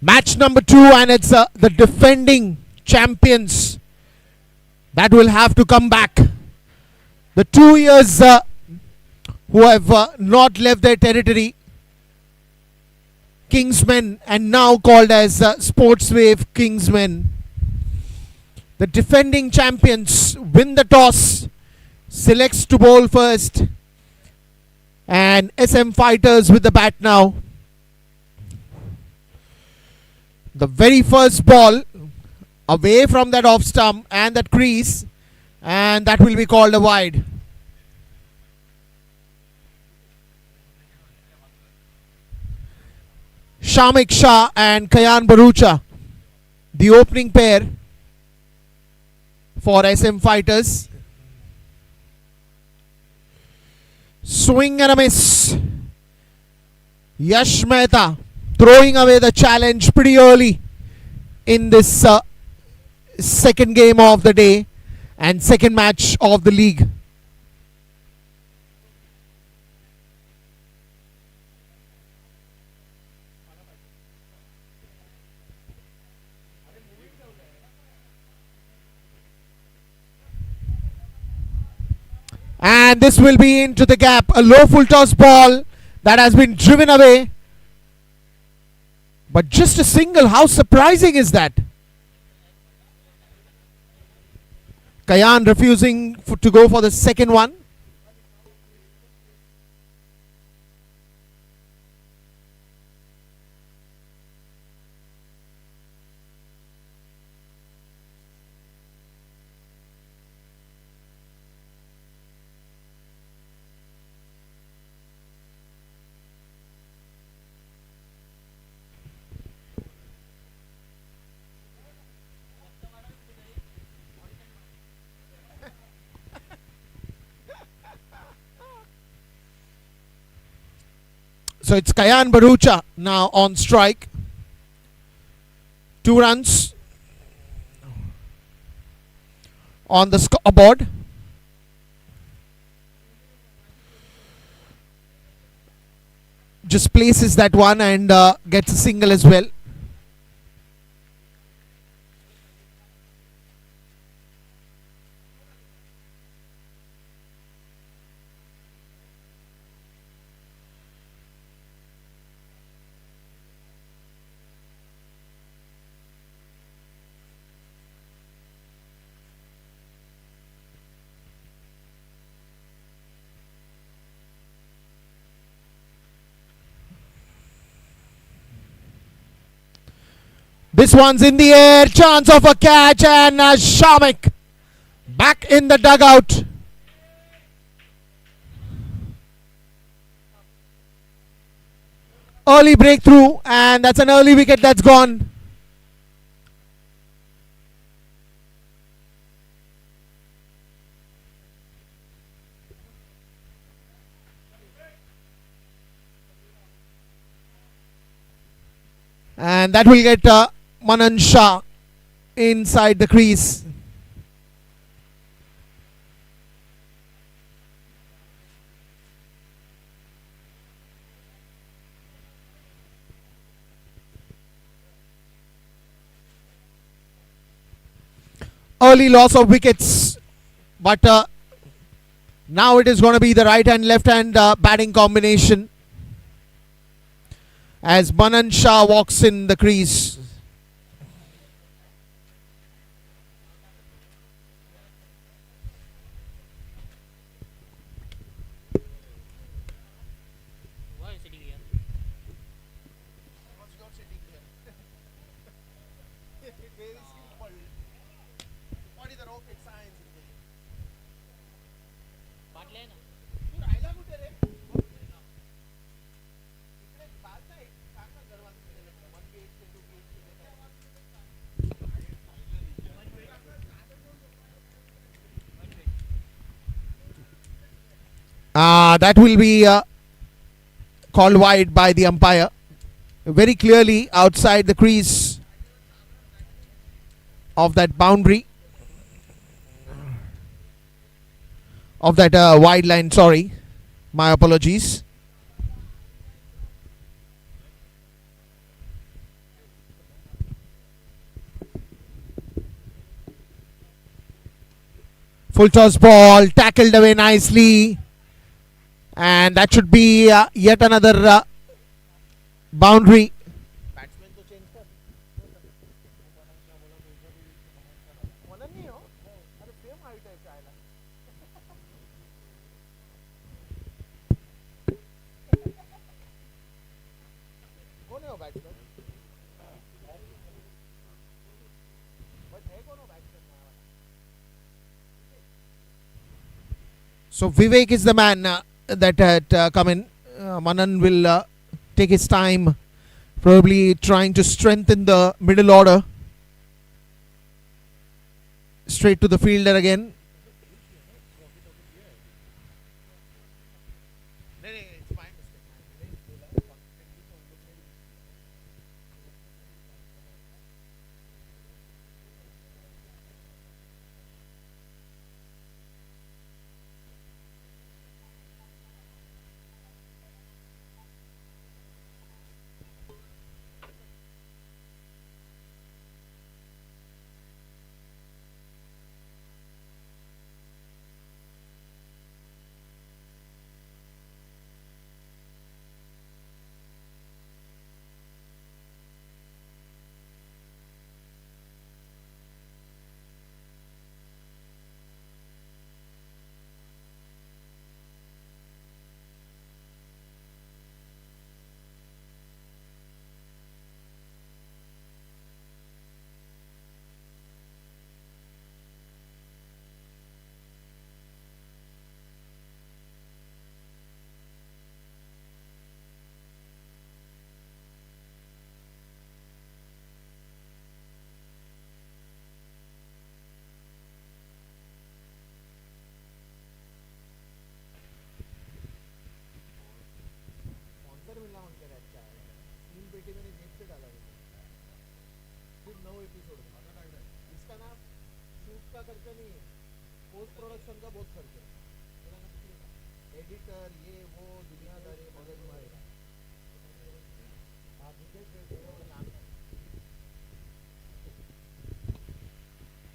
Match number 2, and it's the defending champions that will have to come back. The 2 years who have not left their territory, Kingsmen, and now called as Sportswave Kingsmen. The defending champions win the toss, selects to bowl first, and SM Fighters with the bat now. The very first ball away from that off stump and that crease, and that will be called a wide. Shamik Shah and Kayan Barucha, the opening pair for SM Fighters. Swing and a miss. Yash Mehta throwing away the challenge pretty early in this second game of the day and second match of the league. And this will be into the gap. A low full toss ball that has been driven away. But just a single. How surprising is that? Kayan refusing to go for the second one. So it's Kayan Barucha now on strike. 2 runs on the scoreboard. Just places that one and gets a single as well. This one's in the air, chance of a catch, and Shamik back in the dugout. Early breakthrough, and that's an early wicket that's gone. And that will get Manan Shah inside the crease. Early loss of wickets, but now it is going to be the right hand left hand batting combination as Manan Shah walks in the crease. That will be called wide by the umpire. Very clearly outside the crease of that boundary. Of that wide line, sorry. My apologies. Full toss ball, tackled away nicely. And that should be yet another boundary. So Vivek is the man that had come in. Manan will take his time, probably trying to strengthen the middle order. Straight to the fielder again.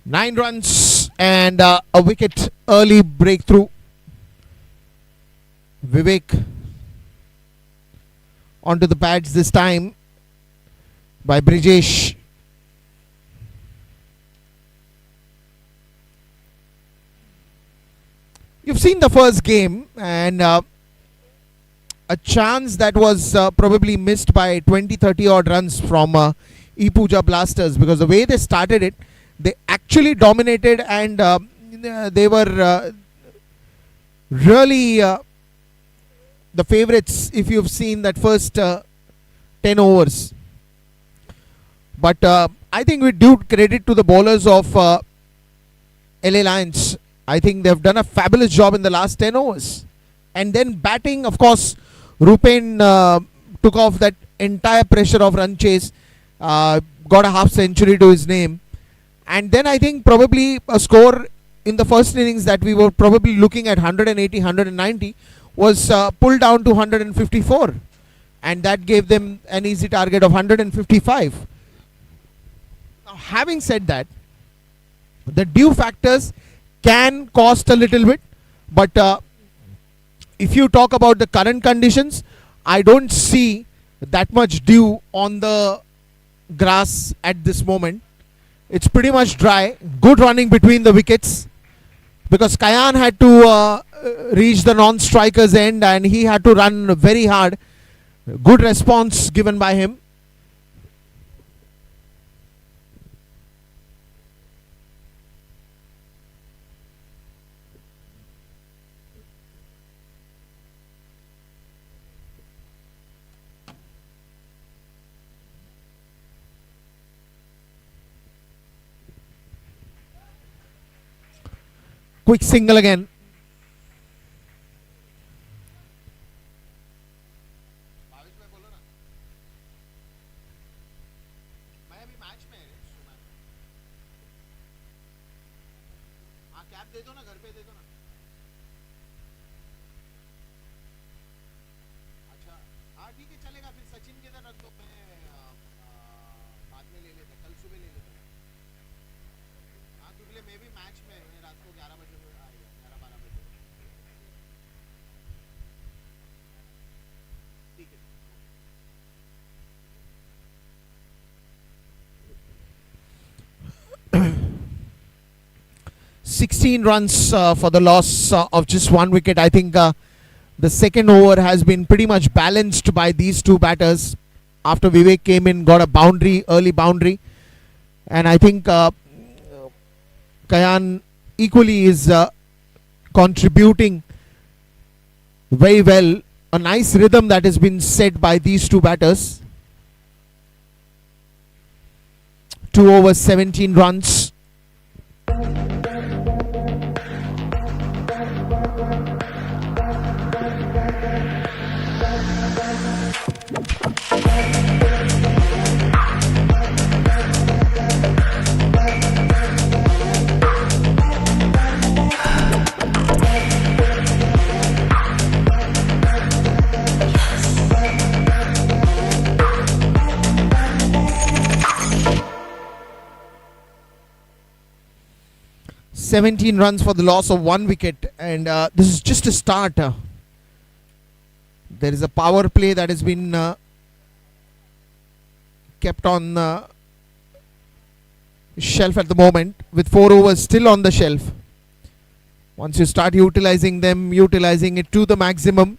Nine runs and a wicket early breakthrough. Vivek onto the pads this time by Brijesh. You've seen the first game, and a chance that was probably missed by 20-30 odd runs from Ipuja Blasters, because the way they started it, they actually dominated, and they were really the favourites if you've seen that first 10 overs. But I think we do credit to the bowlers of LA Lions. I think they've done a fabulous job in the last 10 overs. And then batting, of course, Rupen took off that entire pressure of run chase, got a half century to his name. And then I think probably a score in the first innings that we were probably looking at 180, 190 was pulled down to 154. And that gave them an easy target of 155. Now, having said that, the dew factors can cost a little bit, but if you talk about the current conditions, I don't see that much dew on the grass at this moment. It's pretty much dry. Good running between the wickets, because Kayan had to reach the non-striker's end and he had to run very hard. Good response given by him. Quick single again. मैं भी match में रात को 11 बजे 16 runs for the loss of just 1 wicket. I think the second over has been pretty much balanced by these two batters. After Vivek came in, got a boundary, early boundary, and I think Kayan equally is contributing very well. A nice rhythm that has been set by these two batters. 2 overs, 17 runs. (17 runs for the loss of 1 wicket), and this is just a start. There is a power play that has been kept on shelf at the moment, with 4 overs still on the shelf. Once you start utilizing them, utilizing it to the maximum,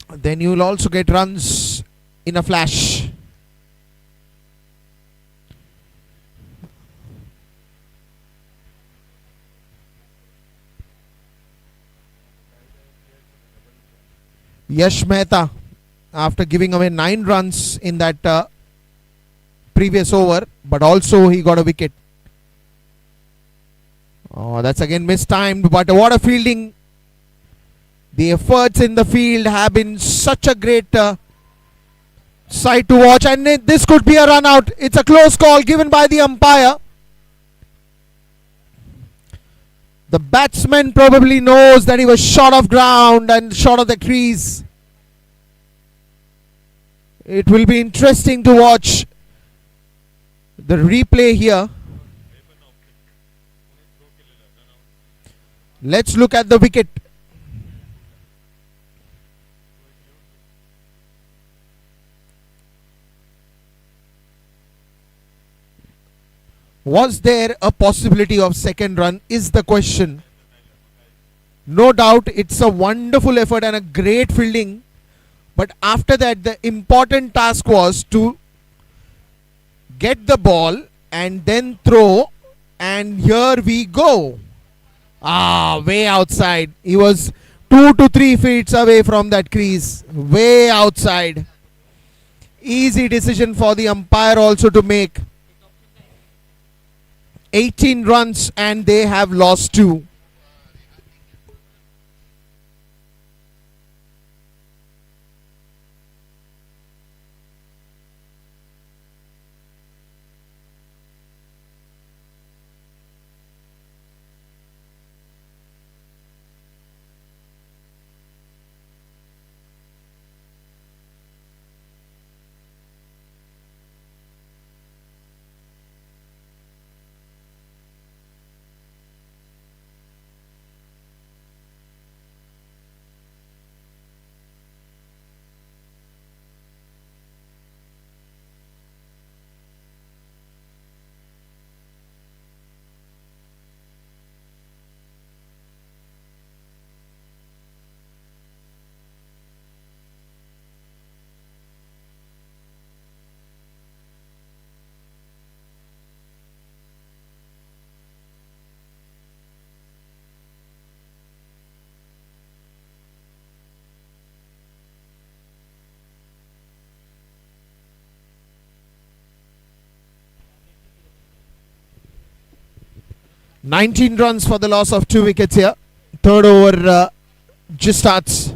then you will also get runs in a flash. Yash Mehta, after giving away 9 runs in that previous over, but also he got a wicket. Oh, that's again mistimed, but what a fielding. The efforts in the field have been such a great sight to watch, and this could be a run out. It's a close call given by the umpire. The batsman probably knows that he was short of ground and short of the crease. It will be interesting to watch the replay here. Let's look at the wicket. Was there a possibility of second run is the question. No doubt it's a wonderful effort and a great fielding, but after that the important task was to get the ball and then throw, and here we go. Way outside. He was 2 to 3 feet away from that crease. Way outside. Easy decision for the umpire also to make. 18 runs and they have lost 2. (19 runs for the loss of 2 wickets here. Third over just starts.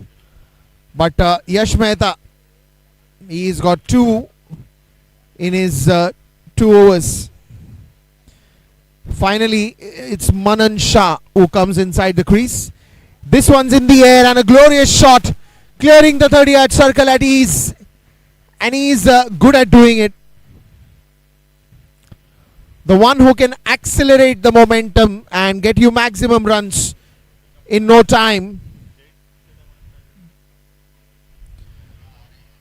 But Yash Mehta, he's got 2 in his 2 overs. Finally, it's Manan Shah who comes inside the crease. This one's in the air and a glorious shot, clearing the 30-yard circle at ease. And he's good at doing it. The one who can accelerate the momentum and get you maximum runs in no time.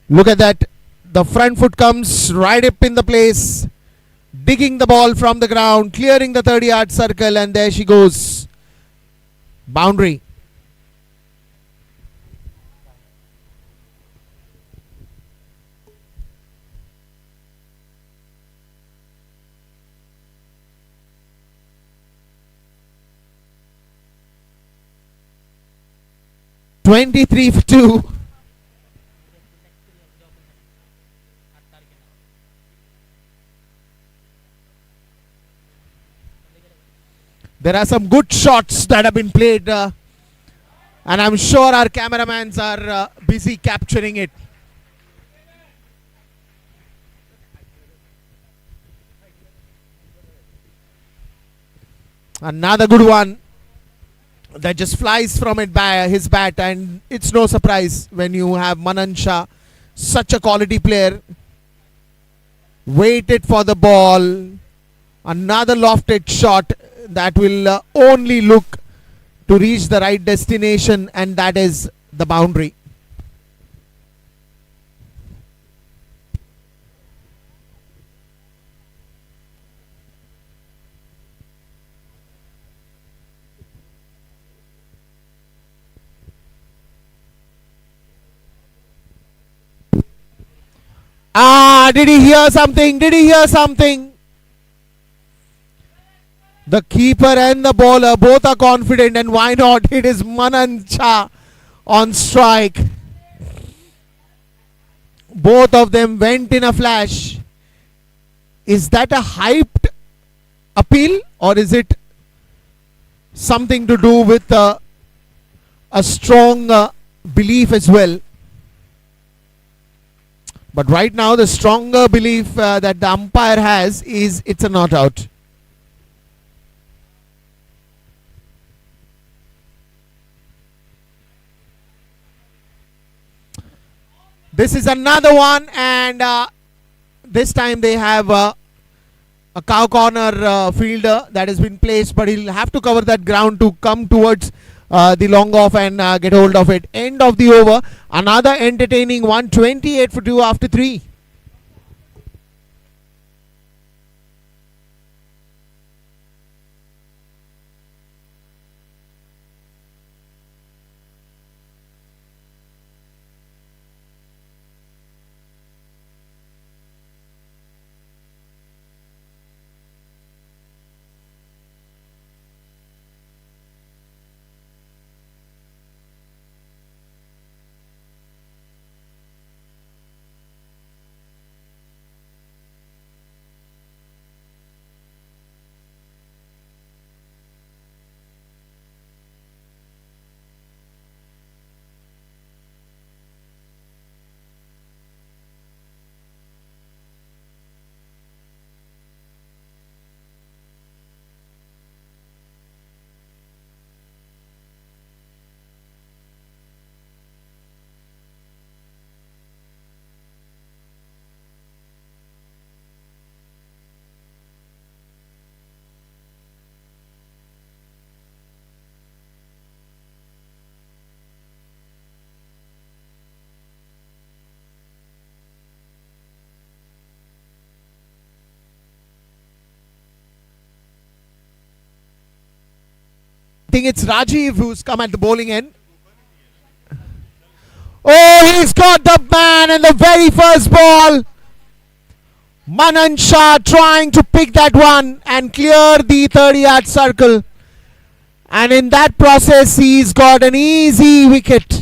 Look at that. The front foot comes right up in the place. digging the ball from the ground, clearing the 30-yard circle, and there she goes. Boundary. (23 for 2). There are some good shots that have been played, and I'm sure our cameramans are busy capturing it. Another good one that just flies from his bat, and it's no surprise when you have Manan Shah, such a quality player. Waited for the ball. Another lofted shot that will only look to reach the right destination, and that is the boundary. Did he hear something? Did he hear something? The keeper and the bowler both are confident, and why not? It is Manan Shah on strike. Both of them went in a flash. Is that a hyped appeal, or is it something to do with a strong belief as well? But right now the stronger belief that the umpire has is it's a not out. This is another one, and this time they have a cow corner fielder that has been placed, but he'll have to cover that ground to come towards the long off and get hold of it. End of the over. Another entertaining one. 28 for 2 after 3. I think it's Rajiv who's come at the bowling end. Oh, he's got the man in the very first ball. Manan Shah trying to pick that one and clear the 30-yard circle. And in that process, he's got an easy wicket.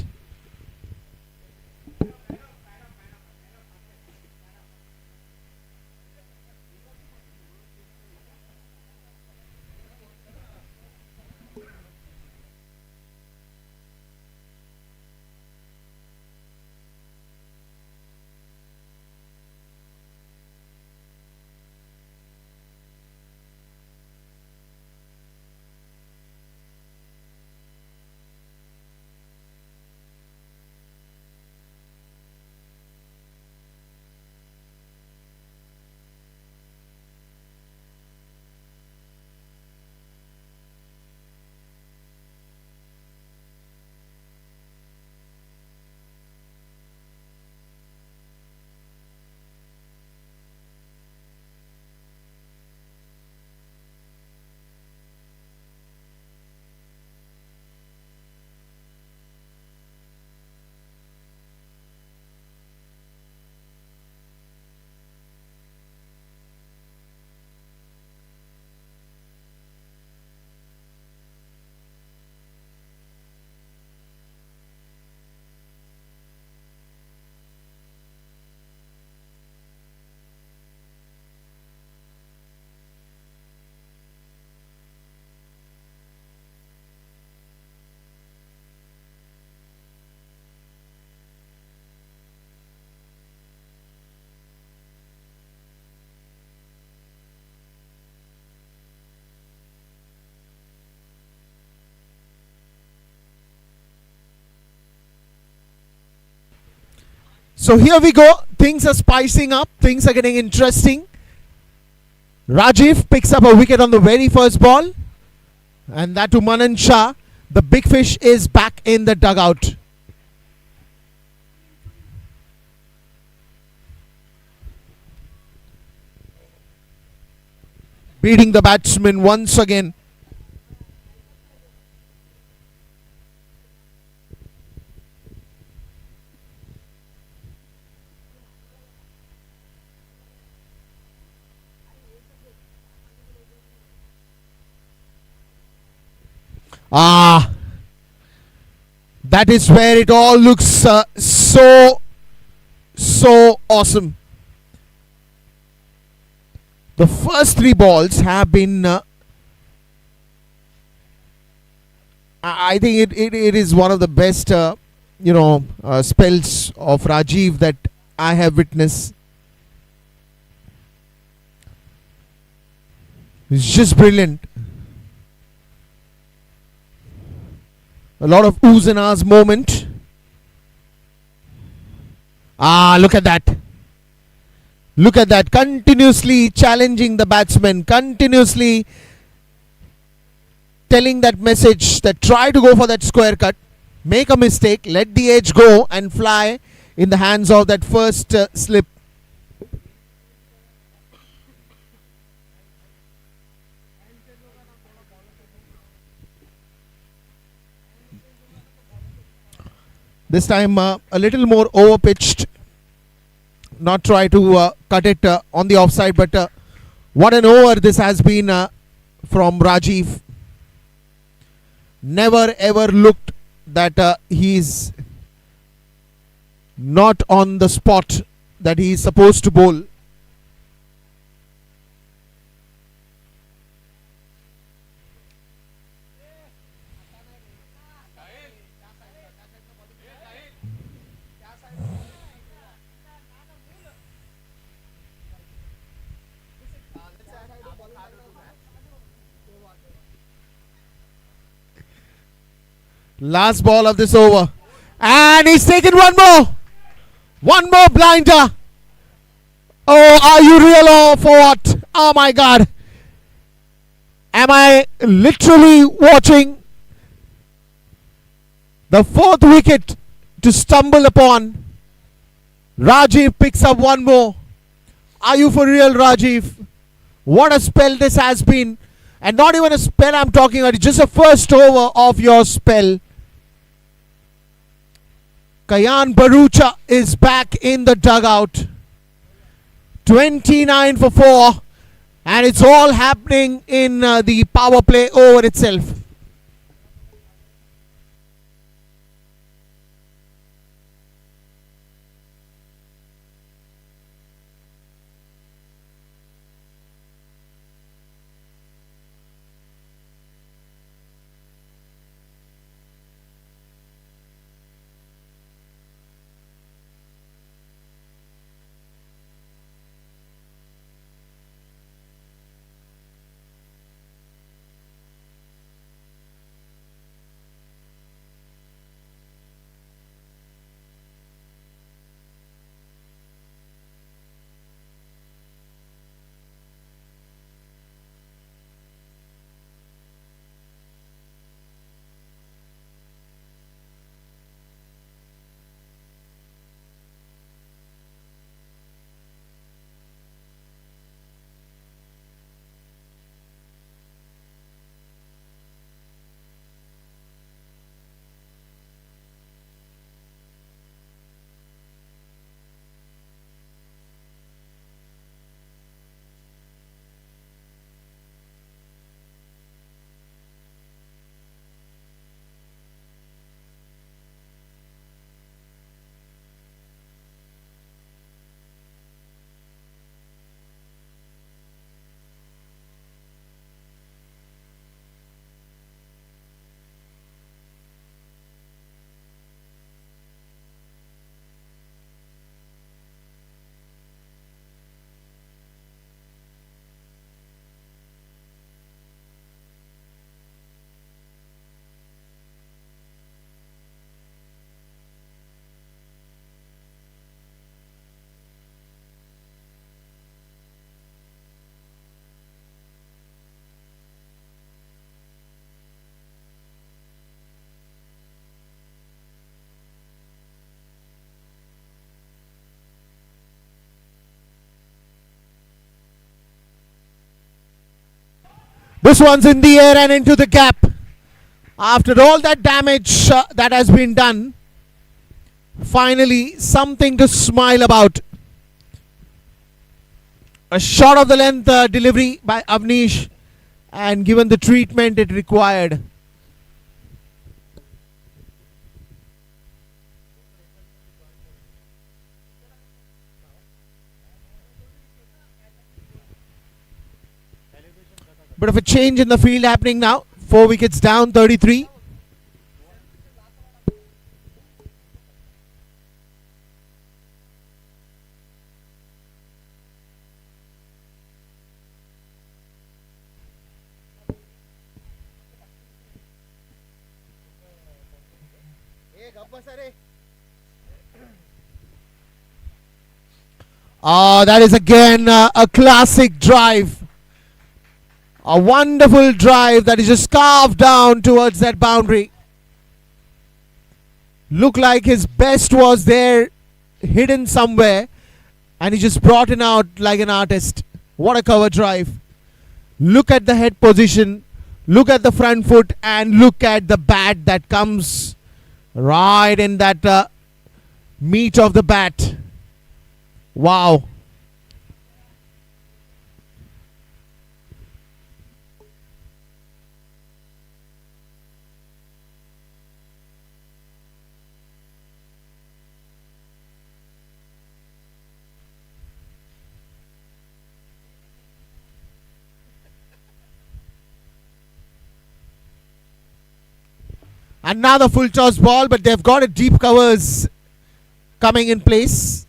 So here we go. Things are spicing up. Things are getting interesting. Rajiv picks up a wicket on the very first ball. And that to Manan Shah. The big fish is back in the dugout. Beating the batsman once again. That is where it all looks so awesome. The first three balls have been I think it is one of the best spells of Rajiv that I have witnessed. It's just brilliant. A lot of oohs and ahs moment. Look at that. Look at that. Continuously challenging the batsman. Continuously telling that message that try to go for that square cut. Make a mistake. Let the edge go and fly in the hands of that first slip. This time a little more over pitched. Not try to cut it on the offside, but what an over this has been from Rajiv. Never ever looked that he's not on the spot that he's supposed to bowl. Last ball of this over. And he's taken one more. One more blinder. Oh, are you real or for what? Oh my God. Am I literally watching the fourth wicket to stumble upon? Rajiv picks up one more. Are you for real, Rajiv? What a spell this has been. And not even a spell I'm talking about. It's just a first over of your spell. Kayan Barucha is back in the dugout. 29 for 4. And it's all happening in the power play over itself. This one's in the air and into the gap. After all that damage that has been done, finally something to smile about. A shot of the length delivery by Avnish, and given the treatment it required. Bit of a change in the field happening now. 4 wickets down, 33. That is again a classic drive. A wonderful drive that is just carved down towards that boundary. Looked like his best was there, hidden somewhere, and he just brought it out like an artist. What a cover drive. Look at the head position, look at the front foot, and look at the bat that comes right in that meat of the bat. Wow. Another full toss ball, but they've got a deep covers coming in place.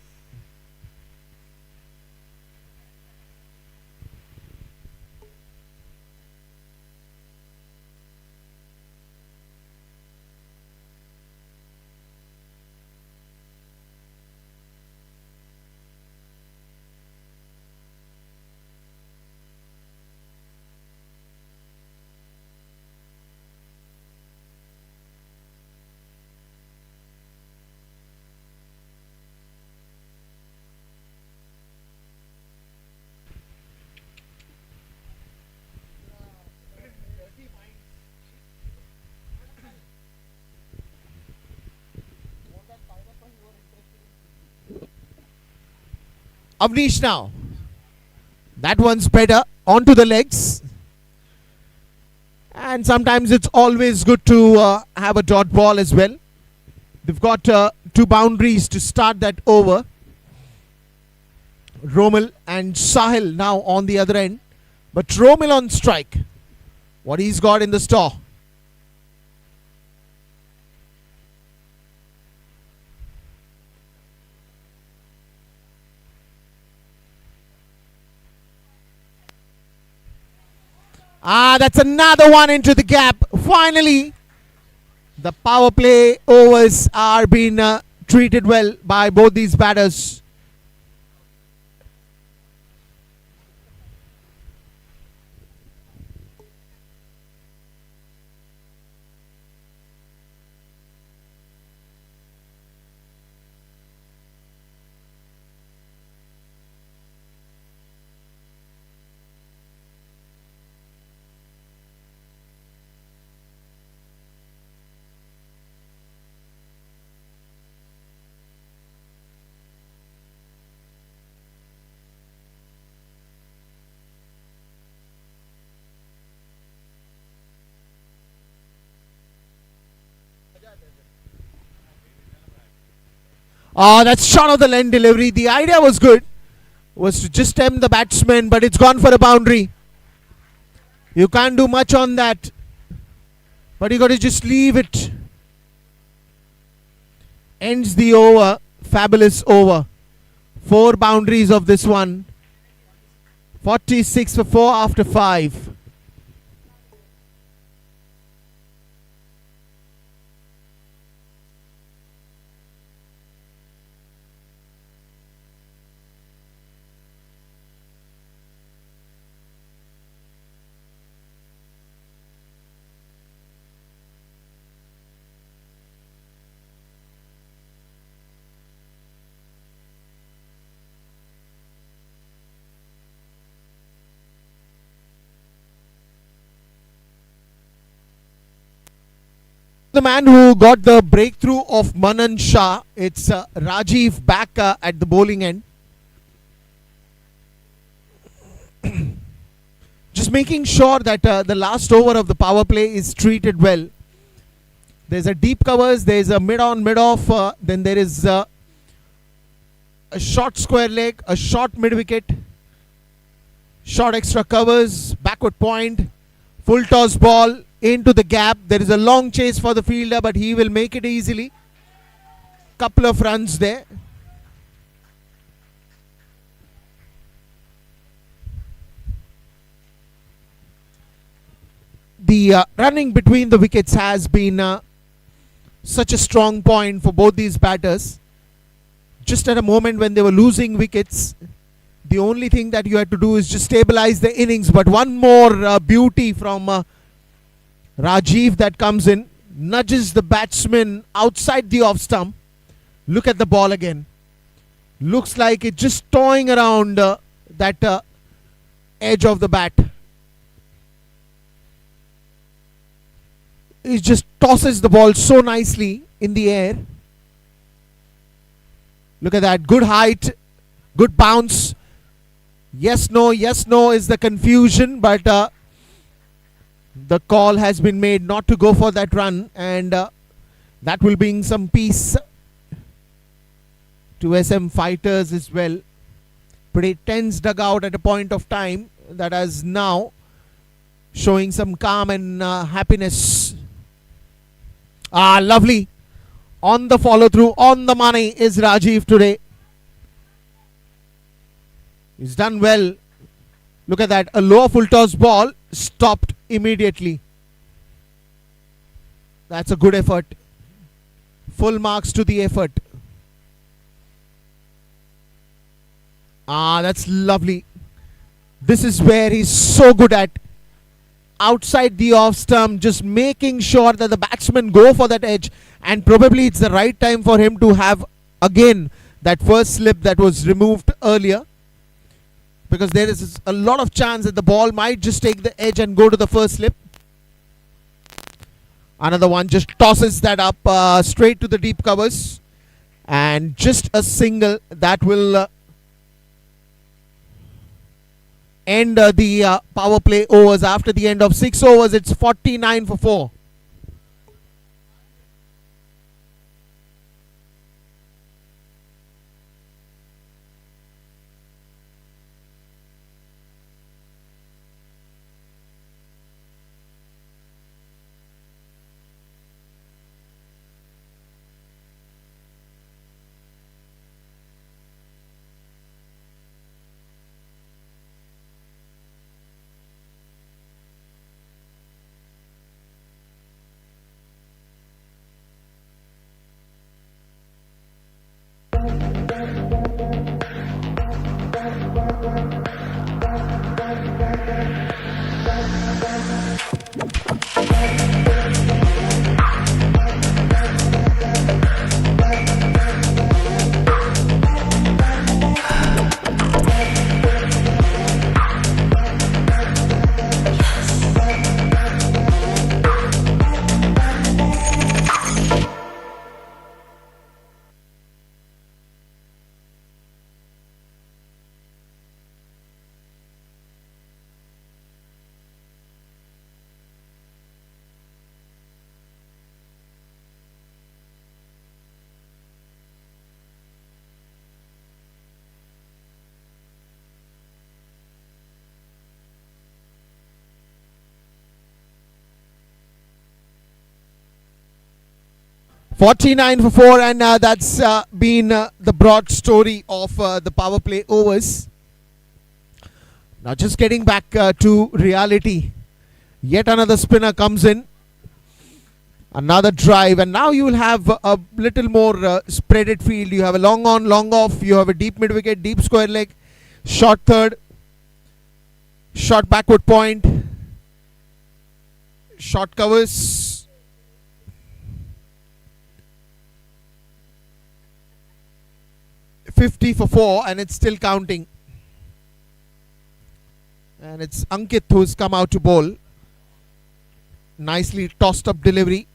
Avnish now. That one's better. Onto the legs. And sometimes it's always good to have a dot ball as well. They've got 2 boundaries to start that over. Romil and Sahil now on the other end. But Romil on strike. What he's got in the store. That's another one into the gap. Finally, the power play overs are being treated well by both these batters. That's shot of the length delivery. The idea was good. Was to just stem the batsman, but it's gone for a boundary. You can't do much on that. But you got to just leave it. Ends the over. Fabulous over. 4 boundaries of this one. 46 for 4 after 5. The man who got the breakthrough of Manan Shah, it's Rajiv back at the bowling end. Just making sure that the last over of the power play is treated well. There's a deep covers, there's a mid-on, mid-off, then there is a short square leg, a short mid-wicket, short extra covers, backward point, full toss ball into the gap. There is a long chase for the fielder, but he will make it easily. Couple of runs there. The running between the wickets has been such a strong point for both these batters. Just at a moment when they were losing wickets, the only thing that you had to do is just stabilize the innings. But one more beauty from Rajiv that comes in, nudges the batsman outside the off stump. Look at the ball again. Looks like it's just toying around that edge of the bat. He just tosses the ball so nicely in the air. Look at that. Good height, good bounce. Yes, no is the confusion, but the call has been made not to go for that run, and that will bring some peace to SM fighters as well. Pretty tense dugout at a point of time that is now showing some calm and happiness. Lovely. On the follow through, on the money is Rajiv today. He's done well. Look at that. A low full toss ball stopped immediately. That's a good effort. Full marks to the effort. That's lovely. This is where he's so good at. Outside the off stump, just making sure that the batsmen go for that edge, and probably it's the right time for him to have again that first slip that was removed earlier, because there is a lot of chance that the ball might just take the edge and go to the first slip. Another one just tosses that up straight to the deep covers, and just a single that will end the power play overs. After the end of 6 overs, it's 49 for 4. $49 for 4, and that's been the broad story of the power play overs. Now just getting back to reality. Yet another spinner comes in. Another drive, and now you will have a little more spreaded field. You have a long on, long off. You have a deep mid wicket, deep square leg, short third, short backward point, short covers. 50 for 4, and it's still counting. And it's Ankit who's come out to bowl. Nicely tossed up delivery.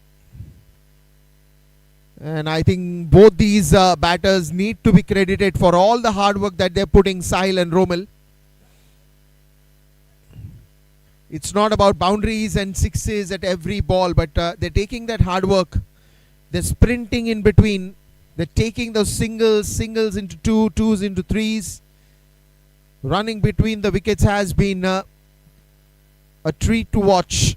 And I think both these batters need to be credited for all the hard work that they're putting, Sahil and Romil. It's not about boundaries and sixes at every ball, but they're taking that hard work. They're sprinting in between. They're taking those singles into two, twos into threes. Running between the wickets has been a treat to watch.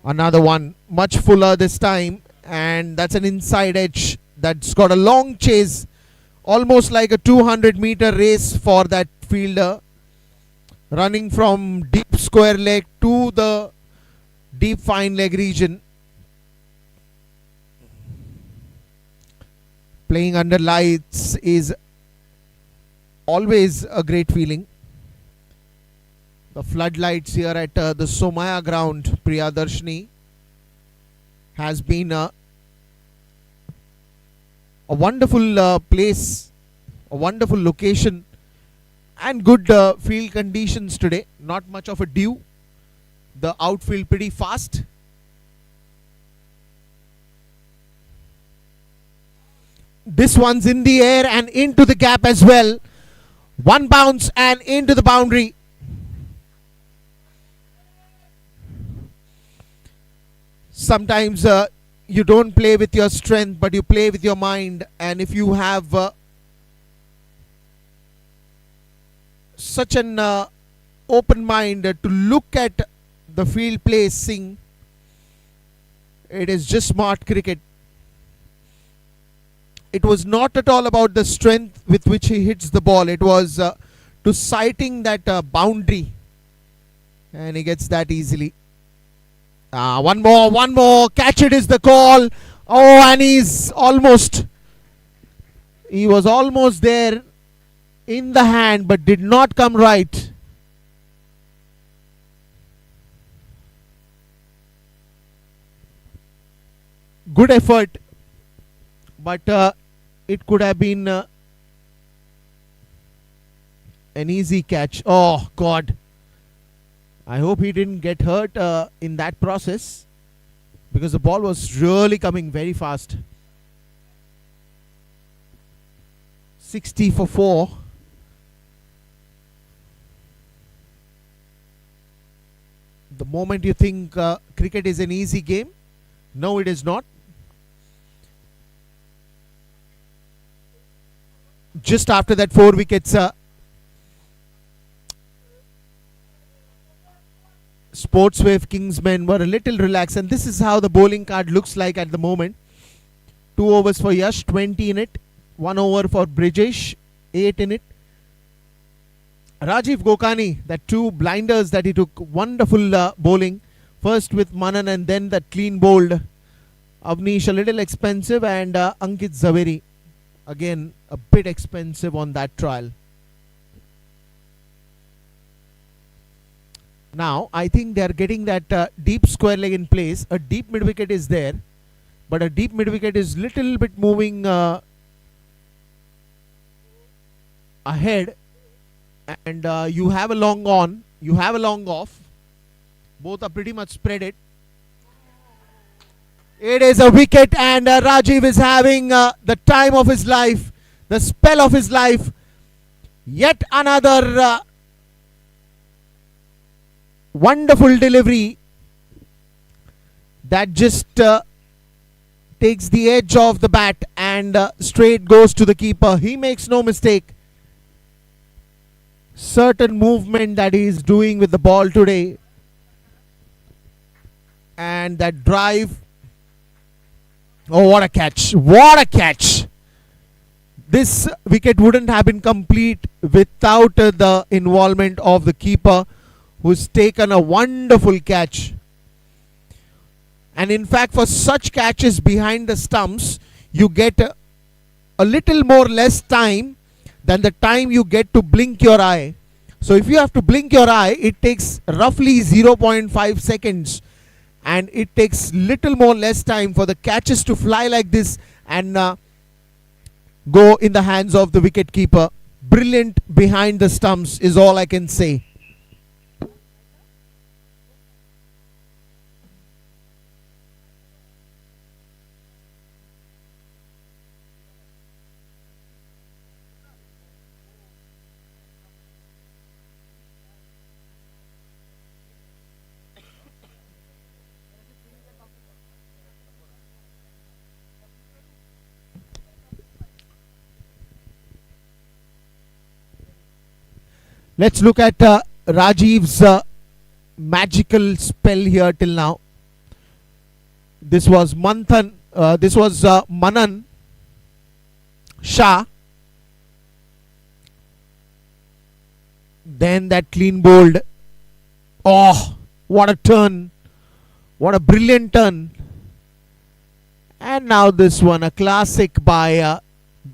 Another one, much fuller this time, and that's an inside edge that's got a long chase, almost like a 200-meter race for that fielder, running from deep square leg to the deep fine leg region. Playing under lights is always a great feeling. The floodlights here at the Somaya ground, Priyadarshini, has been a wonderful place, a wonderful location, and good field conditions today. Not much of a dew. The outfield pretty fast. This one's in the air and into the gap as well. One bounce and into the boundary. Sometimes you don't play with your strength, but you play with your mind. And if you have such an open mind to look at the field placing, it is just smart cricket. It was not at all about the strength with which he hits the ball. It was to sighting that boundary, and he gets that easily. One more. Catch it is the call. Oh, and he was almost there in the hand, but did not come right. Good effort, but it could have been an easy catch. Oh, God. I hope he didn't get hurt in that process, because the ball was really coming very fast. 60 for 4. The moment you think cricket is an easy game, no, it is not. Just after that 4 wickets, Sportswave Kingsman were a little relaxed, and this is how the bowling card looks like at the moment. 2 overs for Yash, 20 in it. 1 over for Brijesh, 8 in it. Rajiv Gokani, that 2 blinders that he took, wonderful bowling. First with Manan and then that clean bowled Avnish, a little expensive, and Ankit Zaveri, again a bit expensive on that trial. Now, I think they are getting that deep square leg in place. A deep mid wicket is there, but a deep mid wicket is little bit moving ahead, and you have a long on, you have a long off. Both are pretty much spread it. It is a wicket, and Rajiv is having the time of his life, the spell of his life. Yet another wonderful delivery that just takes the edge of the bat and straight goes to the keeper. He makes no mistake. Certain movement that he is doing with the ball today, and that drive. Oh, what a catch! What a catch! This wicket wouldn't have been complete without the involvement of the keeper, who's taken a wonderful catch. And in fact, for such catches behind the stumps, you get a little more less time than the time you get to blink your eye. So if you have to blink your eye, it takes roughly 0.5 seconds, and it takes little more less time for the catches to fly like this and go in the hands of the wicket keeper. Brilliant behind the stumps is all I can say. Let's look at Rajiv's magical spell here till now. This was Manan Shah. Then that clean bowled. Oh, what a turn. What a brilliant turn. And now this one, a classic by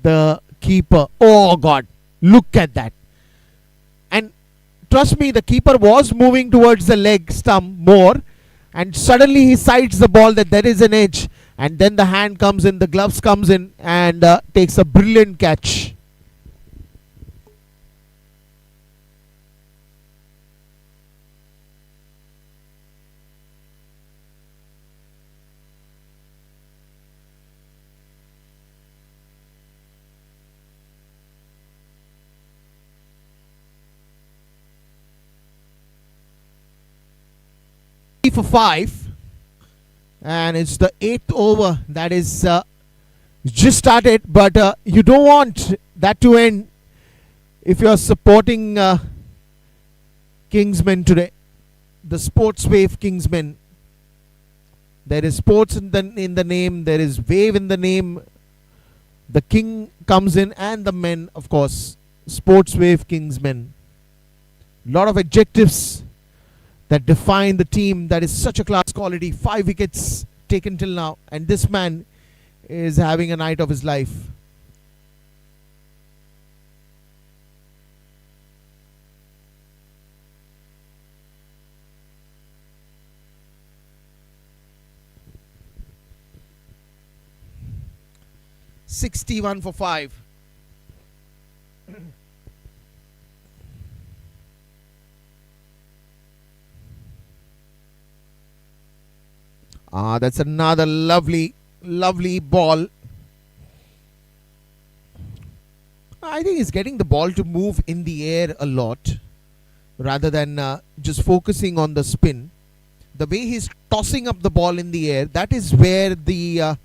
the keeper. Oh God, look at that. And trust me, the keeper was moving towards the leg stump more, and suddenly he sights the ball that there is an edge, and then the hand comes in, the gloves comes in, and takes a brilliant catch. For 5, and it's the 8th over that is just started, but you don't want that to end if you're supporting Kingsman today, the Sportswave Kingsman. There is sports in the name, there is wave in the name. The king comes in, and the men, of course. Sportswave Kingsman. Lot of adjectives that define the team. That is such a class quality. 5 wickets taken till now, and this man is having a night of his life. "61 for 5. That's another lovely ball. I think he's getting the ball to move in the air a lot rather than just focusing on the spin. The way he's tossing up the ball in the air, that is where the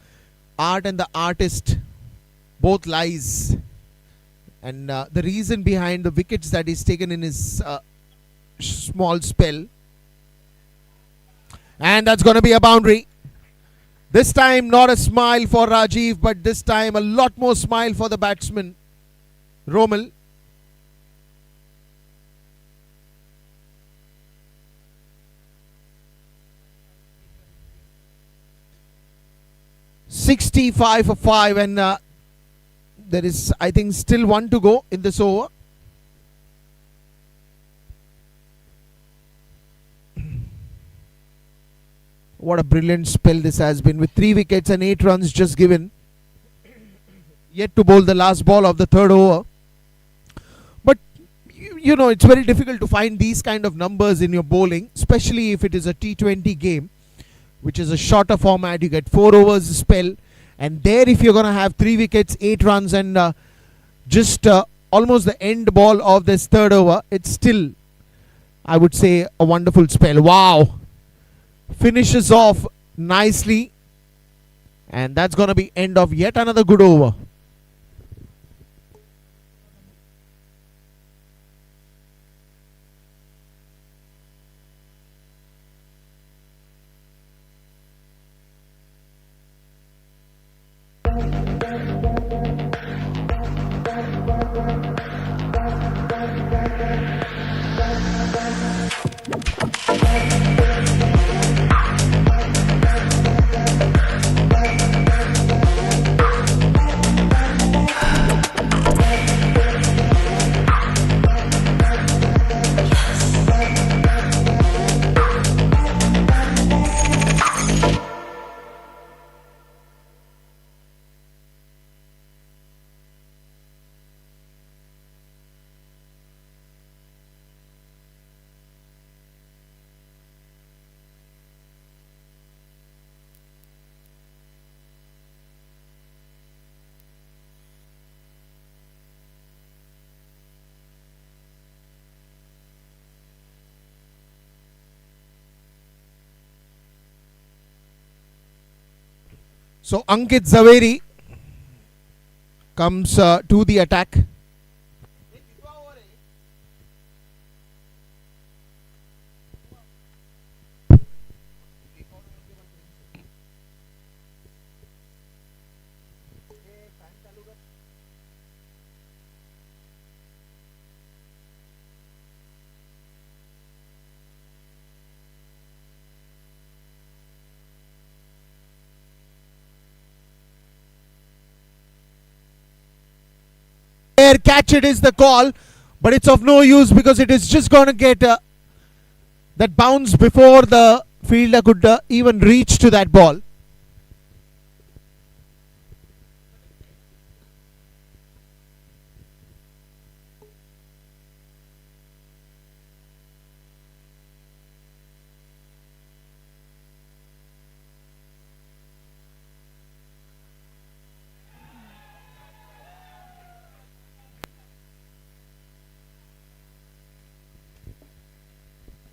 art and the artist both lies. And the reason behind the wickets that he's taken in his small spell. And that's going to be a boundary. This time not a smile for Rajiv, but this time a lot more smile for the batsman, Romil. "65 for 5, and there is, I think, still 1 to go in this over. What a brilliant spell this has been, with 3 wickets and 8 runs just given. Yet to bowl the last ball of the 3rd over. But you know, it's very difficult to find these kind of numbers in your bowling, especially if it is a T20 game, which is a shorter format. You get 4 overs spell, and there if you're going to have 3 wickets, 8 runs, and just almost the end ball of this 3rd over, it's still, I would say, a wonderful spell. Wow. Finishes off nicely, and that's going to be end of yet another good over. So Ankit Zaveri comes to the attack. Air catch it is the call, but it's of no use because it is just going to get that bounce before the fielder could even reach to that ball.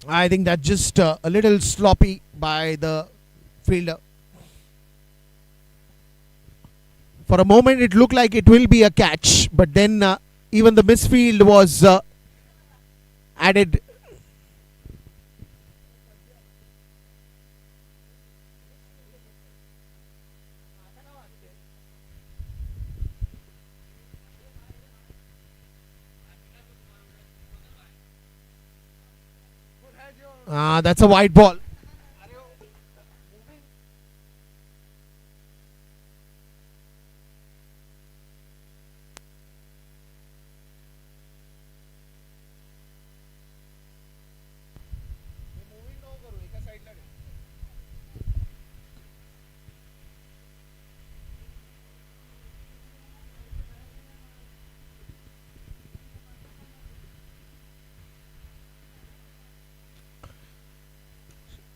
I think that's just a little sloppy by the fielder. For a moment it looked like it will be a catch, but then even the misfield was added. That's a wide ball.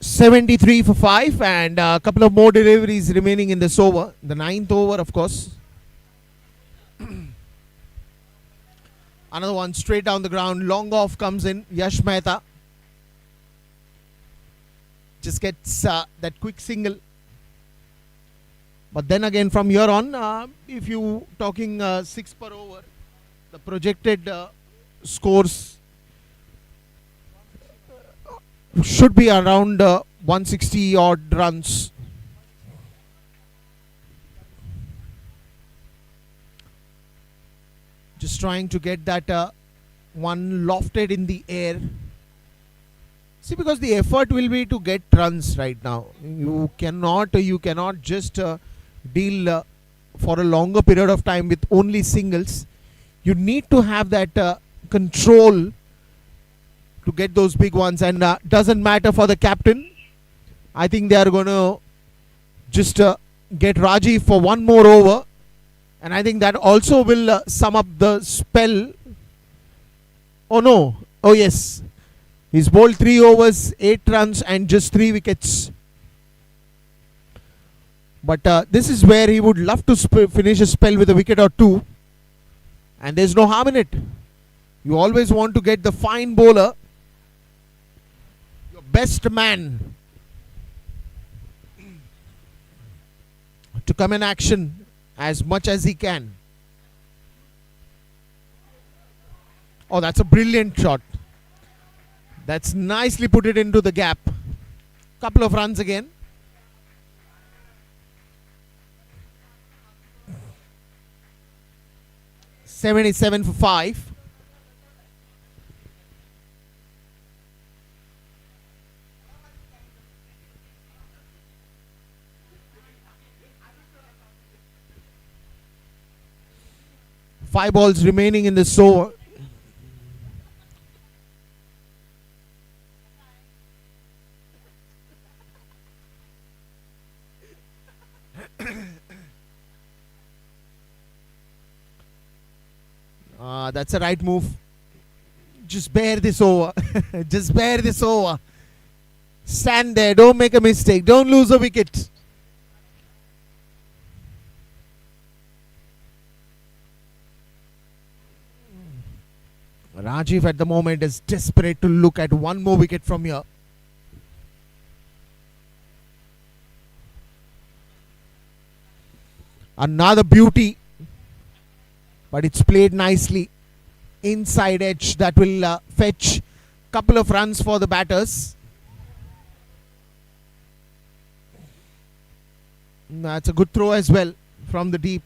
$73 for 5, and a couple of more deliveries remaining in this over. The 9th over, of course. Another one straight down the ground. Long off comes in. Yash Mehta just gets that quick single. But then again, from here on, if you talking 6 per over, the projected scores should be around 160 odd runs. Just trying to get that one lofted in the air. See, because the effort will be to get runs right now. You cannot just deal for a longer period of time with only singles. You need to have that control to get those big ones, and doesn't matter for the captain. I think they are going to just get Rajiv for one more over, and I think that also will sum up the spell. Oh no, oh yes, he's bowled 3 overs, 8 runs and just 3 wickets. But this is where he would love to finish a spell with a wicket or 2, and there's no harm in it. You always want to get the fine bowler, best man, to come in action as much as he can. Oh, that's a brilliant shot. That's nicely put it into the gap. Couple of runs again. $77 for 5. Five balls remaining in this over. That's a right move. Just bear this over. Just bear this over. Stand there. Don't make a mistake. Don't lose a wicket. Rajiv at the moment is desperate to look at one more wicket from here. Another beauty, but it's played nicely. Inside edge that will fetch couple of runs for the batters. That's a good throw as well from the deep.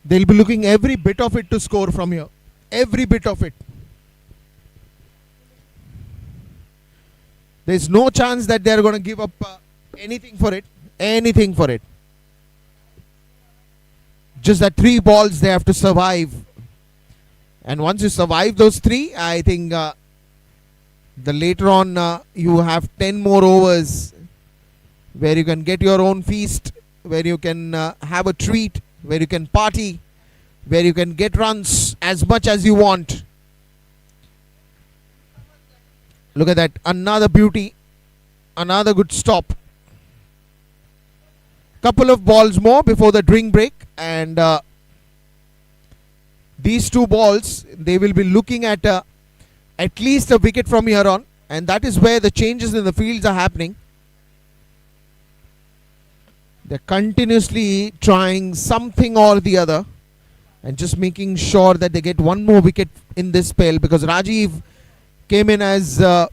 They'll be looking every bit of it to score from here. Every bit of it. There's no chance that they're going to give up anything for it. Anything for it. Just that 3 balls they have to survive. And once you survive those 3, I think the later on you have 10 more overs where you can get your own feast, where you can have a treat, where you can party, where you can get runs as much as you want. Look at that, another beauty, another good stop. Couple of balls more before the drink break, and these 2 balls, they will be looking at least a wicket from here on, and that is where the changes in the fields are happening. They're continuously trying something or the other and just making sure that they get 1 more wicket in this spell, because Rajiv came in as a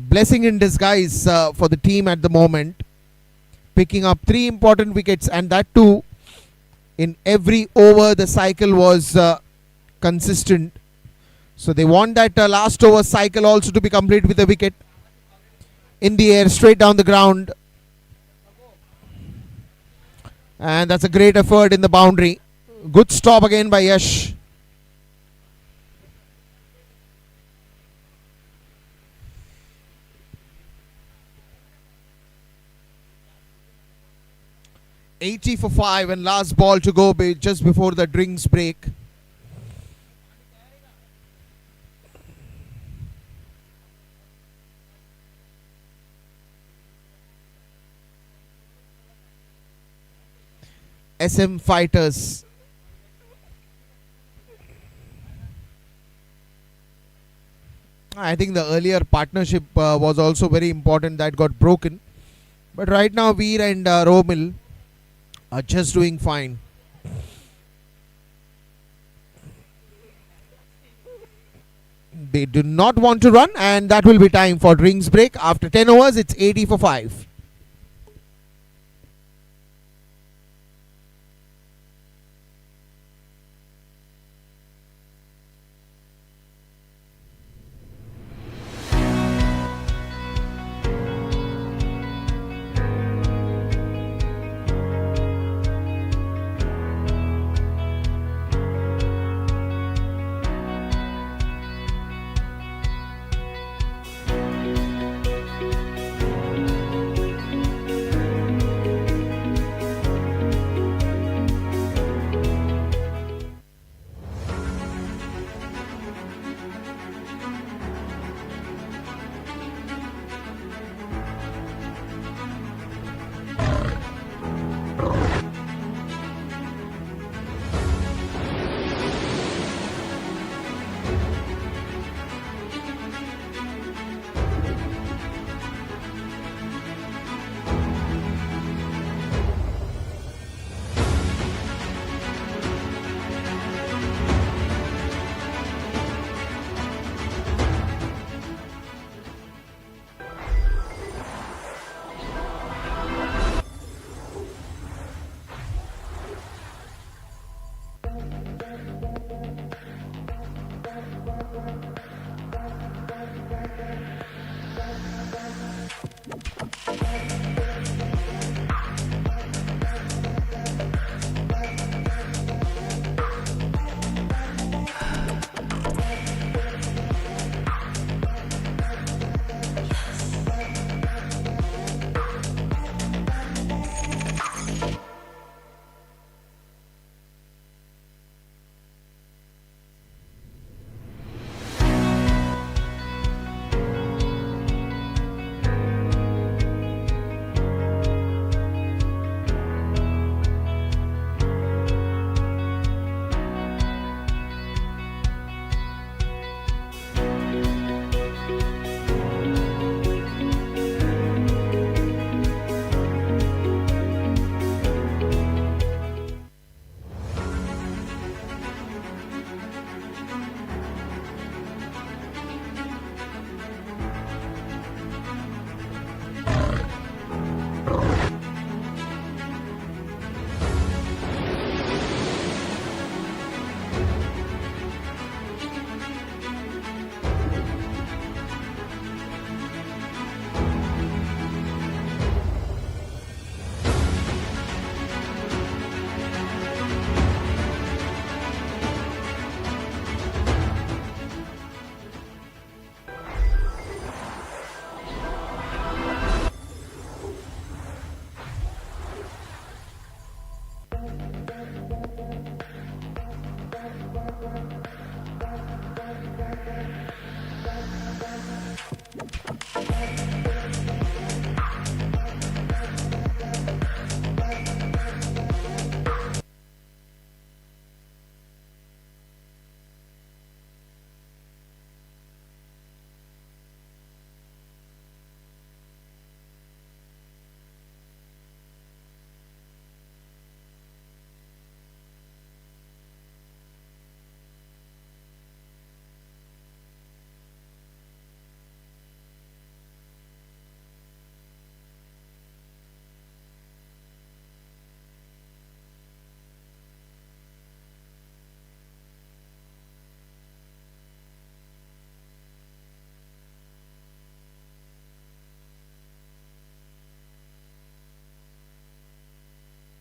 blessing in disguise for the team at the moment, picking up 3 important wickets, and that too in every over. The cycle was consistent, so they want that last over cycle also to be complete with a wicket in the air, straight down the ground. And that's a great effort in the boundary. Good stop again by Yash. $80 for 5, and last ball to go just before the drinks break. SM Fighters. I think the earlier partnership was also very important, that got broken. But right now Veer and Romil are just doing fine. They do not want to run, and that will be time for drinks break. After 10 overs, it's 80 for 5.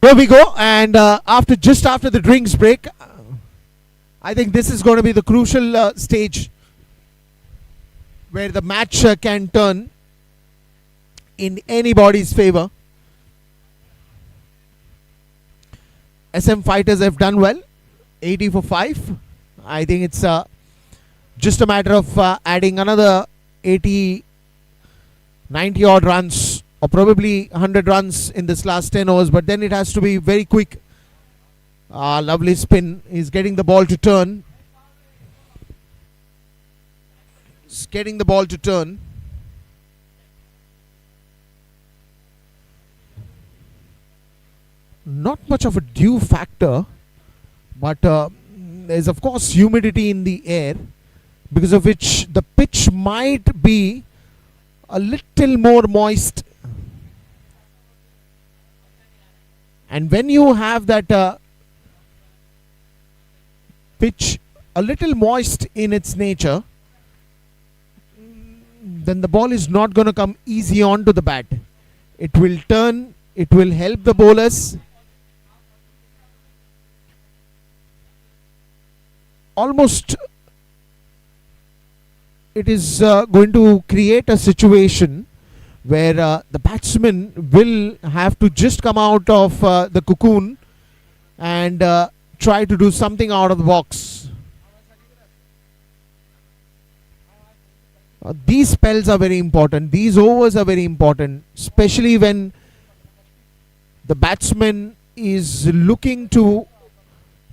Here we go, and just after the drinks break, I think this is going to be the crucial stage where the match can turn in anybody's favor. SM Fighters have done well, 80 for 5. I think it's just a matter of adding another 80, 90 odd runs, or probably 100 runs in this last 10 overs, but then it has to be very quick. Lovely spin. He's getting the ball to turn. He's getting the ball to turn. Not much of a dew factor, but there's of course humidity in the air, because of which the pitch might be a little more moist. And when you have that pitch a little moist in its nature, then the ball is not going to come easy onto the bat. It will turn, it will help the bowlers. Almost it is going to create a situation where the batsman will have to just come out of the cocoon and try to do something out of the box. These spells are very important. These overs are very important, especially when the batsman is looking to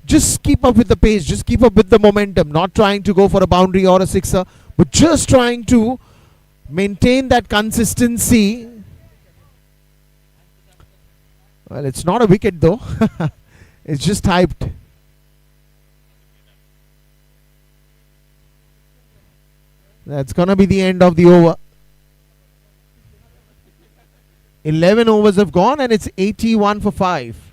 just keep up with the pace, just keep up with the momentum, not trying to go for a boundary or a sixer, but just trying to maintain that consistency. Well, it's not a wicket though. It's just hyped. That's gonna be the end of the over. 11 overs have gone and it's 81 for 5.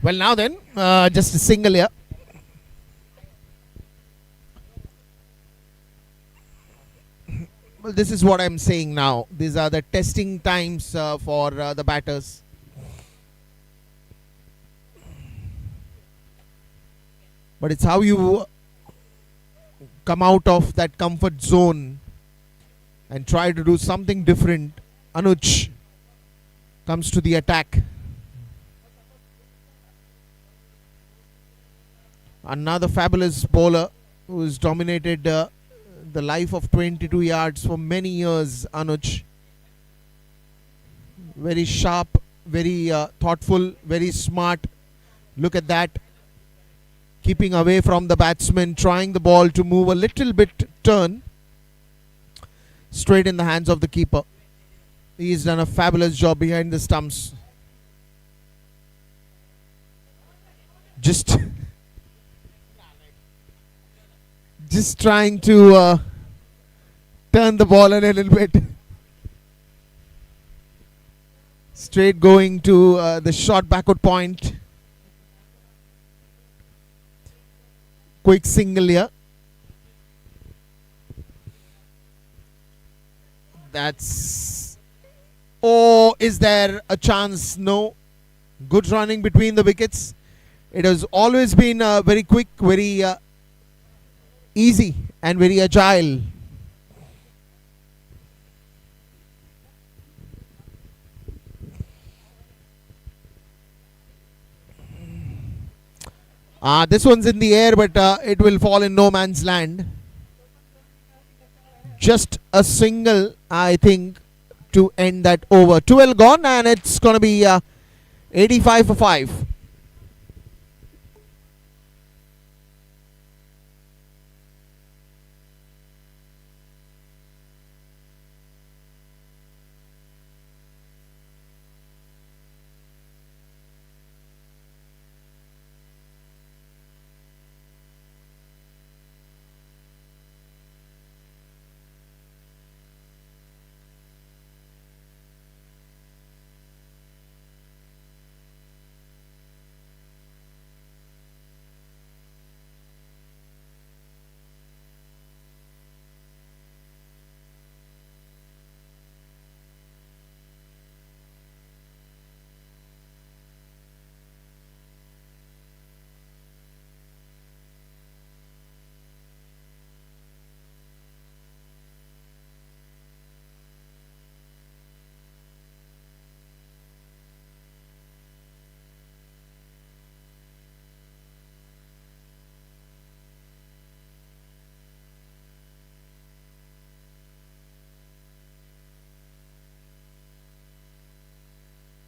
Well, now then, just a single here. Well, this is what I'm saying now. These are the testing times for the batters. But it's how you come out of that comfort zone and try to do something different. Anuj comes to the attack. Another fabulous bowler who has dominated the life of 22 yards for many years, Anuj. Very sharp, very thoughtful, very smart. Look at that. Keeping away from the batsman, trying the ball to move a little bit turn. Straight in the hands of the keeper. He's done a fabulous job behind the stumps. Just trying to turn the ball a little bit. Straight going to the short backward point. Quick single here. That's... Oh, is there a chance? No. Good running between the wickets. It has always been very quick, very easy and very agile. This one's in the air, but it will fall in no man's land. Just a single, I think, to end that over. 12 gone, and it's going to be 85 for 5.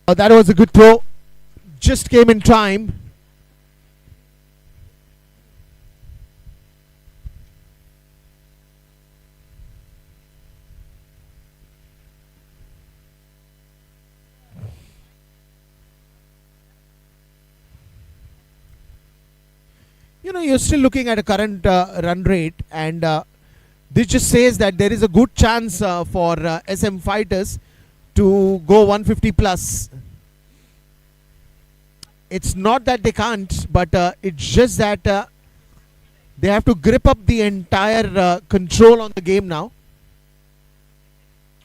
That was a good throw. Just came in time. You're still looking at a current run rate, and this just says that there is a good chance for SM Fighters to go 150 plus. It's not that they can't, but it's just that they have to grip up the entire control on the game now.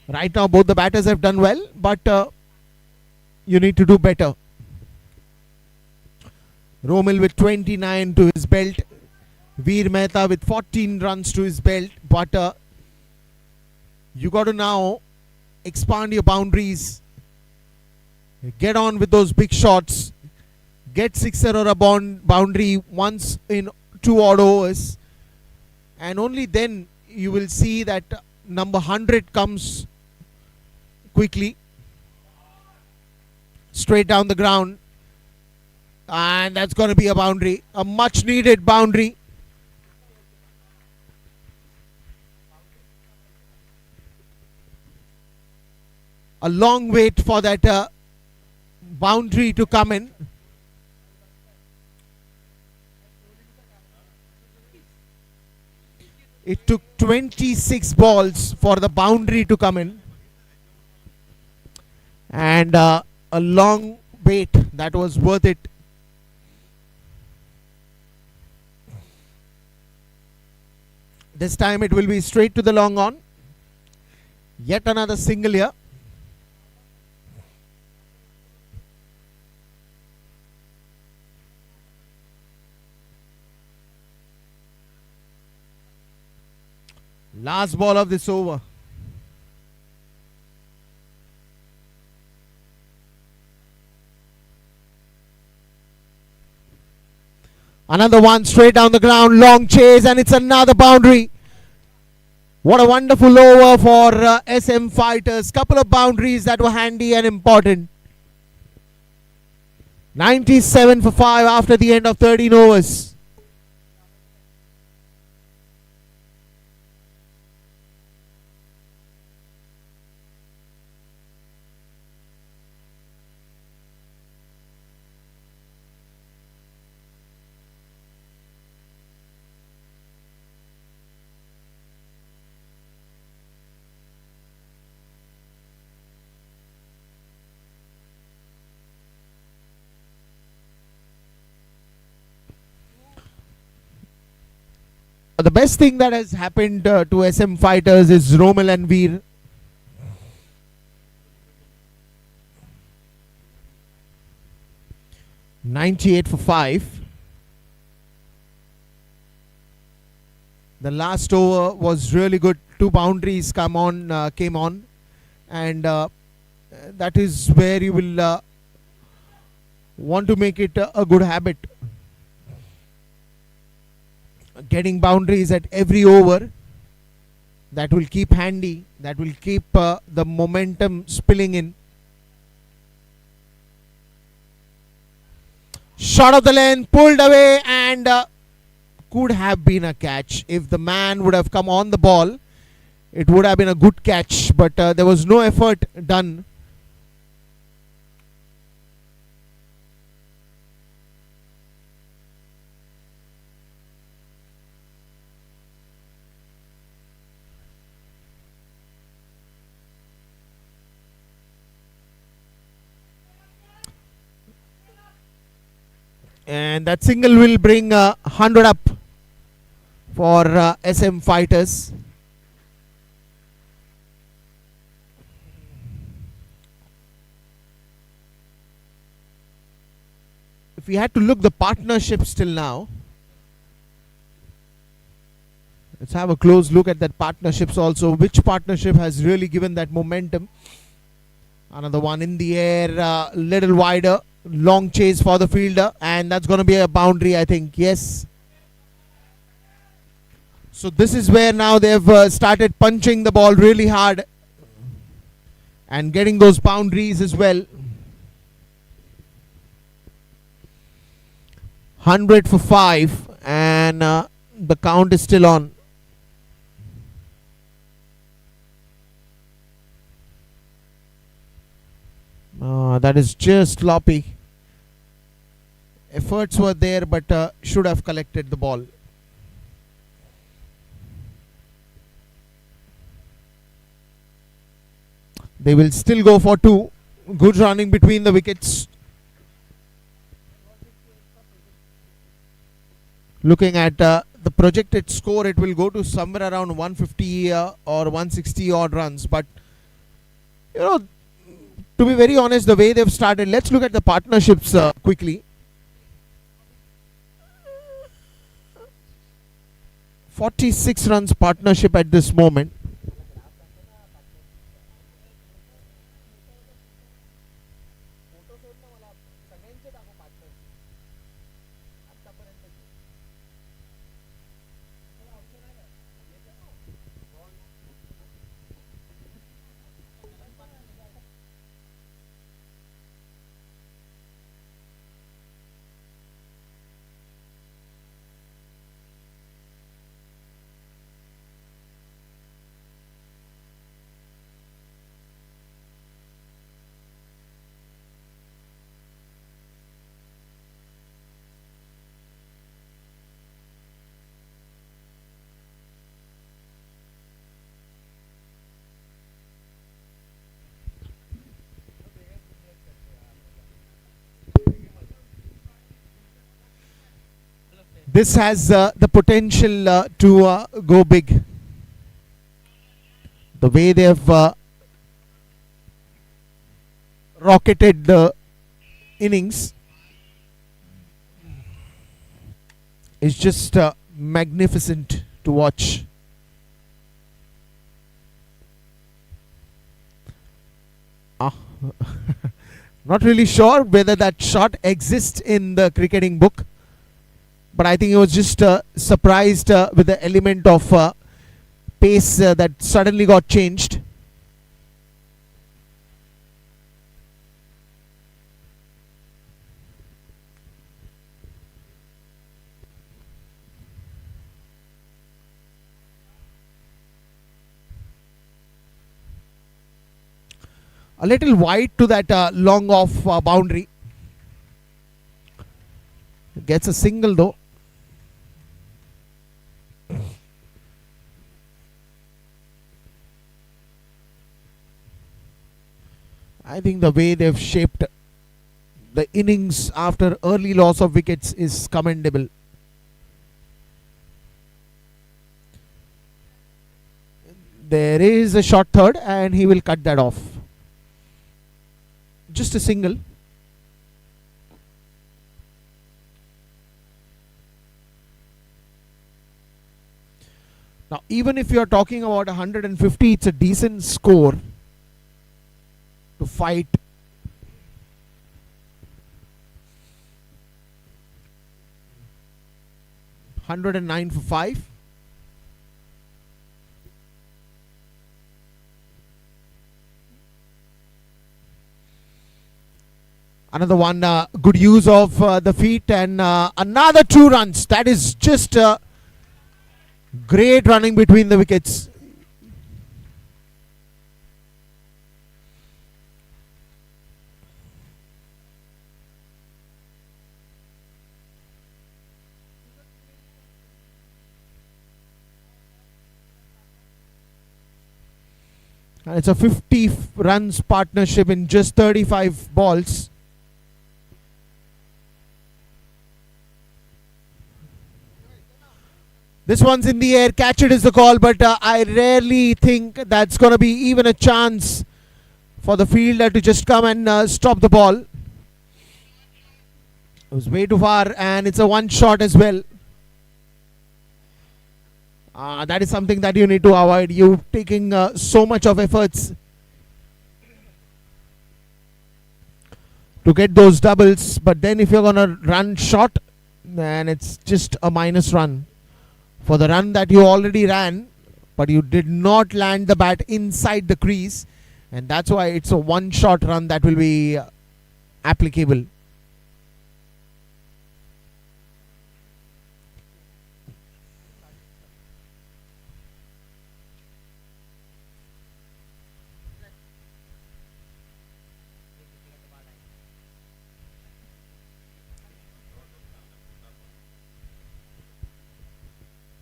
Right now, both the batters have done well, but you need to do better. Romil with 29 to his belt. Veer Mehta with 14 runs to his belt. But you got to now expand your boundaries. Get on with those big shots. Get sixer or a boundary once in 2 odd overs. And only then you will see that number 100 comes quickly. Straight down the ground. And that's going to be a boundary. A much needed boundary. A long wait for that boundary to come in. It took 26 balls for the boundary to come in. And a long wait that was worth it. This time it will be straight to the long on. Yet another single here. Last ball of this over. Another one straight down the ground, long chase, and it's another boundary. What a wonderful over for SM Fighters. Couple of boundaries that were handy and important. 97 for 5 after the end of 13 overs. The best thing that has happened to SM Fighters is Romil and Veer. $98 for 5. The last over was really good. 2 boundaries came on, and that is where you will want to make it a good habit. getting boundaries at every over. That will keep handy. That will keep the momentum spilling in. Shot of the lane, pulled away, and could have been a catch. If the man would have come on the ball, it would have been a good catch, but there was no effort done. And that single will bring 100 up for SM Fighters. If we had to look the partnerships till now, let's have a close look at that partnerships also. Which partnership has really given that momentum? Another one in the air, little wider. Long chase for the fielder, and that's going to be a boundary, I think. Yes. So this is where now they've started punching the ball really hard and getting those boundaries as well. 100 for 5, and the count is still on. That is just sloppy. Efforts were there, but should have collected the ball. They will still go for 2. Good running between the wickets. Looking at the projected score, it will go to somewhere around 150 or 160 odd runs. But, you know, to be very honest, the way they've started, let's look at the partnerships quickly. 46 runs partnership at this moment. This has the potential to go big. The way they have rocketed the innings is just magnificent to watch. Not really sure whether that shot exists in the cricketing book, but I think he was just surprised with the element of pace that suddenly got changed. A little wide to that long off boundary. Gets a single though. I think the way they've shaped the innings after early loss of wickets is commendable. There is a short third and he will cut that off. Just a single. Now, even if you are talking about 150, it's a decent score to fight. 109 for 5. Another one, good use of the feet, and another 2 runs. That is just great running between the wickets. And it's a 50 runs partnership in just 35 balls. This one's in the air, catch it is the call, but I rarely think that's going to be even a chance for the fielder to just come and stop the ball. It was way too far, and it's a 1 shot as well. That is something that you need to avoid. You taking so much of efforts to get those doubles, but then if you're going to run short, then it's just a minus run. For the run that you already ran, but you did not land the bat inside the crease, and that's why it's a 1 shot run that will be applicable.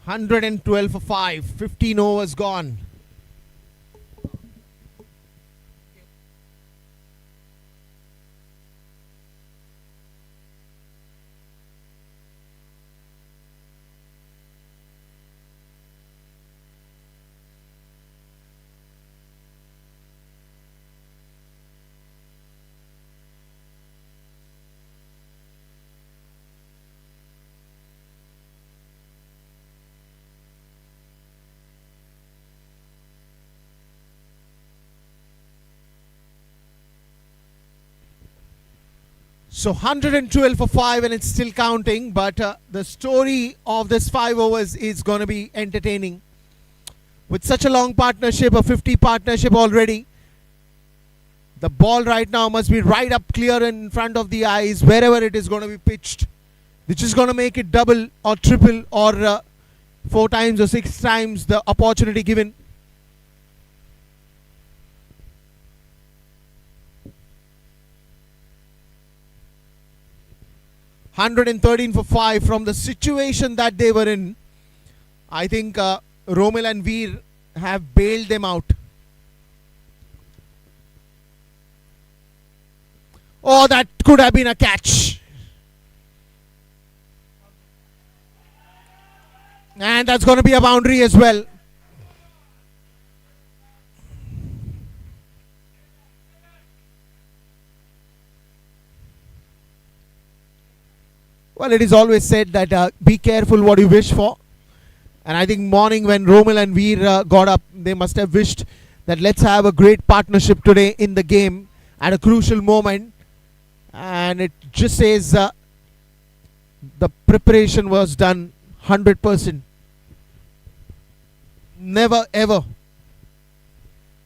$112 for 5, 15 overs gone. So 112 for 5, and it's still counting, but the story of this 5 overs is going to be entertaining. With such a long partnership, a 50 partnership already, the ball right now must be right up clear in front of the eyes wherever it is going to be pitched, which is going to make it double or triple or 4 times or 6 times the opportunity given. $113 for 5 from the situation that they were in. I think Romil and Veer have bailed them out. Oh, that could have been a catch. And that's going to be a boundary as well. Well, it is always said that be careful what you wish for. And I think morning when Romil and Veer got up, they must have wished that let's have a great partnership today in the game at a crucial moment. And it just says the preparation was done 100%. Never ever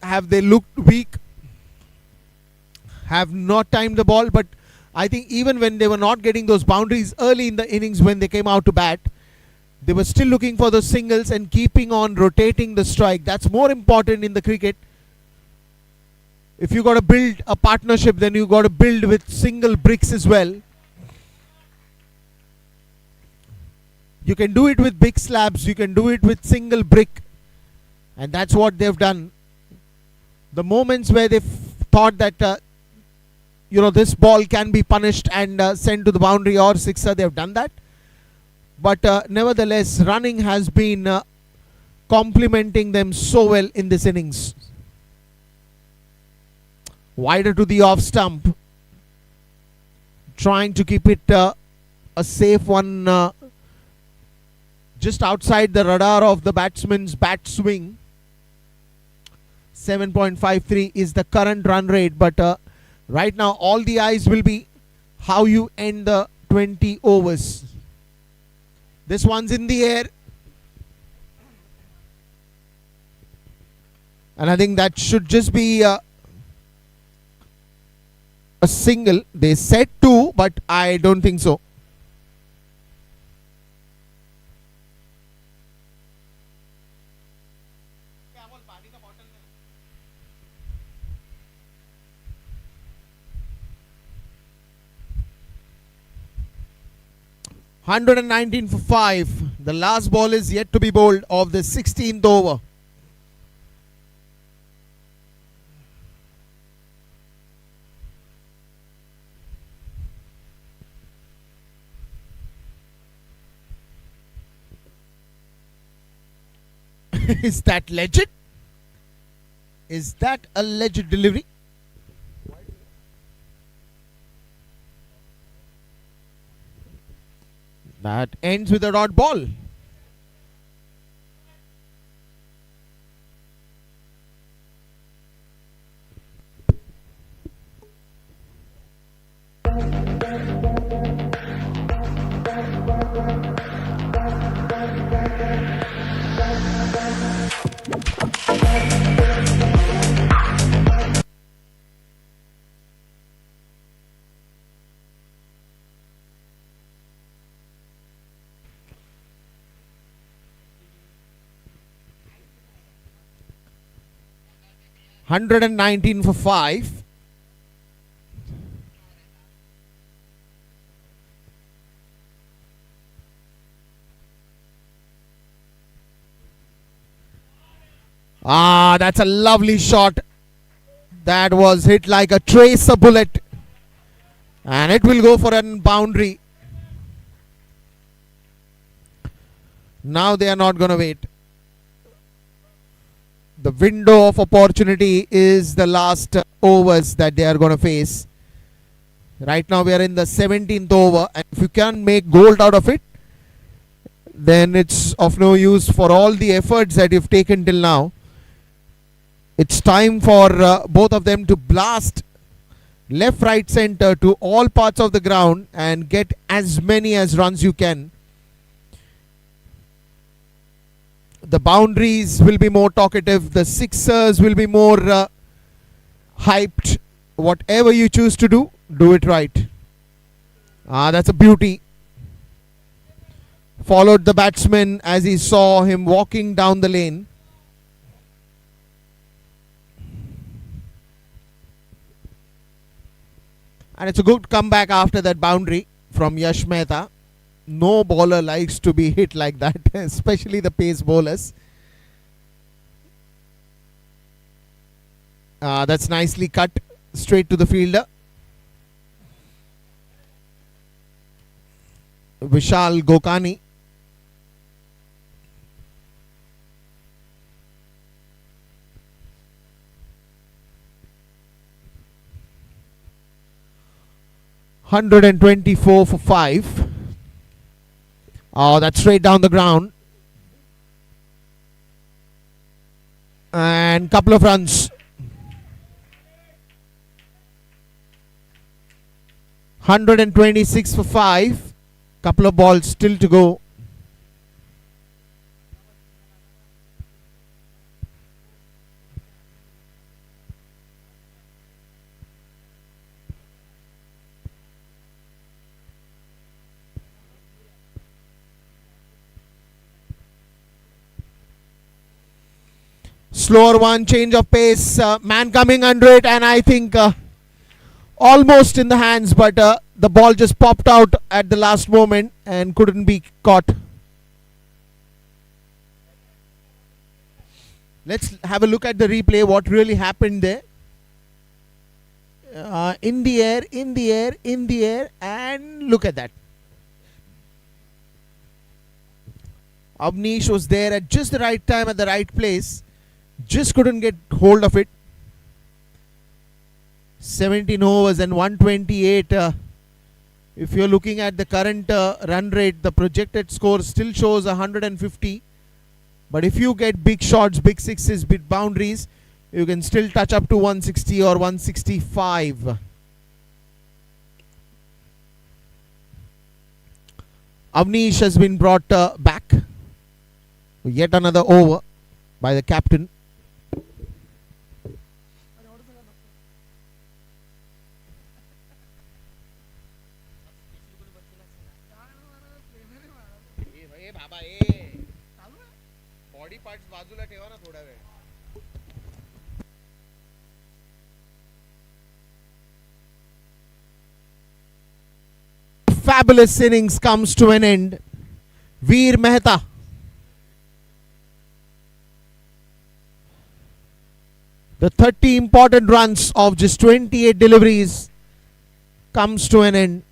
have they looked weak, have not timed the ball, but I think even when they were not getting those boundaries early in the innings when they came out to bat, they were still looking for those singles and keeping on rotating the strike. That's more important in the cricket. If you got to build a partnership, then you got to build with single bricks as well. You can do it with big slabs, you can do it with single brick, and that's what they've done. The moments where they thought that this ball can be punished and sent to the boundary or sixer, they have done that. But nevertheless, running has been complementing them so well in this innings. Wider to the off stump, trying to keep it a safe one, just outside the radar of the batsman's bat swing. 7.53 is the current run rate, but right now all the eyes will be how you end the 20 overs. This one's in the air. And I think that should just be a single. They said 2, but I don't think so. $119 for 5. The last ball is yet to be bowled of the 16th over. Is that legit? Is that a legit delivery? That ends with a dot ball. $119 for 5. That's a lovely shot. That was hit like a tracer bullet. And it will go for a boundary. Now they are not going to wait. The window of opportunity is the last overs that they are going to face. Right now we are in the 17th over, and if you can make gold out of it, then it's of no use for all the efforts that you've taken till now. It's time for both of them to blast left, right, center to all parts of the ground and get as many as runs you can. The boundaries will be more talkative. The sixers will be more hyped. Whatever you choose to do, do it right. That's a beauty. Followed the batsman as he saw him walking down the lane. And it's a good comeback after that boundary from Yash Mehta. No bowler likes to be hit like that, especially the pace bowlers. That's nicely cut straight to the fielder. Vishal Gokani. $124 for 5. Oh, that's straight down the ground. And couple of runs. 126 for 5. Couple of balls still to go. Slower one, change of pace, man coming under it, and I think almost in the hands, but the ball just popped out at the last moment and couldn't be caught. Let's have a look at the replay, what really happened there. In the air, in the air, in the air, and look at that. Avnish was there at just the right time at the right place. Just couldn't get hold of it. 17 overs and 128. If you're looking at the current run rate, the projected score still shows 150. But if you get big shots, big sixes, big boundaries, you can still touch up to 160 or 165. Avnish has been brought back. Yet another over by the captain. Fabulous innings comes to an end. Veer Mehta. The 30 important runs of just 28 deliveries comes to an end.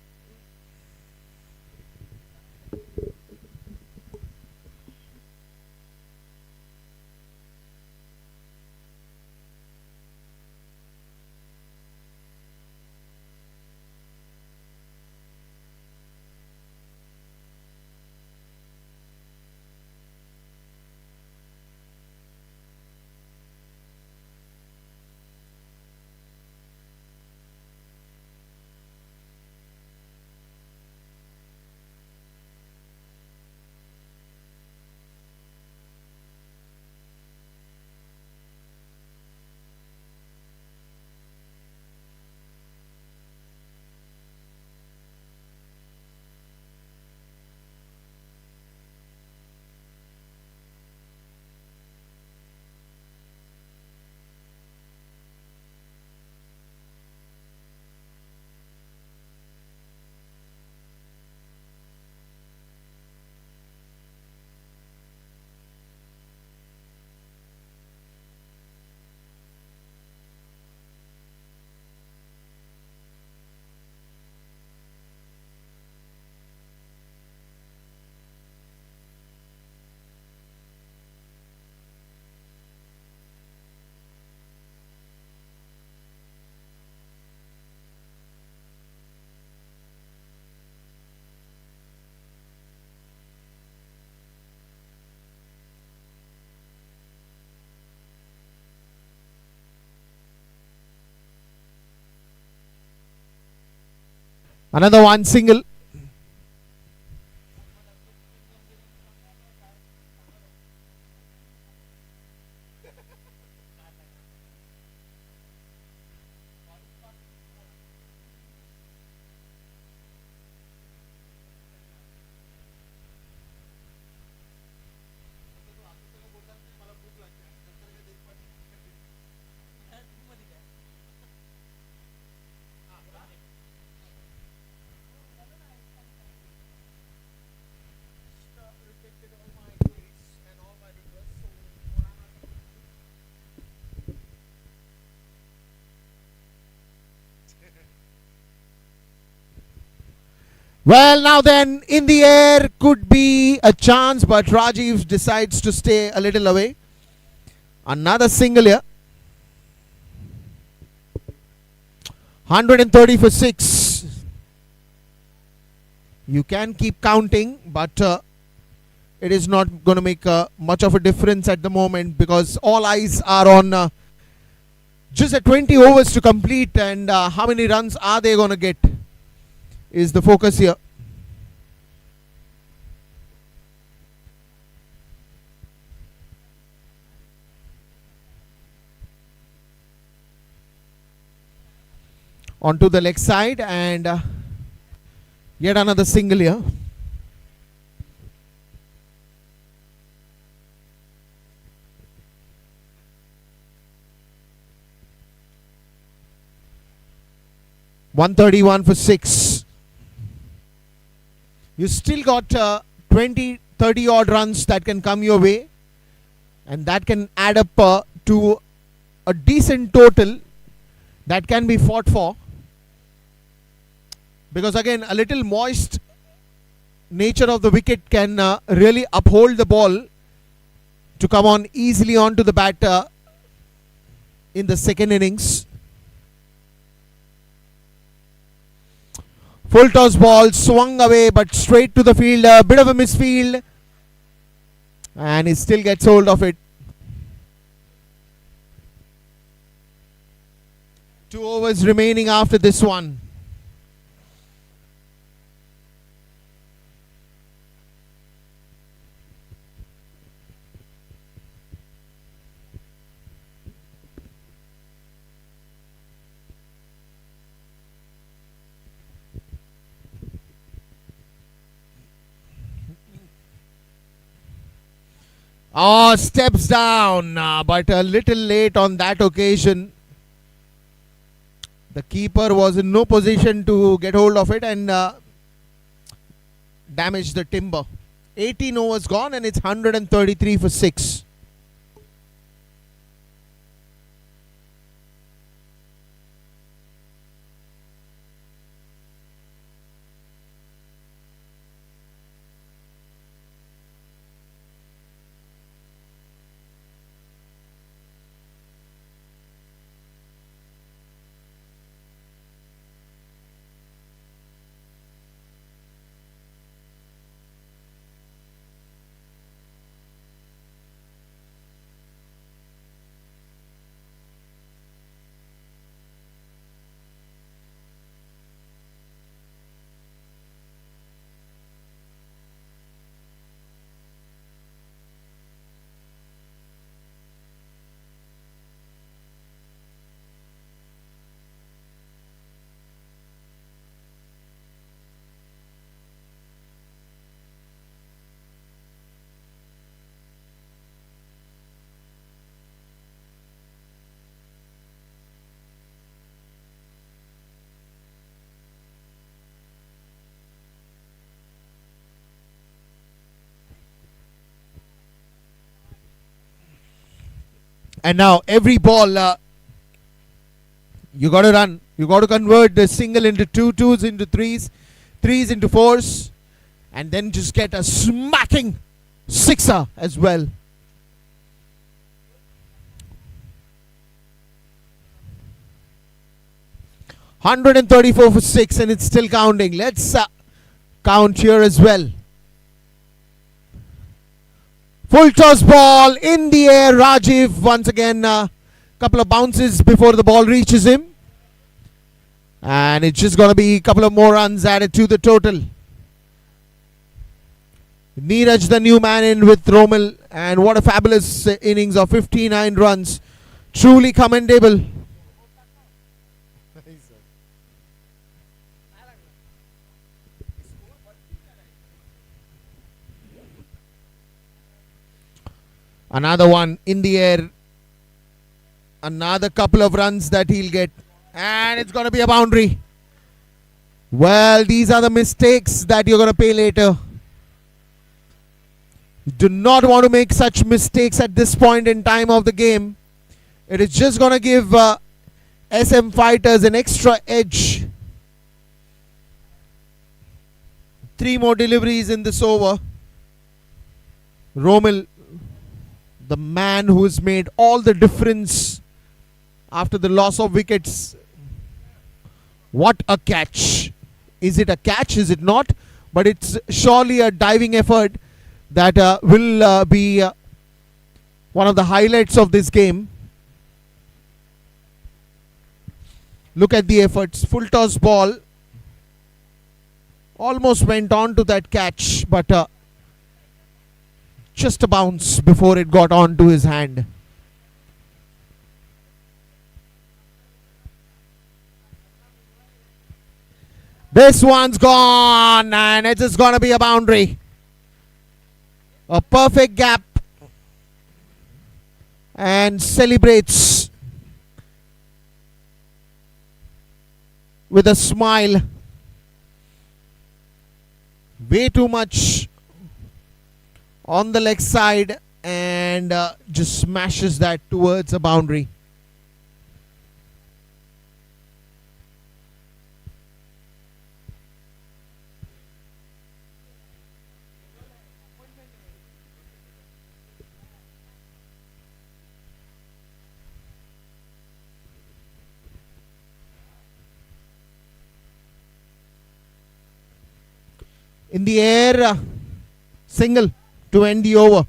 Another one single. Well, now then, in the air could be a chance, but Rajiv decides to stay a little away. Another single here. 130 for 6. You can keep counting, but it is not going to make much of a difference at the moment because all eyes are on just at 20 overs to complete, and how many runs are they going to get is the focus here. Onto the leg side, and yet another single here. $131 for 6. You still got 20, 30 odd runs that can come your way, and that can add up to a decent total that can be fought for. Because again, a little moist nature of the wicket can really uphold the ball to come on easily onto the bat in the second innings. Full toss ball swung away, but straight to the field. A bit of a misfield, and he still gets hold of it. 2 overs remaining after this one. Oh, steps down, but a little late on that occasion. The keeper was in no position to get hold of it and damage the timber. 18 overs gone and it's 133 for 6. And now every ball, you got to run. You got to convert the single into two, twos into threes, threes into fours, and then just get a smacking sixer as well. $134 for 6 and it's still counting. Let's count here as well. Full toss ball in the air. Rajiv once again a couple of bounces before the ball reaches him. And it's just going to be a couple of more runs added to the total. Neeraj, the new man, in with Romil. And what a fabulous innings of 59 runs. Truly commendable. Another one in the air. Another couple of runs that he'll get. And it's going to be a boundary. Well, these are the mistakes that you're going to pay later. You do not want to make such mistakes at this point in time of the game. It is just going to give SM fighters an extra edge. 3 more deliveries in this over. Romil, the man who has made all the difference after the loss of wickets. What a catch. Is it a catch? Is it not? But it's surely a diving effort that will be one of the highlights of this game. Look at the efforts. Full toss ball. Almost went on to that catch, but just a bounce before it got onto his hand. This one's gone and it is going to be a boundary. A perfect gap. And celebrates with a smile. Way too much on the leg side and just smashes that towards a boundary. In the air, single to end the over.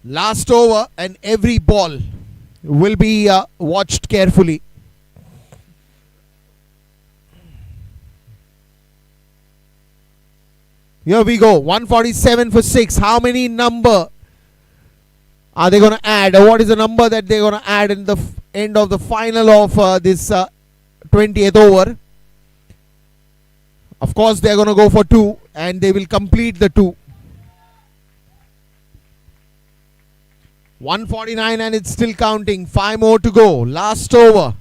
Last over, and every ball will be watched carefully. Here we go. 147 for 6. How many number are they going to add? Or what is the number that they're going to add in the end of the final of this 20th over? Of course, they're going to go for 2, and they will complete the 2. 149, and it's still counting. 5 more to go. Last over.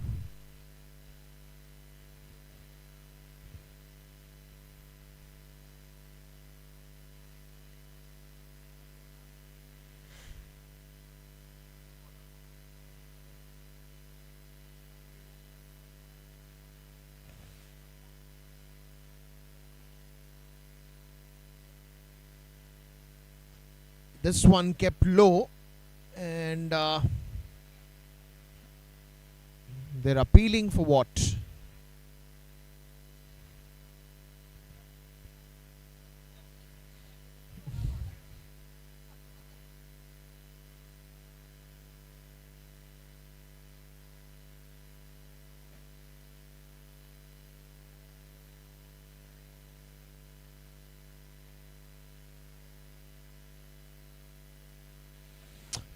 This one kept low, and they're appealing for what?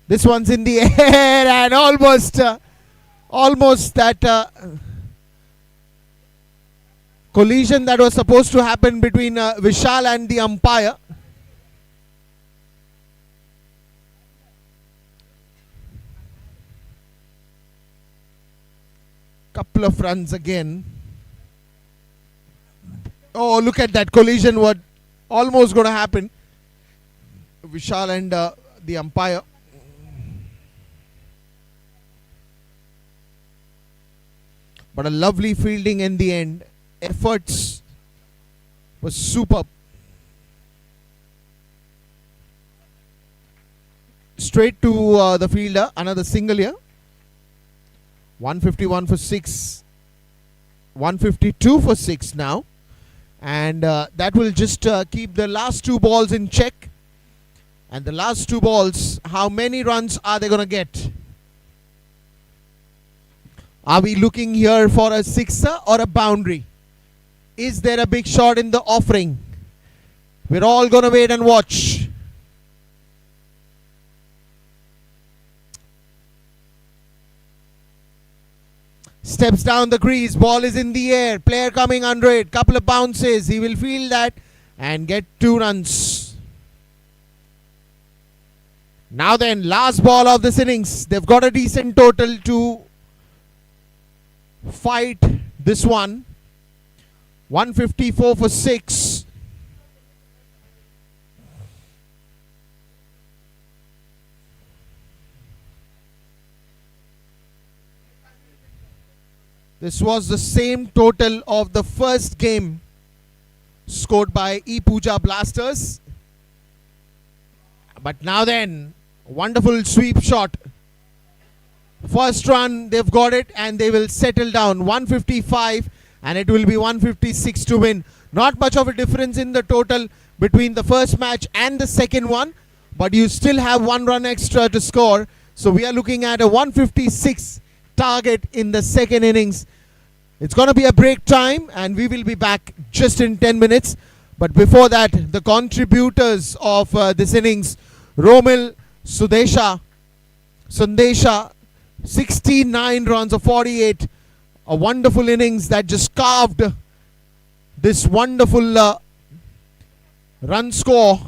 This one's in the air, and almost that collision that was supposed to happen between Vishal and the umpire. Couple of runs again. Oh, look at that collision! What almost going to happen? Vishal and the umpire. But a lovely fielding in the end. Efforts was superb. Straight to the fielder. Another single here. 151 for 6. 152 for 6 now. And that will just keep the last 2 balls in check. And the last 2 balls, how many runs are they going to get? Are we looking here for a sixer or a boundary? Is there a big shot in the offering? We're all going to wait and watch. Steps down the crease. Ball is in the air. Player coming under it. Couple of bounces. He will feel that and get 2 runs. Now then, last ball of this innings. They've got a decent total to fight this one. 154 for 6. This was the same total of the first game scored by Puja Blasters. But now then, wonderful sweep shot. First run, they've got it, and they will settle down. 155, and it will be 156 to win. Not much of a difference in the total between the first match and the second one, but you still have 1 run extra to score. So we are looking at a 156 target in the second innings. It's going to be a break time, and we will be back just in 10 minutes. But before that, the contributors of this innings, Romil Sundesha, 69 runs of 48. A wonderful innings that just carved this wonderful run score.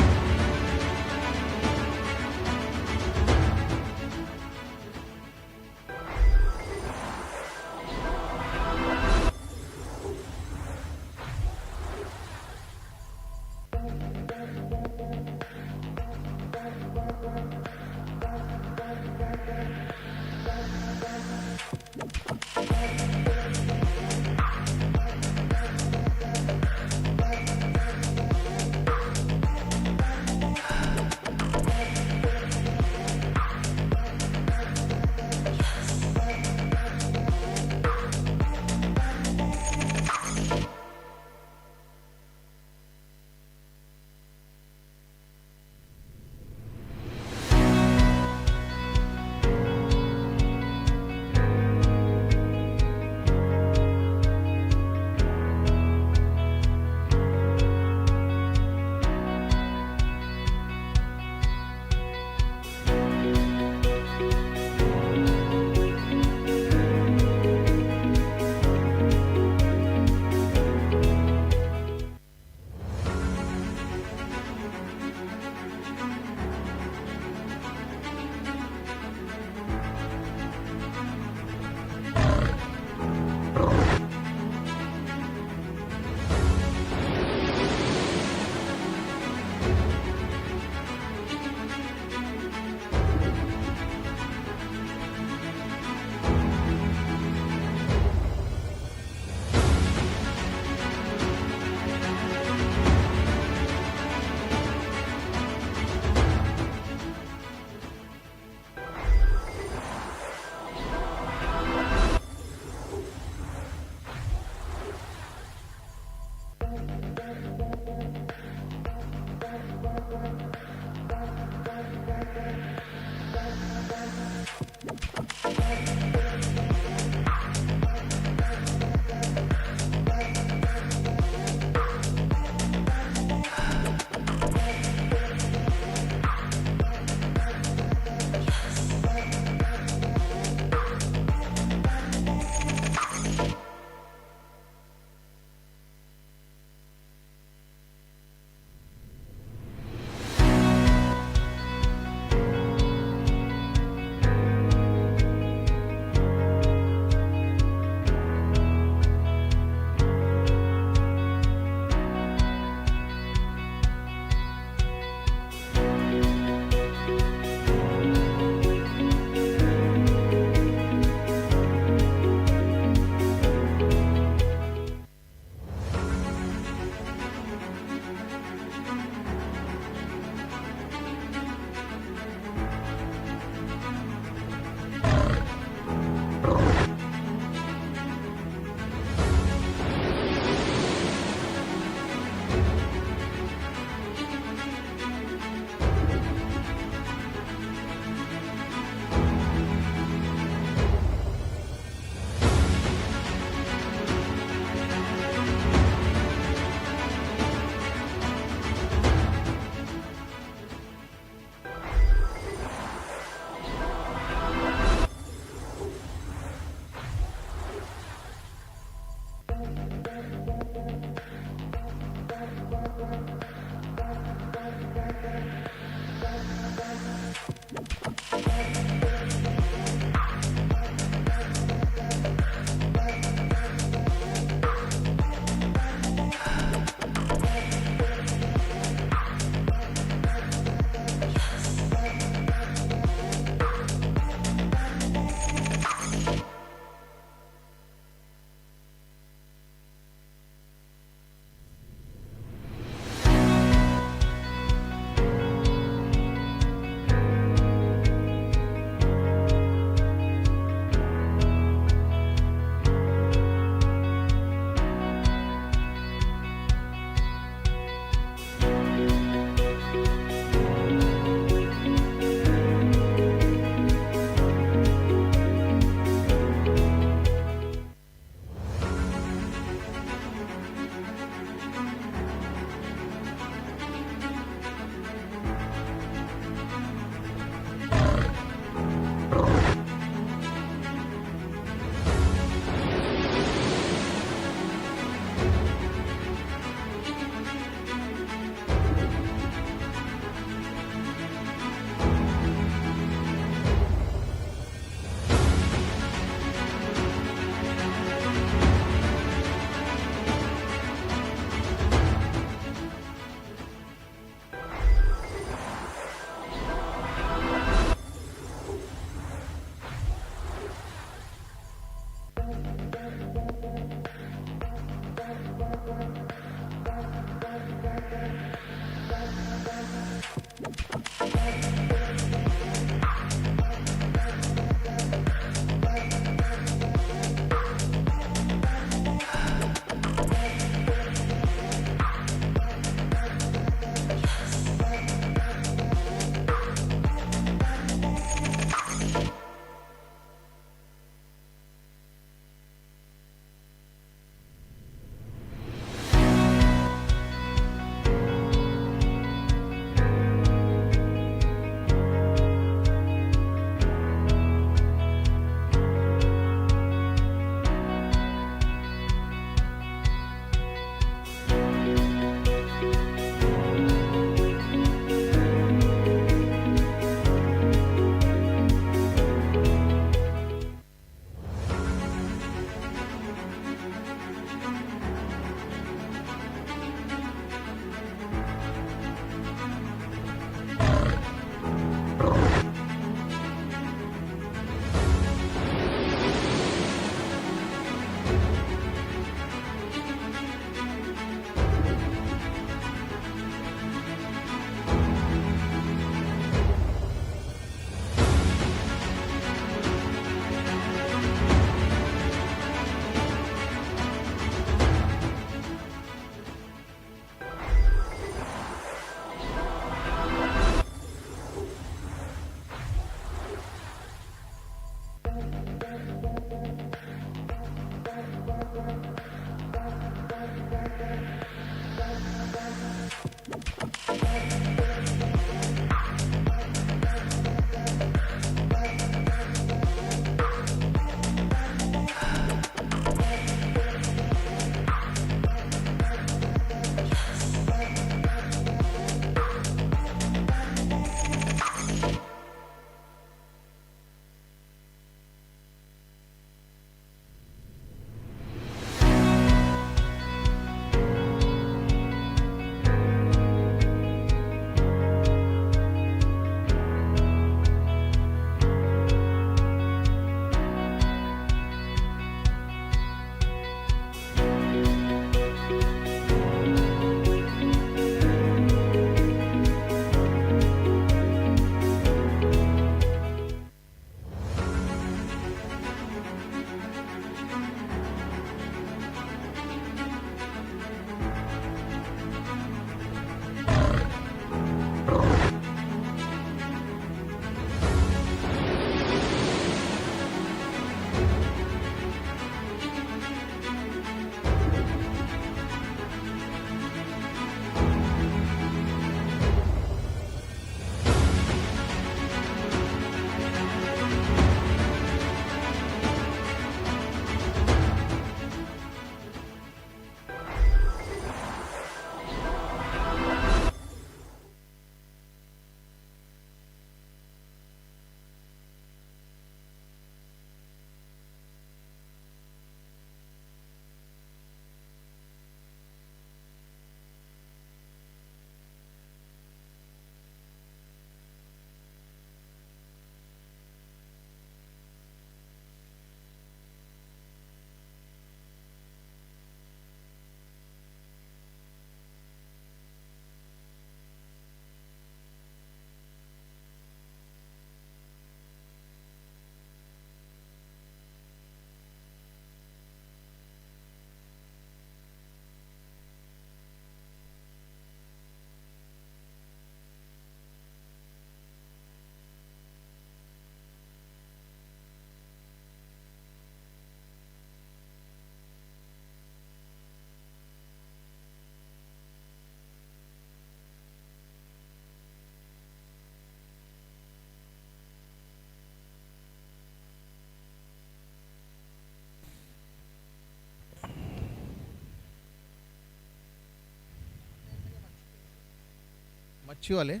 मच्छी वाले.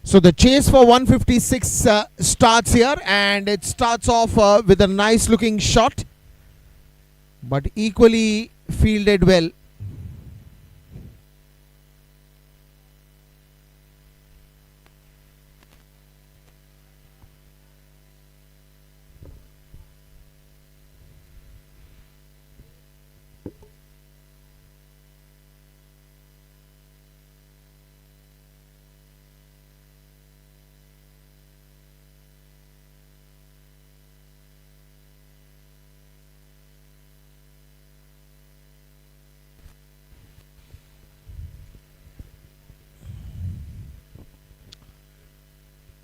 So the chase for 156 starts here, and it starts off with a nice looking shot, but equally fielded well.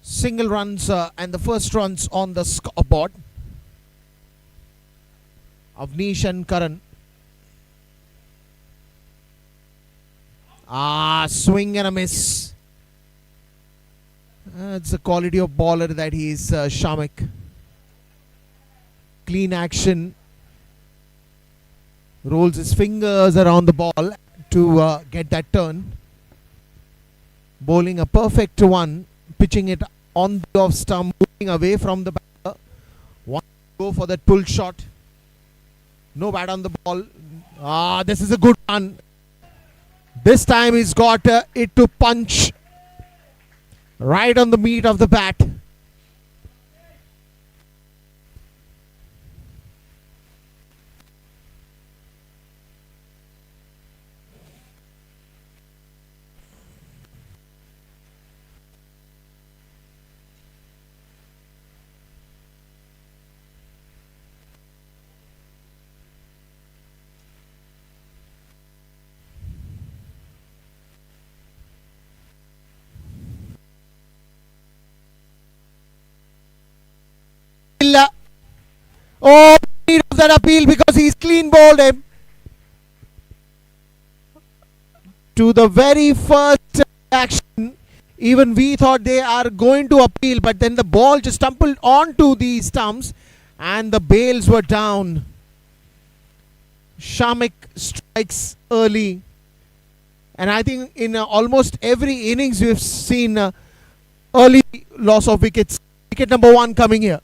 Single runs and the first runs on the scoreboard. Avnish and Karan. Swing and a miss. It's the quality of bowler that he is, Shamik. Clean action. Rolls his fingers around the ball to get that turn. Bowling a perfect one. Pitching it on the off stump, moving away from the batter. Want to go for that pull shot. No bat on the ball. This is a good one. This time he's got it to punch right on the meat of the bat. Oh, need of that appeal because he's clean bowled him. To the very first action, even we thought they are going to appeal, but then the ball just tumbled onto the stumps and the bails were down. Shamik strikes early, and I think in almost every innings we've seen early loss of wickets. Wicket number 1 coming here.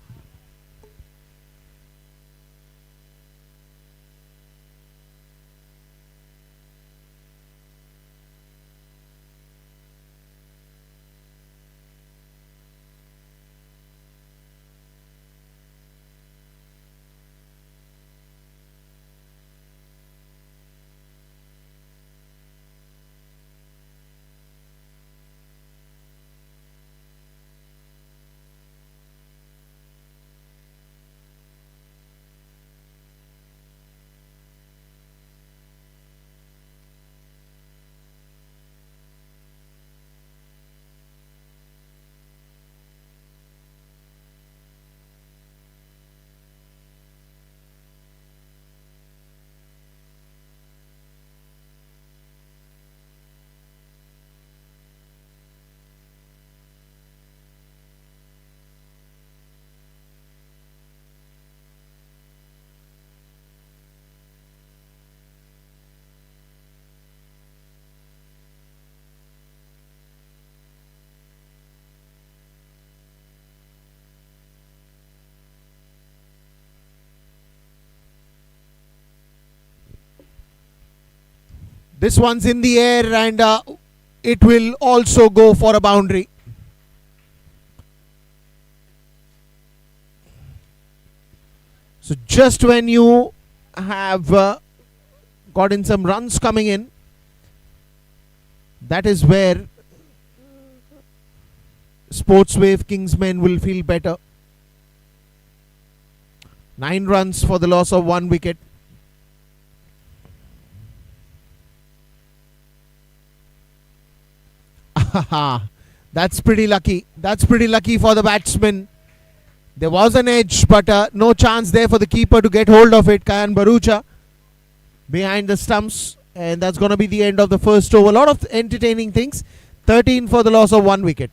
This one's in the air, and it will also go for a boundary. So just when you have gotten some runs coming in, that is where Sportswave Kingsman will feel better. 9 runs for the loss of 1 wicket. That's pretty lucky. That's pretty lucky for the batsman. There was an edge, but no chance there for the keeper to get hold of it. Kayan Barucha behind the stumps. And that's going to be the end of the first over. A lot of entertaining things. 13 for the loss of 1 wicket.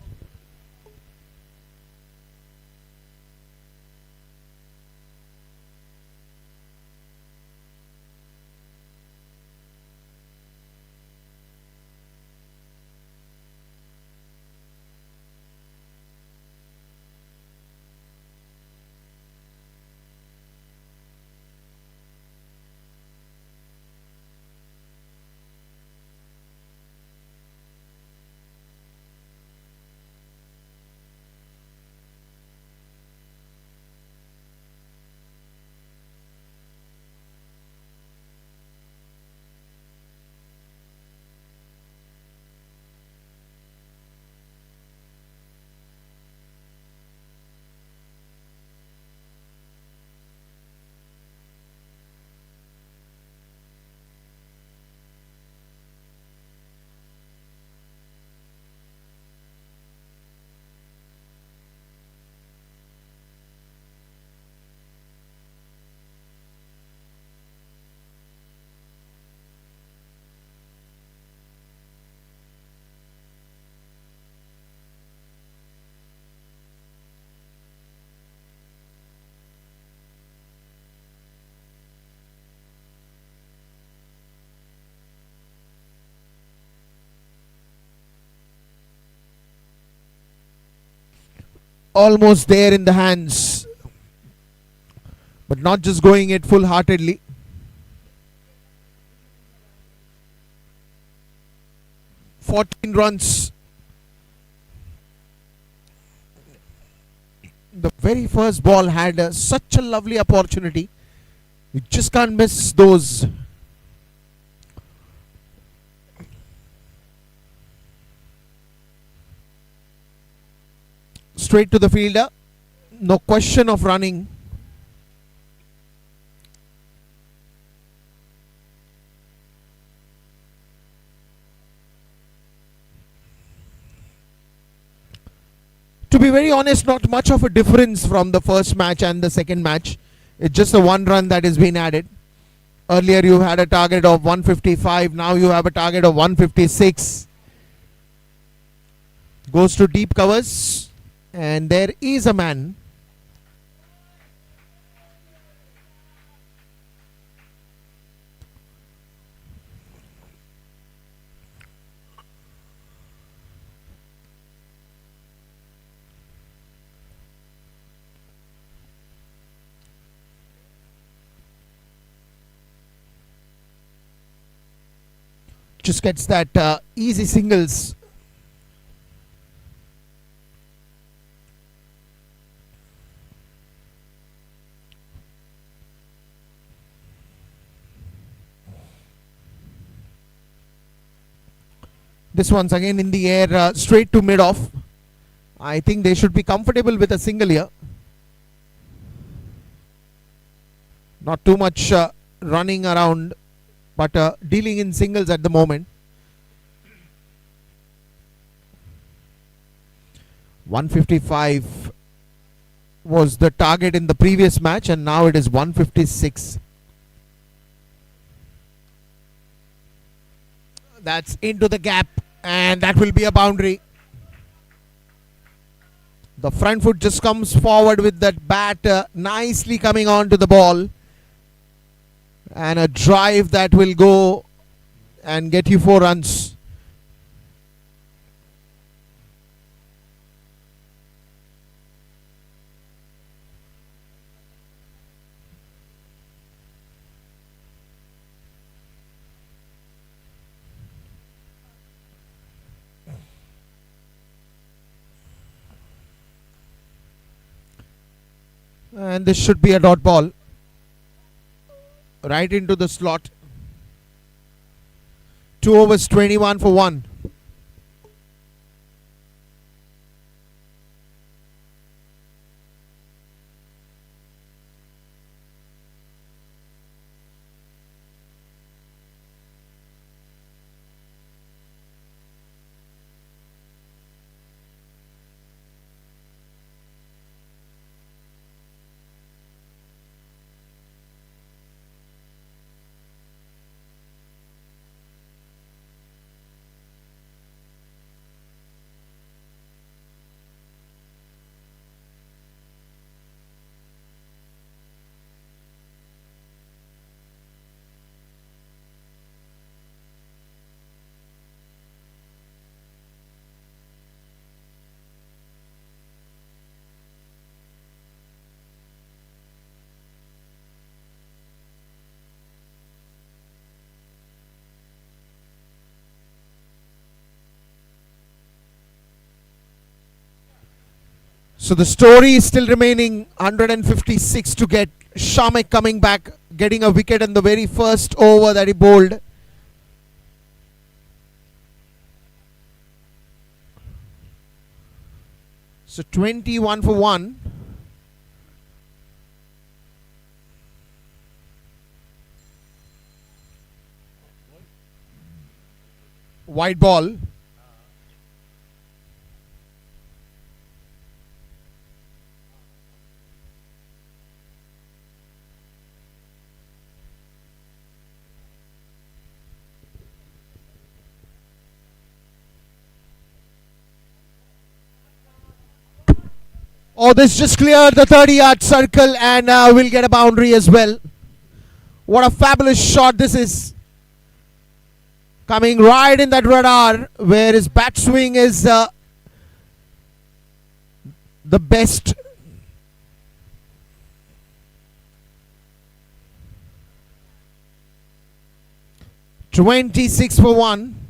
Almost there in the hands, but not just going it full-heartedly. Runs. The very first ball had such a lovely opportunity. You just can't miss those. Straight to the fielder. No question of running. To be very honest, not much of a difference from the first match and the second match. It's just a 1 run that has been added. Earlier you had a target of 155. Now you have a target of 156. Goes to deep covers. And there is a man. Just gets that easy singles. This one's again in the air, straight to mid-off. I think they should be comfortable with a single here. Not too much running around, but dealing in singles at the moment. 155 was the target in the previous match, and now it is 156. That's into the gap, and that will be a boundary. The front foot just comes forward with that bat, nicely coming on to the ball. And a drive that will go and get you 4 runs. And this should be a dot ball. Right into the slot. 2 overs, 21 for 1. So the story is still remaining. 156 to get. Shamek coming back, getting a wicket in the very first over that he bowled. So 21 for 1. White ball. Oh, this just cleared the 30-yard circle and will get a boundary as well. What a fabulous shot this is. Coming right in that radar where his bat swing is the best. (26 for 1).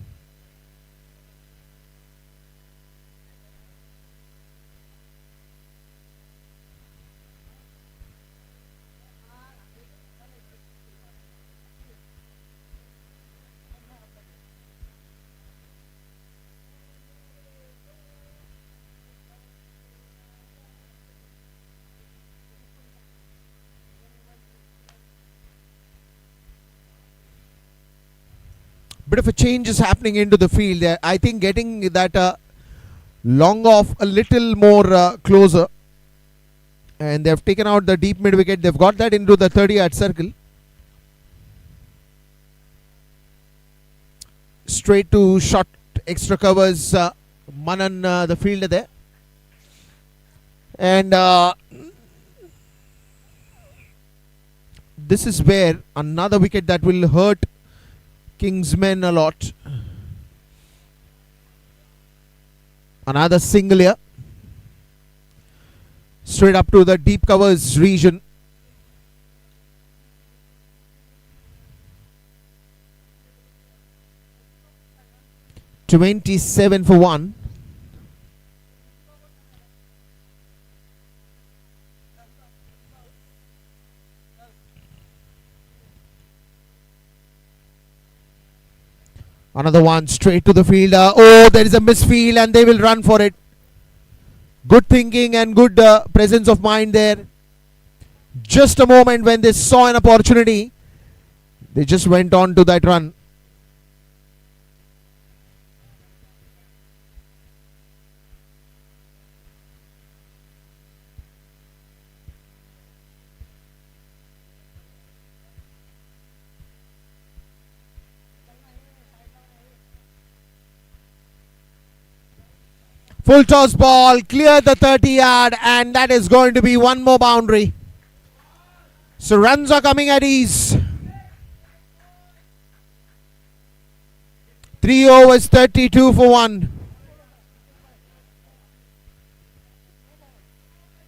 Bit of a change is happening into the field. I think getting that long off a little more closer. And they've taken out the deep mid wicket. They've got that into the 30-yard circle. Straight to short extra covers. Manan, the fielder there. And this is where another wicket that will hurt Kingsman a lot. Another single here. Straight up to the deep covers region. (27 for 1). Another one straight to the fielder. Oh, there is a misfield and they will run for it. Good thinking and good presence of mind there. Just a moment when they saw an opportunity, they just went on to that run. Full toss ball, clear the 30-yard, and that is going to be one more boundary. So runs are coming at ease. 3 overs, 32 for 1.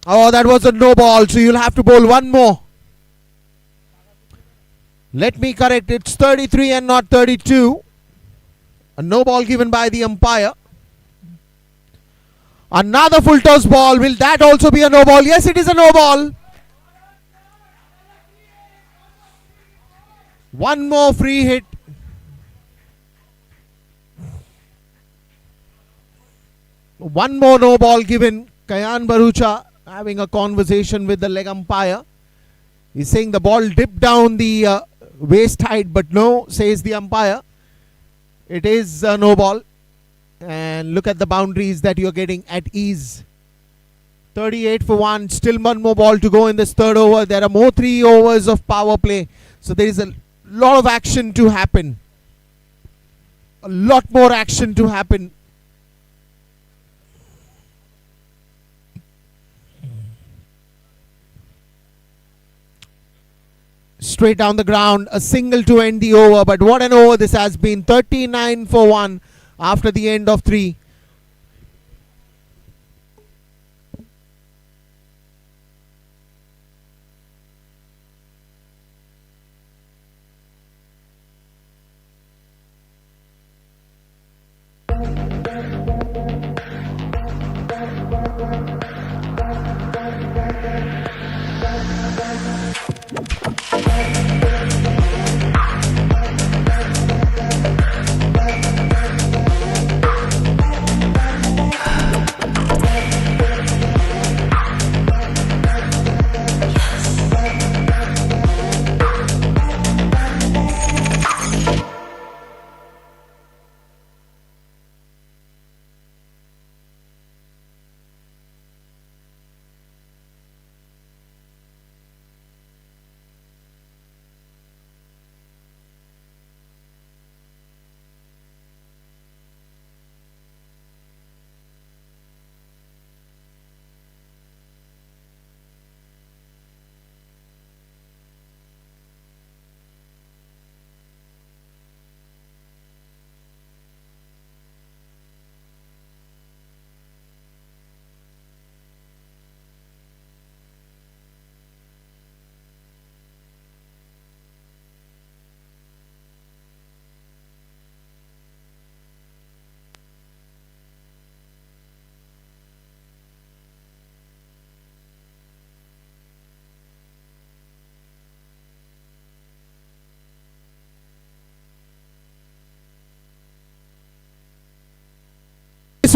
Oh, that was a no ball, so you'll have to bowl one more. Let me correct, it's 33 and not 32. A no ball given by the umpire. Another full toss ball. Will that also be a no ball? Yes, it is a no ball. One more free hit. One more no ball given. Kayan Barucha having a conversation with the leg umpire. He's saying the ball dipped down the waist height, but no, says the umpire. It is a no ball. And look at the boundaries that you're getting at ease. 38 for 1. Still one more ball to go in this third over. There are more 3 overs of power play. So there is a lot of action to happen. A lot more action to happen. Straight down the ground. A single to end the over. But what an over this has been. 39 for 1. After the end of 3.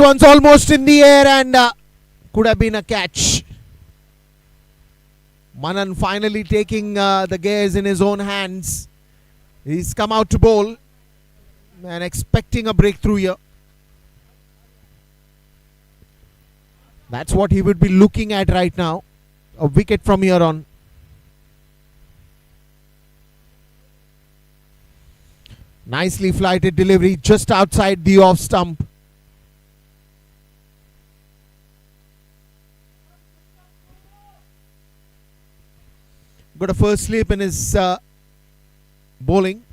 one's almost in the air and could have been a catch. Manan finally taking the gears in his own hands. He's come out to bowl and expecting a breakthrough here. That's what he would be looking at right now. A wicket from here on. Nicely flighted delivery just outside the off stump. Got a first slip in his bowling.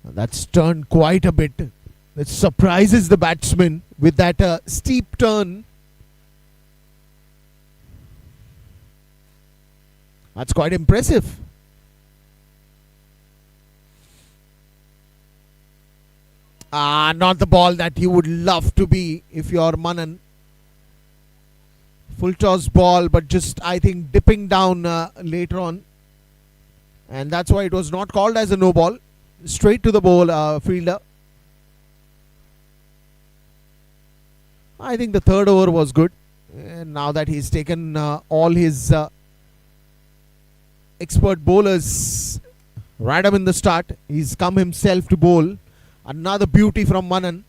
That's turned quite a bit. It surprises the batsman with that steep turn. That's quite impressive. Not the ball that you would love to be if you're Manan. Full toss ball, but just, I think, dipping down later on. And that's why it was not called as a no ball. Straight to the bowl fielder. I think the third over was good. And now that he's taken all his expert bowlers right up in the start, he's come himself to bowl. Another beauty from Manan.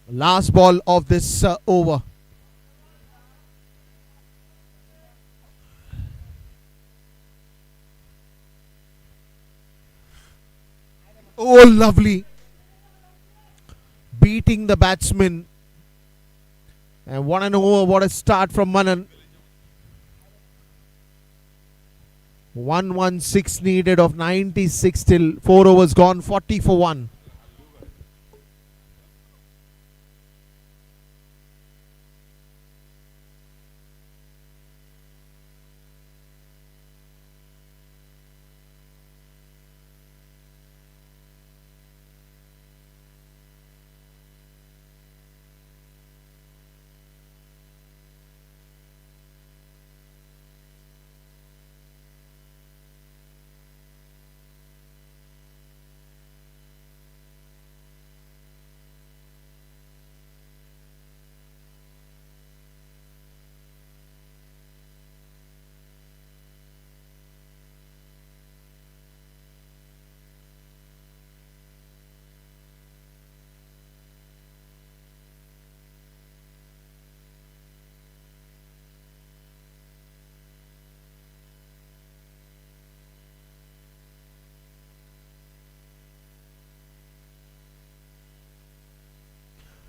Last ball of this over. Oh, lovely. Beating the batsman. And 1 and over. What a start from Manan. 116 needed of 96 till 4 overs gone. 40 for 1.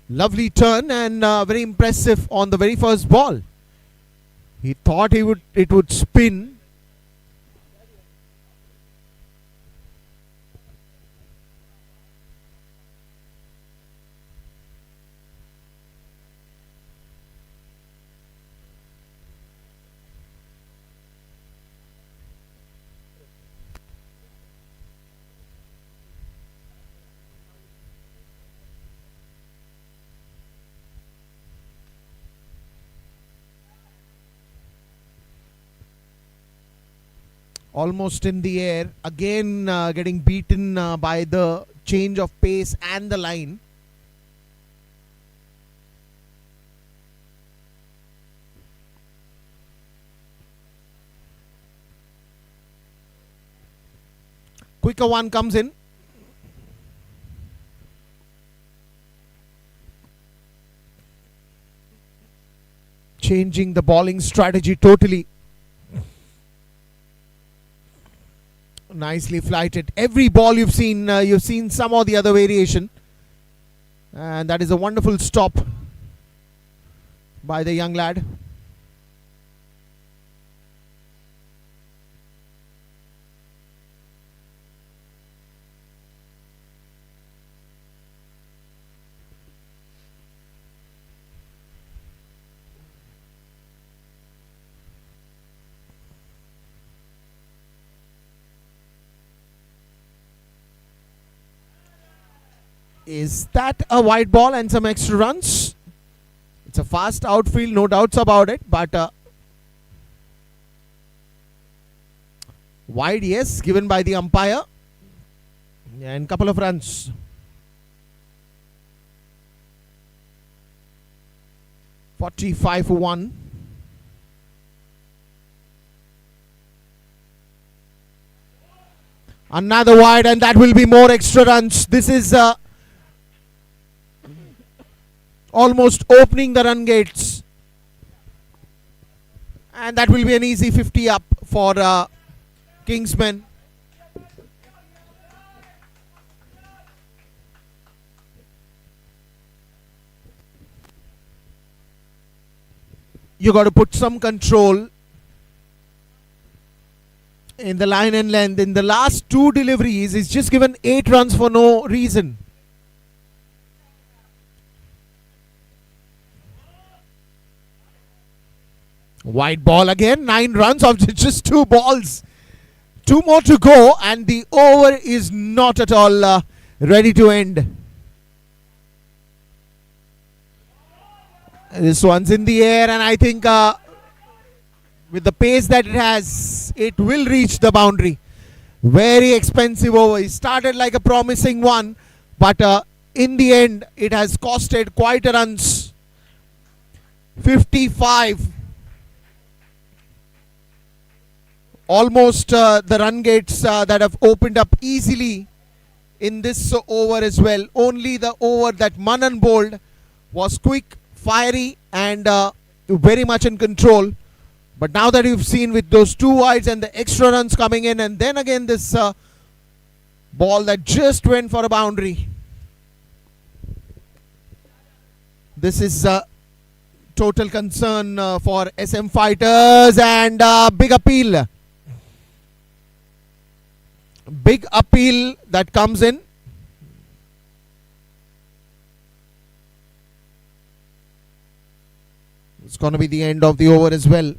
Lovely turn and very impressive on the very first ball. He thought it would spin. Almost in the air. Again getting beaten by the change of pace and the line. Quicker one comes in. Changing the bowling strategy totally. Nicely flighted. Every ball you've seen some or the other variation. And that is a wonderful stop by the young lad. Is that a wide ball and some extra runs? It's a fast outfield, no doubts about it. But wide, yes, given by the umpire. And couple of runs. .45 for 1. Another wide, and that will be more extra runs. This is almost opening the run gates. And that will be an easy 50 up for Kingsman. You got to put some control in the line and length. In the last 2 deliveries, he's just given 8 runs for no reason. Wide ball again, 9 runs of just 2 balls. 2 more to go, and the over is not at all ready to end. This one's in the air, and I think with the pace that it has, it will reach the boundary. Very expensive over. He started like a promising one, but in the end, it has costed quite a runs. 55. Almost the run gates that have opened up easily in this over as well. Only the over that Manan bowled was quick, fiery, and very much in control. But now that you've seen with those 2 wides and the extra runs coming in, and then again this ball that just went for a boundary. This is total concern for SM Fighters, and big appeal. Big appeal that comes in. It's going to be the end of the over as well.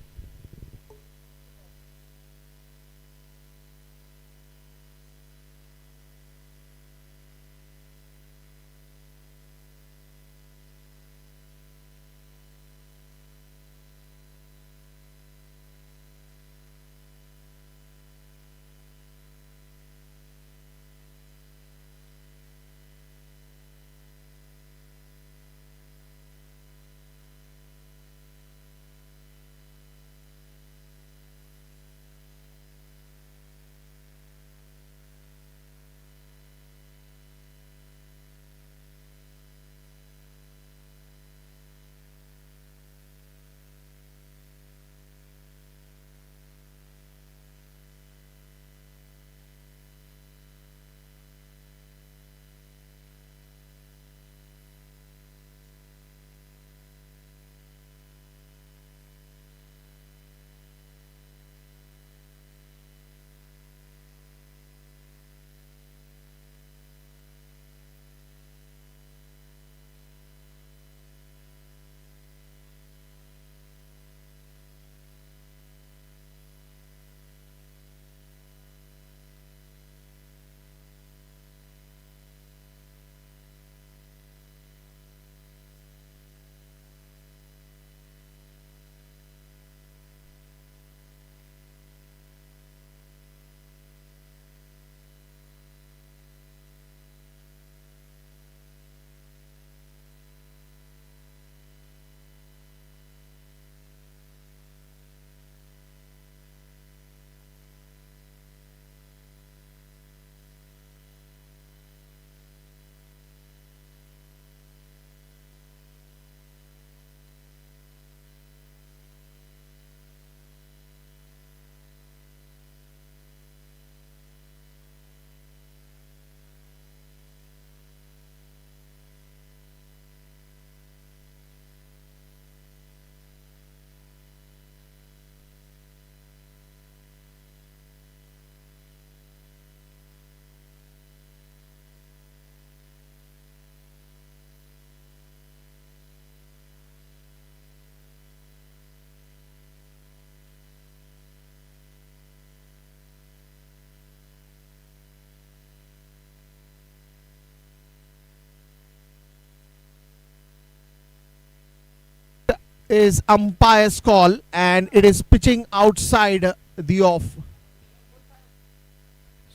Is umpire's call, and it is pitching outside the off.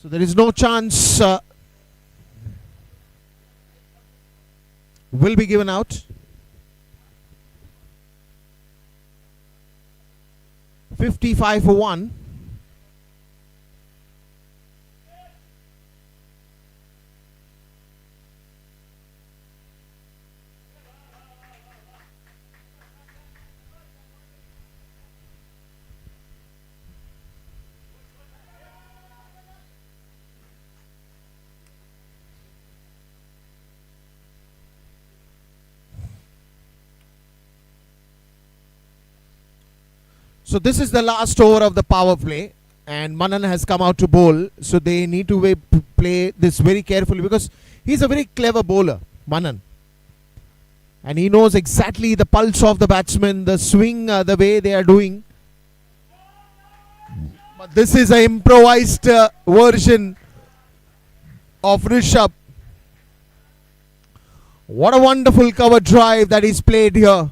So there is no chance will be given out. 55 for 1. So this is the last over of the power play, and Manan has come out to bowl. So they need to play this very carefully because he's a very clever bowler, Manan. And he knows exactly the pulse of the batsman, the swing, the way they are doing. But this is an improvised version of Rishabh. What a wonderful cover drive that is played here.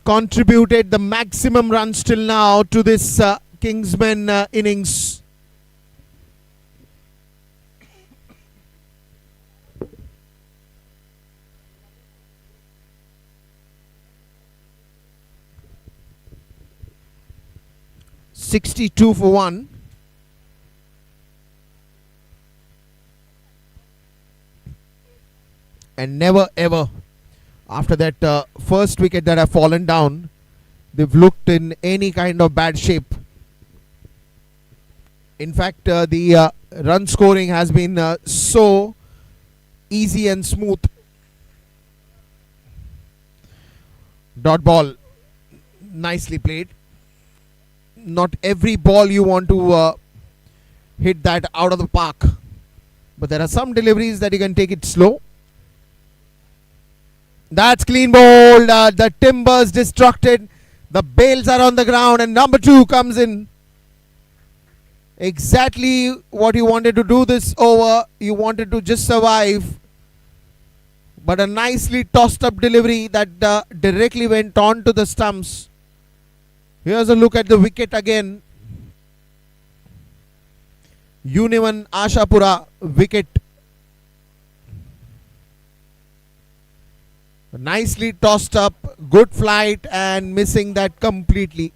Contributed the maximum runs till now to this Kingsman innings. (62 for 1). And never ever, after that first wicket that have fallen down, they've looked in any kind of bad shape. In fact, the run scoring has been so easy and smooth. Dot ball, nicely played. Not every ball you want to hit that out of the park, but there are some deliveries that you can take it slow. That's clean bowled. The timbers destructed. The bails are on the ground, and number 2 comes in. Exactly what you wanted to do this over. You wanted to just survive, but a nicely tossed up delivery that directly went on to the stumps. Here's a look at the wicket again. Unione Ashapura wicket. Nicely tossed up, good flight, and missing that completely.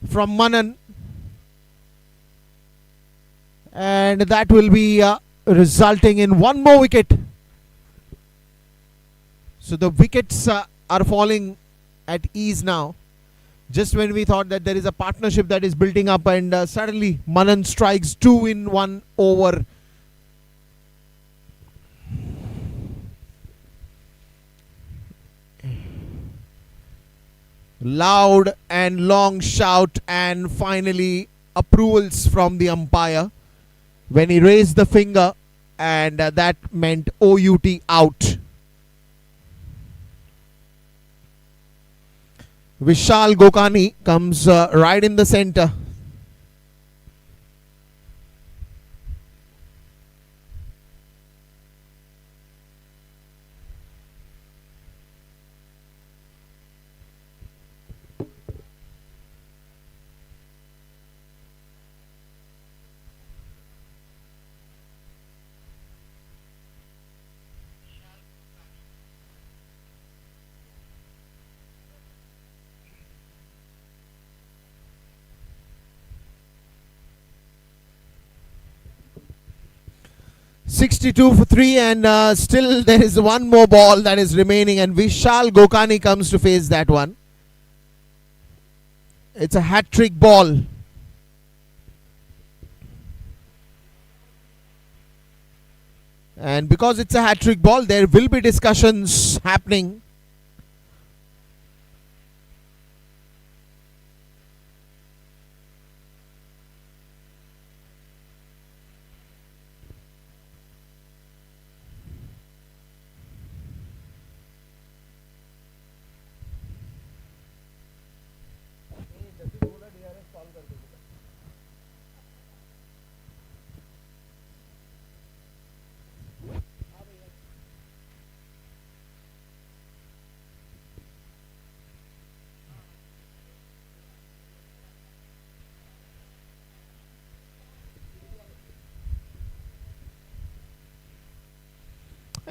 From Manan, and that will be resulting in one more wicket. So the wickets are falling at ease now. Just when we thought that there is a partnership that is building up, and suddenly Manan strikes 2 in 1 over. Loud and long shout, and finally approvals from the umpire when he raised the finger, and that meant OUT out. Vishal Gokani comes right in the center. .62 for 3, and still there is one more ball that is remaining, and Vishal Gokani comes to face that one. It's a hat-trick ball. And because it's a hat-trick ball, there will be discussions happening.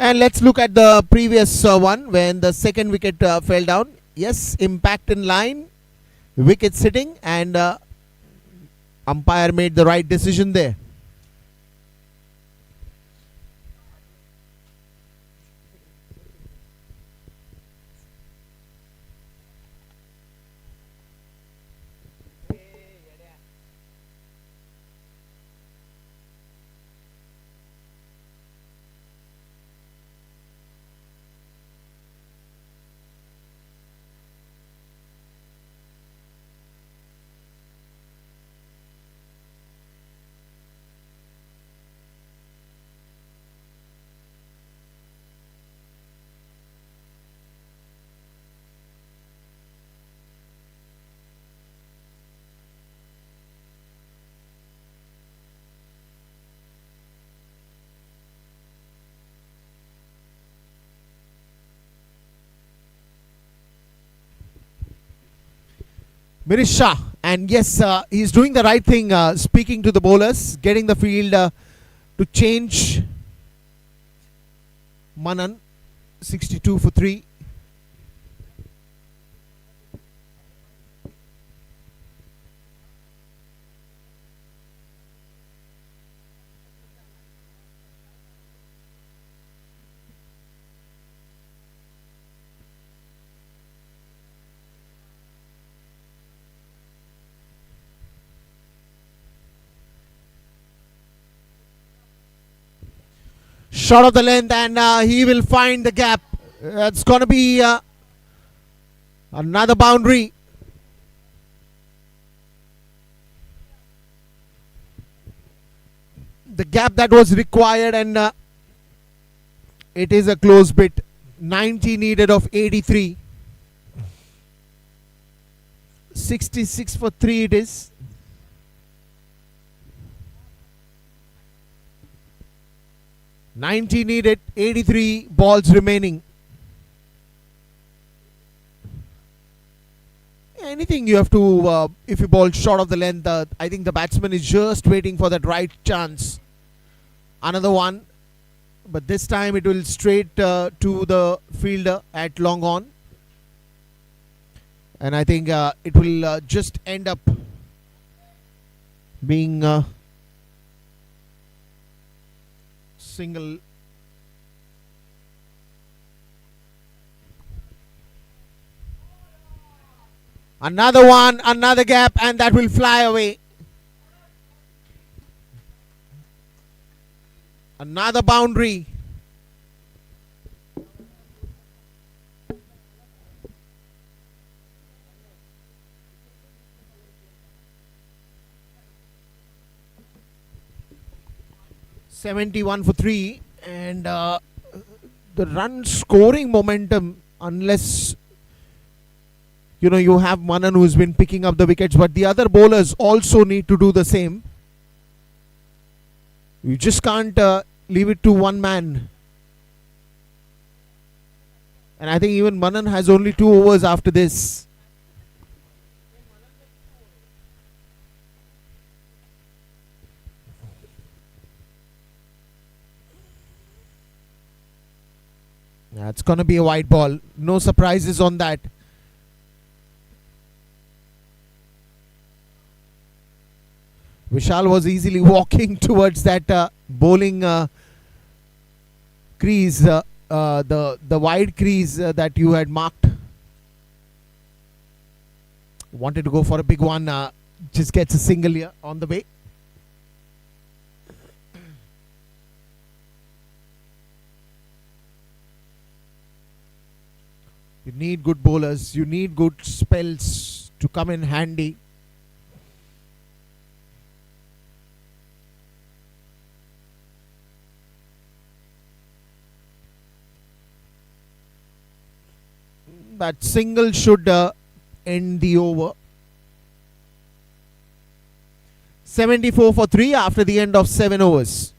And let's look at the previous one when the second wicket fell down. Yes, impact in line, wicket sitting, and umpire made the right decision there. Mirish Shah, and yes, he's doing the right thing, speaking to the bowlers, getting the field to change. Manan, 62 for 3. Shot of the length, and he will find the gap. It's going to be another boundary. The gap that was required, and it is a close bit. 90 needed of 83. 66 for 3 it is. .90 needed, 83 balls remaining. Anything you have to, if you bowl short of the length, I think the batsman is just waiting for that right chance. Another one, but this time it will straight to the fielder at long on. And I think it will just end up being single. Another one, another gap, and that will fly away. Another boundary. 71 for 3, and the run scoring momentum, unless you have Manan who's been picking up the wickets, but the other bowlers also need to do the same. You just can't leave it to one man. And I think even Manan has only 2 overs after this. Yeah, it's going to be a white ball. No surprises on that. Vishal was easily walking towards that bowling crease, the wide crease that you had marked. Wanted to go for a big one. Just gets a single here on the way. You need good bowlers. You need good spells to come in handy. That single should end the over. 74 for 3 after the end of 7 overs.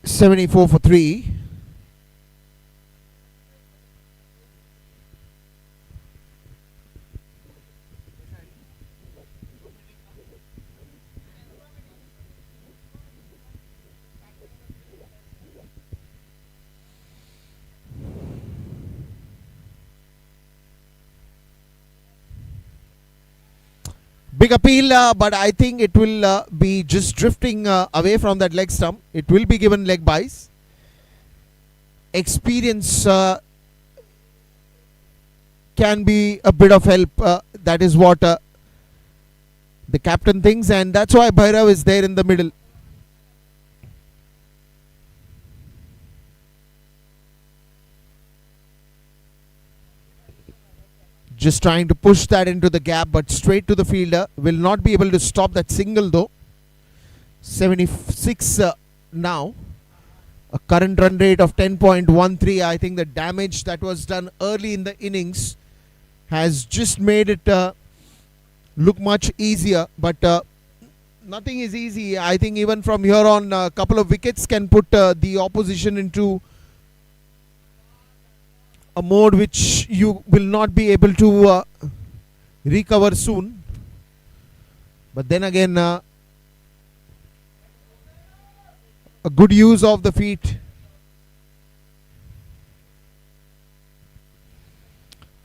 $74 for 3. Big appeal, but I think it will be just drifting away from that leg stump. It will be given leg byes. Experience can be a bit of help. That is what the captain thinks, and that's why Bhairav is there in the middle. Just trying to push that into the gap, but straight to the fielder. Will not be able to stop that single though. 76 now. A current run rate of 10.13. I think the damage that was done early in the innings has just made it look much easier. But nothing is easy. I think even from here on, a couple of wickets can put the opposition into a mode which you will not be able to recover soon. But then again, a good use of the feet.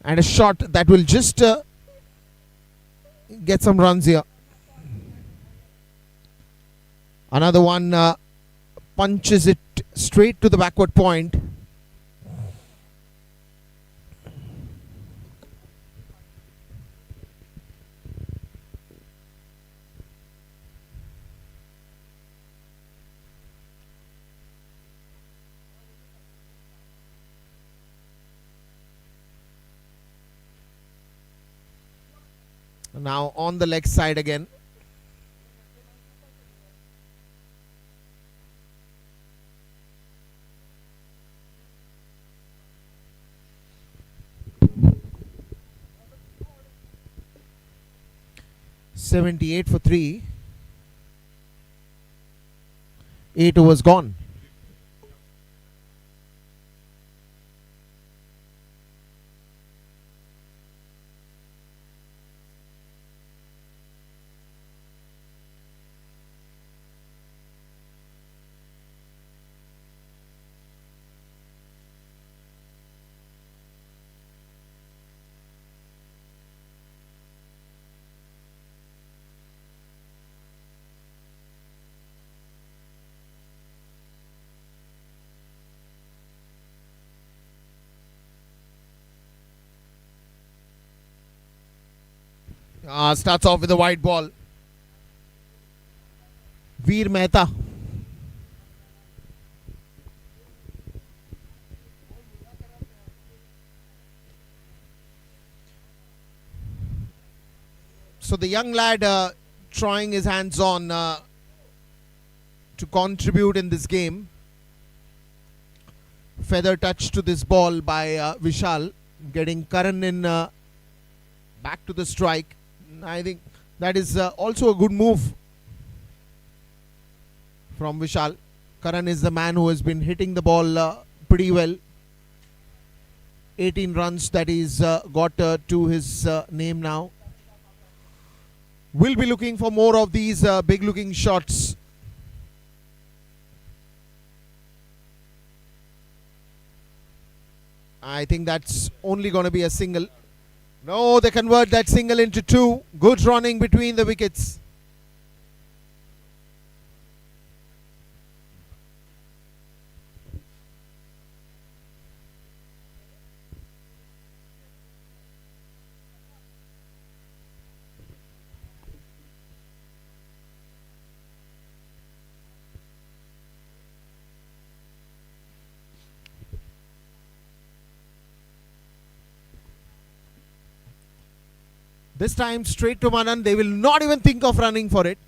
And a shot that will just get some runs here. Another one punches it straight to the backward point. Now on the leg side again. 78 for 3. 8 overs gone. Starts off with a wide ball. Veer Mehta. So the young lad trying his hands on to contribute in this game. Feather touch to this ball by Vishal, getting Karan in back to the strike. I think that is also a good move from Vishal. Karan is the man who has been hitting the ball pretty well. 18 runs that he's got to his name now. We'll be looking for more of these big looking shots. I think that's only going to be a single. No, they convert that single into 2. Good running between the wickets. This time straight to Manan. They will not even think of running for it.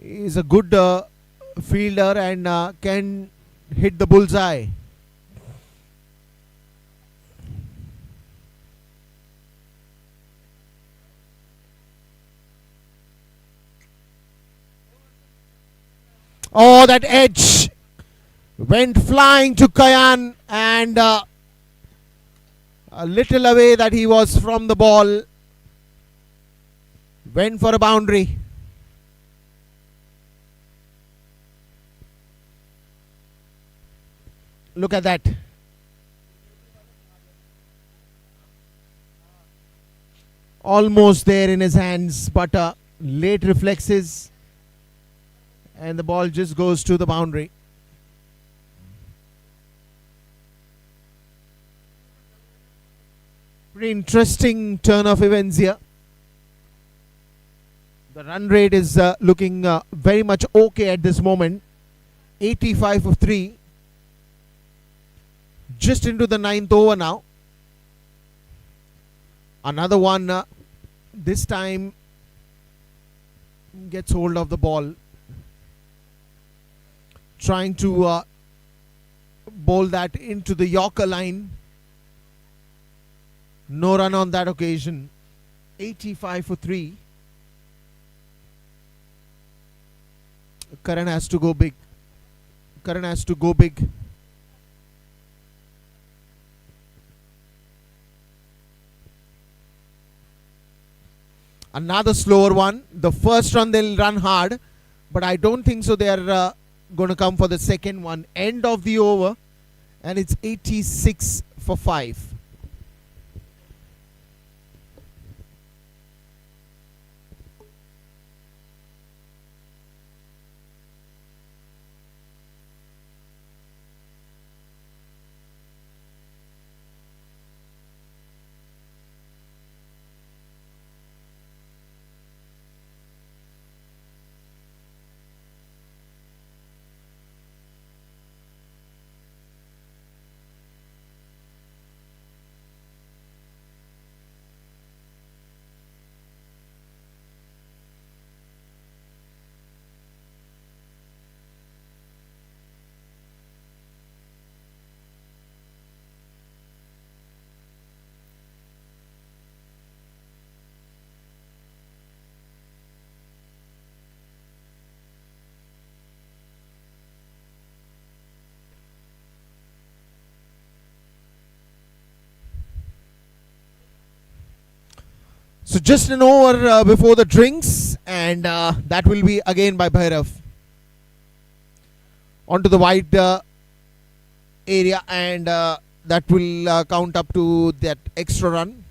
He is a good fielder and can hit the bullseye. Oh, that edge went flying to Kayan, and a little away that he was from the ball. Went for a boundary. Look at that. Almost there in his hands, but late reflexes, and the ball just goes to the boundary. Pretty interesting turn of events here. The run rate is looking very much okay at this moment. 85 for 3. Just into the 9th over now. Another one this time gets hold of the ball. Trying to bowl that into the Yorker line. No run on that occasion. 85 for 3. Karan has to go big. Karan has to go big. Another slower one. The first run they'll run hard, but I don't think so they are going to come for the second one. End of the over, and it's 86 for 5. So just an over before the drinks, and that will be again by Bhairav. Onto the wide area, and that will count up to that extra run.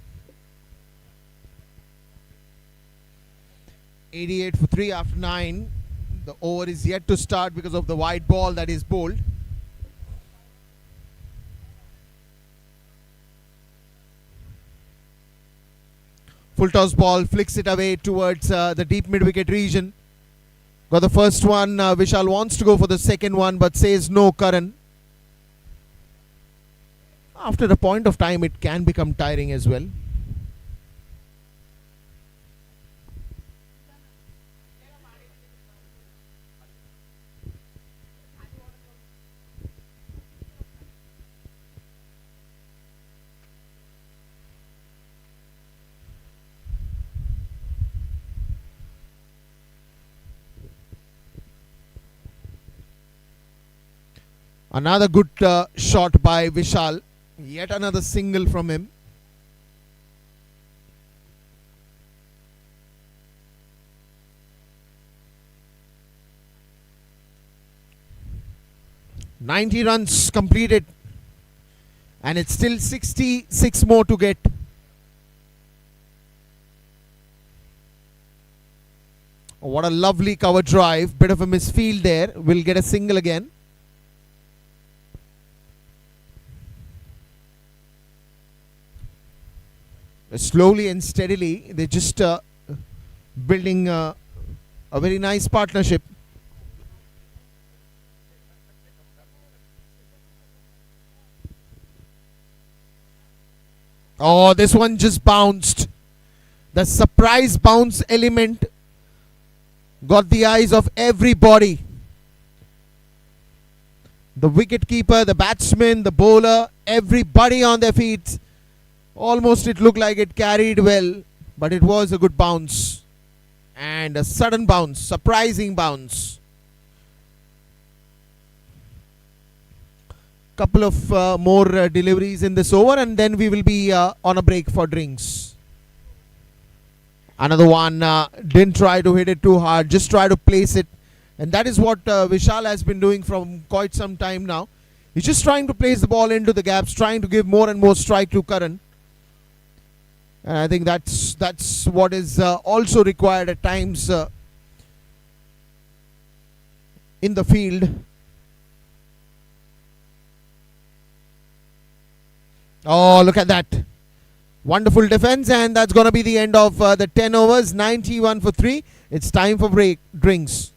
88 for 3 after 9. The over is yet to start because of the wide ball that is bowled. Full toss ball, flicks it away towards the deep mid-wicket region. Got the first one. Vishal wants to go for the second one, but says no, Karan. After a point of time, it can become tiring as well. Another good shot by Vishal. Yet another single from him. "90 runs completed, and it's still 66 more to get." What a lovely cover drive. Bit of a misfield there. We'll get a single again. Slowly and steadily, they're just building a very nice partnership. Oh, this one just bounced. The surprise bounce element got the eyes of everybody. The wicketkeeper, the batsman, the bowler, everybody on their feet. Almost it looked like it carried well, but it was a good bounce. And a sudden bounce, surprising bounce. Couple of more deliveries in this over, and then we will be on a break for drinks. Another one, didn't try to hit it too hard, just try to place it. And that is what Vishal has been doing from quite some time now. He's just trying to place the ball into the gaps, trying to give more and more strike to Karan. And I think that's what is also required at times in the field. Oh, look at that. Wonderful defense, and that's going to be the end of the 10 overs. 91 for 3. It's time for break. Drinks.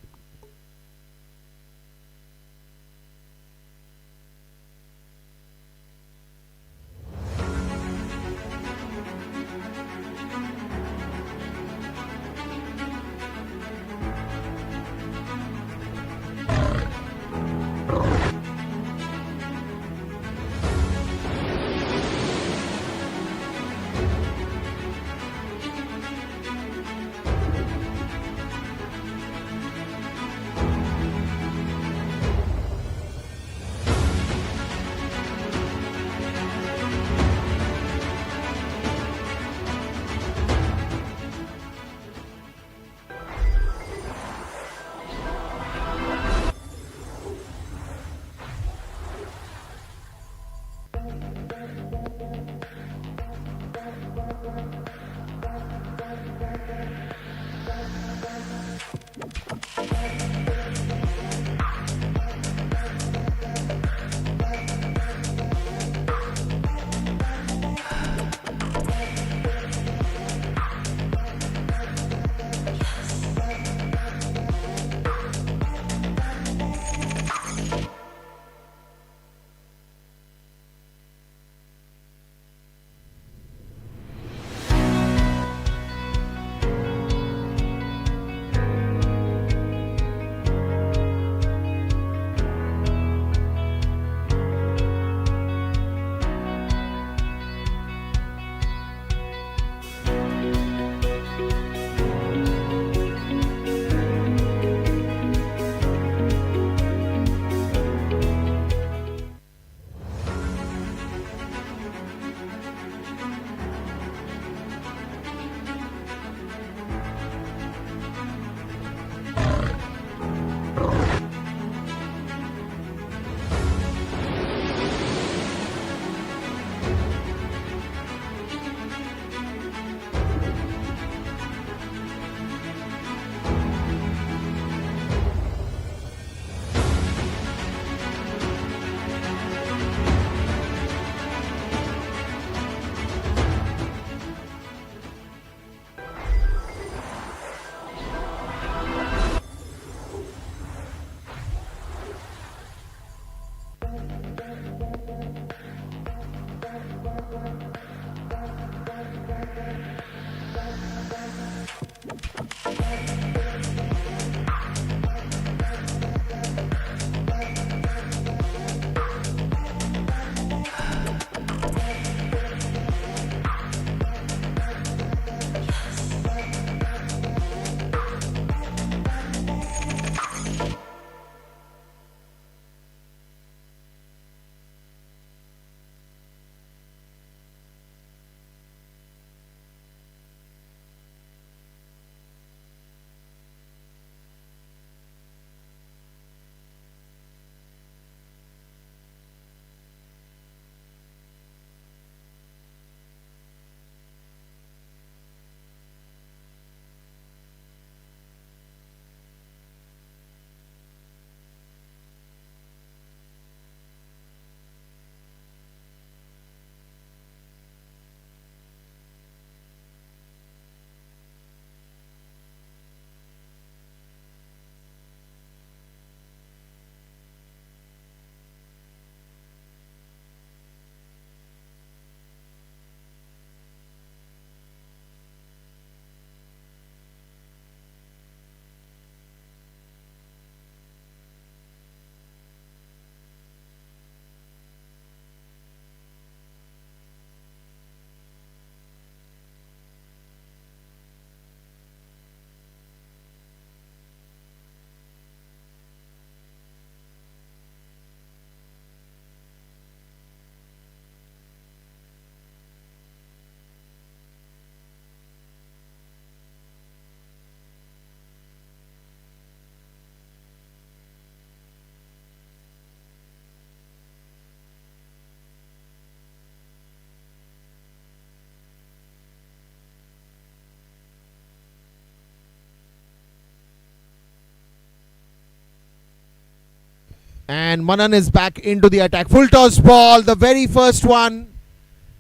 And Manan is back into the attack. Full toss ball, the very first one.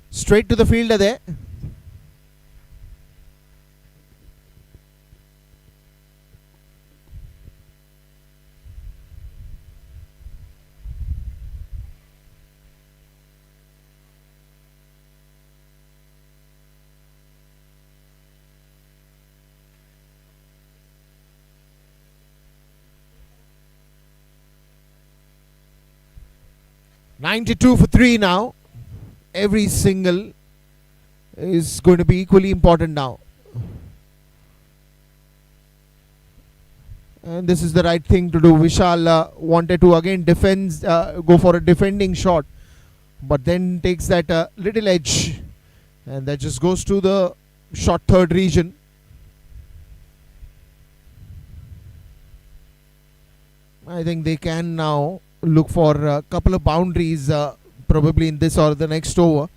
Straight to the fielder there. $92 for 3 now. Every single is going to be equally important now. And this is the right thing to do. Vishal wanted to again go for a defending shot, but then takes that little edge, and that just goes to the short third region. I think they can now look for a couple of boundaries probably in this or the next over.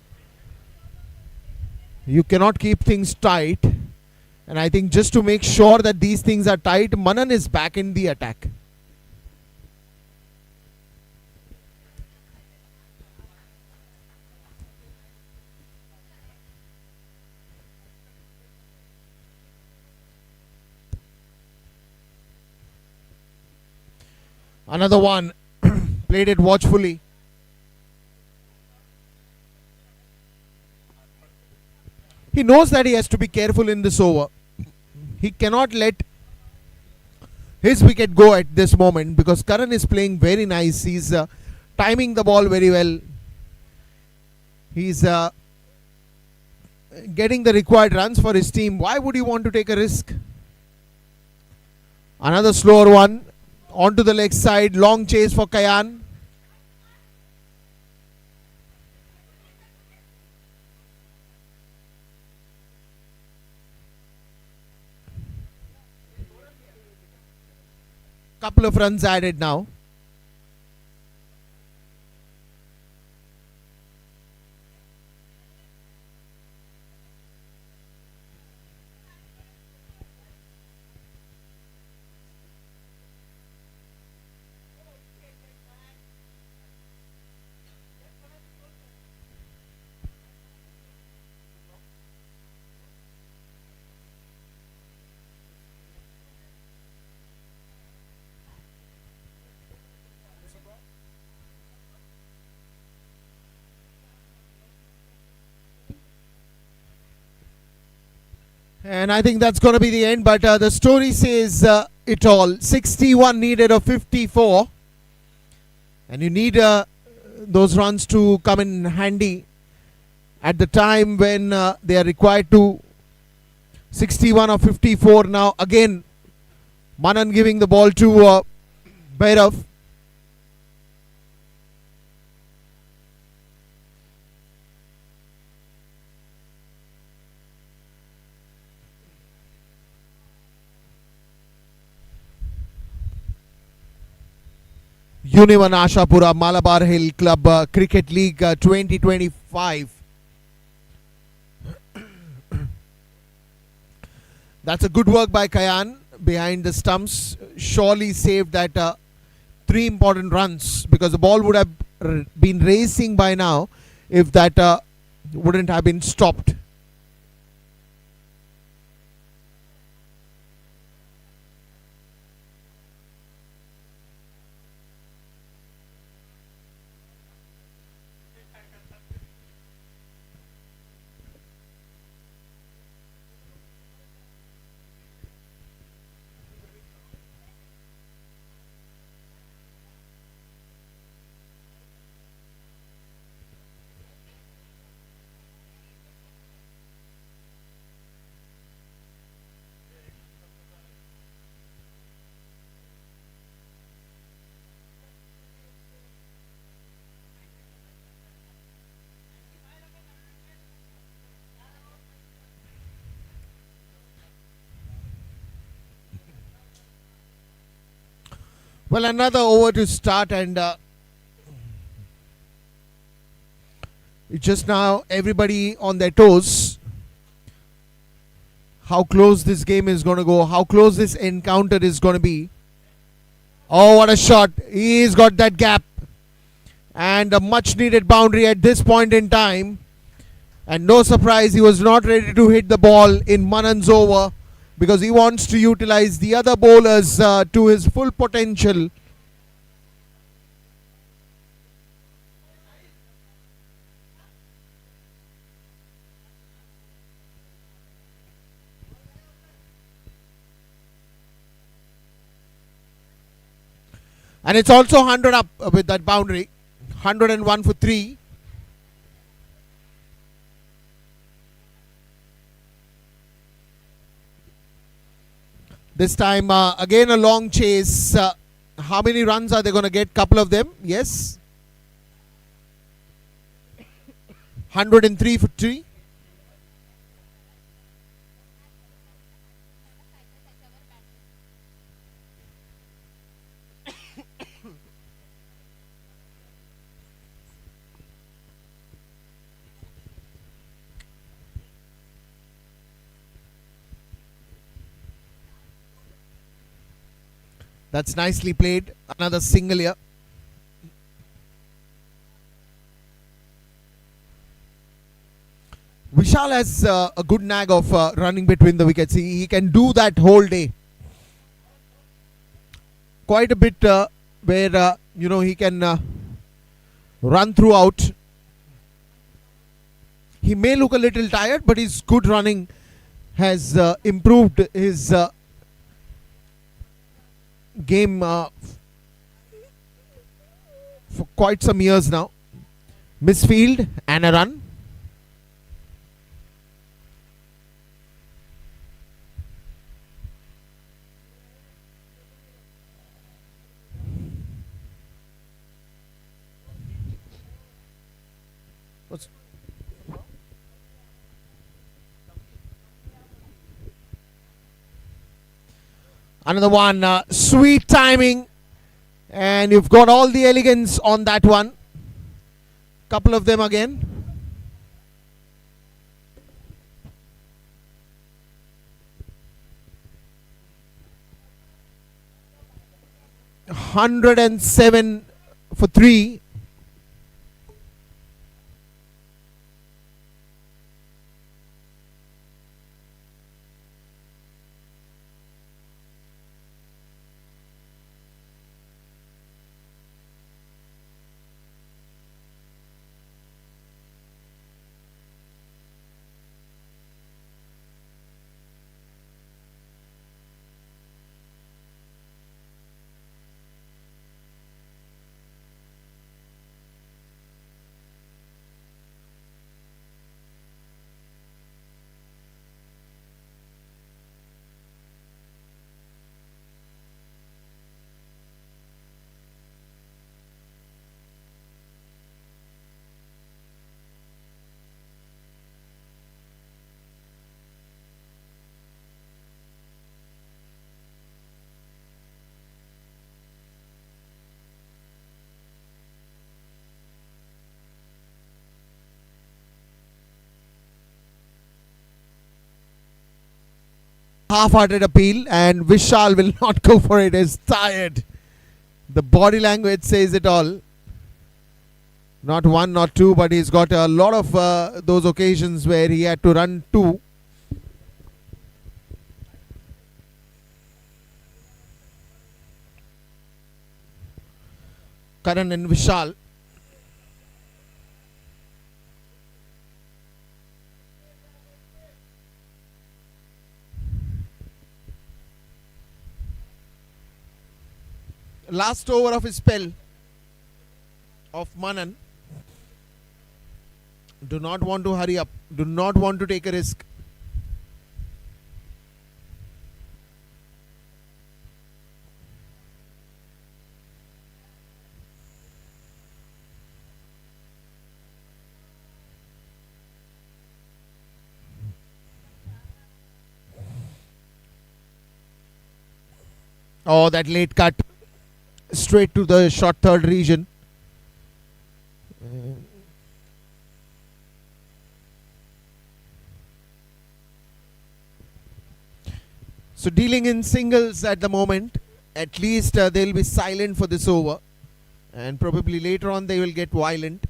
You cannot keep things tight, and I think just to make sure that these things are tight, Manan is back in the attack. Another one. Played it watchfully. He knows that he has to be careful in this over. He cannot let his wicket go at this moment because Karan is playing very nice. He's timing the ball very well. He's getting the required runs for his team. Why would he want to take a risk? Another slower one. Onto the leg side, long chase for Kayan. Couple of runs added now. And I think that's going to be the end, but the story says it all. 61 needed of 54. And you need those runs to come in handy at the time when they are required to. 61 of 54 now. Again, Manan giving the ball to Bhairav. Unione Ashapura Mhccl Club Cricket League 2025. That's a good work by Kayan behind the stumps. Surely saved that 3 important runs because the ball would have been racing by now if that wouldn't have been stopped. Well, another over to start, and it's just now everybody on their toes. How close this game is going to go, how close this encounter is going to be. Oh, what a shot. He's got that gap. And a much needed boundary at this point in time. And no surprise, he was not ready to hit the ball in Manan's over because he wants to utilize the other bowlers to his full potential. And it's also 100 up with that boundary. 101 for 3. This time, again a long chase. How many runs are they going to get? Couple of them. Yes. 103 for 3. That's nicely played. Another single here. Vishal has a good knack of running between the wickets. He can do that whole day. Quite a bit where he can run throughout. He may look a little tired, but his good running has improved his game for quite some years now. Misfield and a run. Another one, sweet timing, and you've got all the elegance on that one. Couple of them again. $107 for 3. Half-hearted appeal, and Vishal will not go for it. He's tired. The body language says it all. Not one, not two, but he's got a lot of those occasions where he had to run 2. Karan and Vishal. Last over of his spell of Manan. Do not want to hurry up. Do not want to take a risk. Oh, that late cut. Straight to the short third region. So dealing in singles at the moment. At least they'll be silent for this over, and probably later on they will get violent.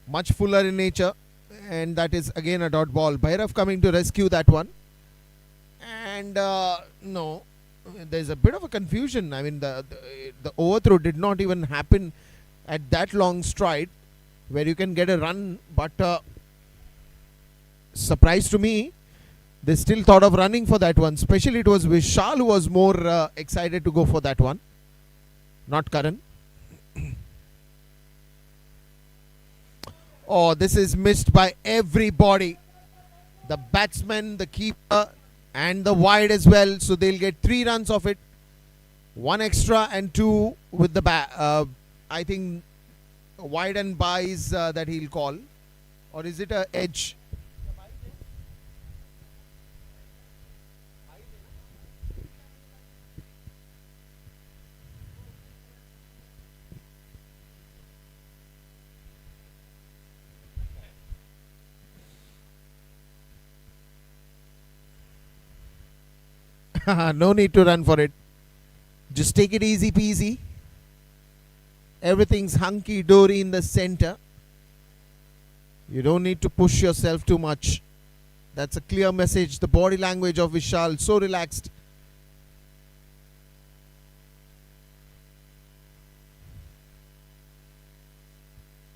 Much fuller in nature, and that is again a dot ball. Bhairav coming to rescue that one. And no, there's a bit of a confusion. I mean, the overthrow did not even happen at that long stride where you can get a run, but surprise to me, they still thought of running for that one. Especially it was Vishal who was more excited to go for that one, not Karan. Oh, this is missed by everybody. The batsman, the keeper, and the wide as well. So they'll get 3 runs of it. 1 extra and 2 with the I think wide and buys that he'll call. Or is it a edge? No need to run for it. Just take it easy peasy. Everything's hunky dory in the center. You don't need to push yourself too much. That's a clear message. The body language of Vishal, so relaxed.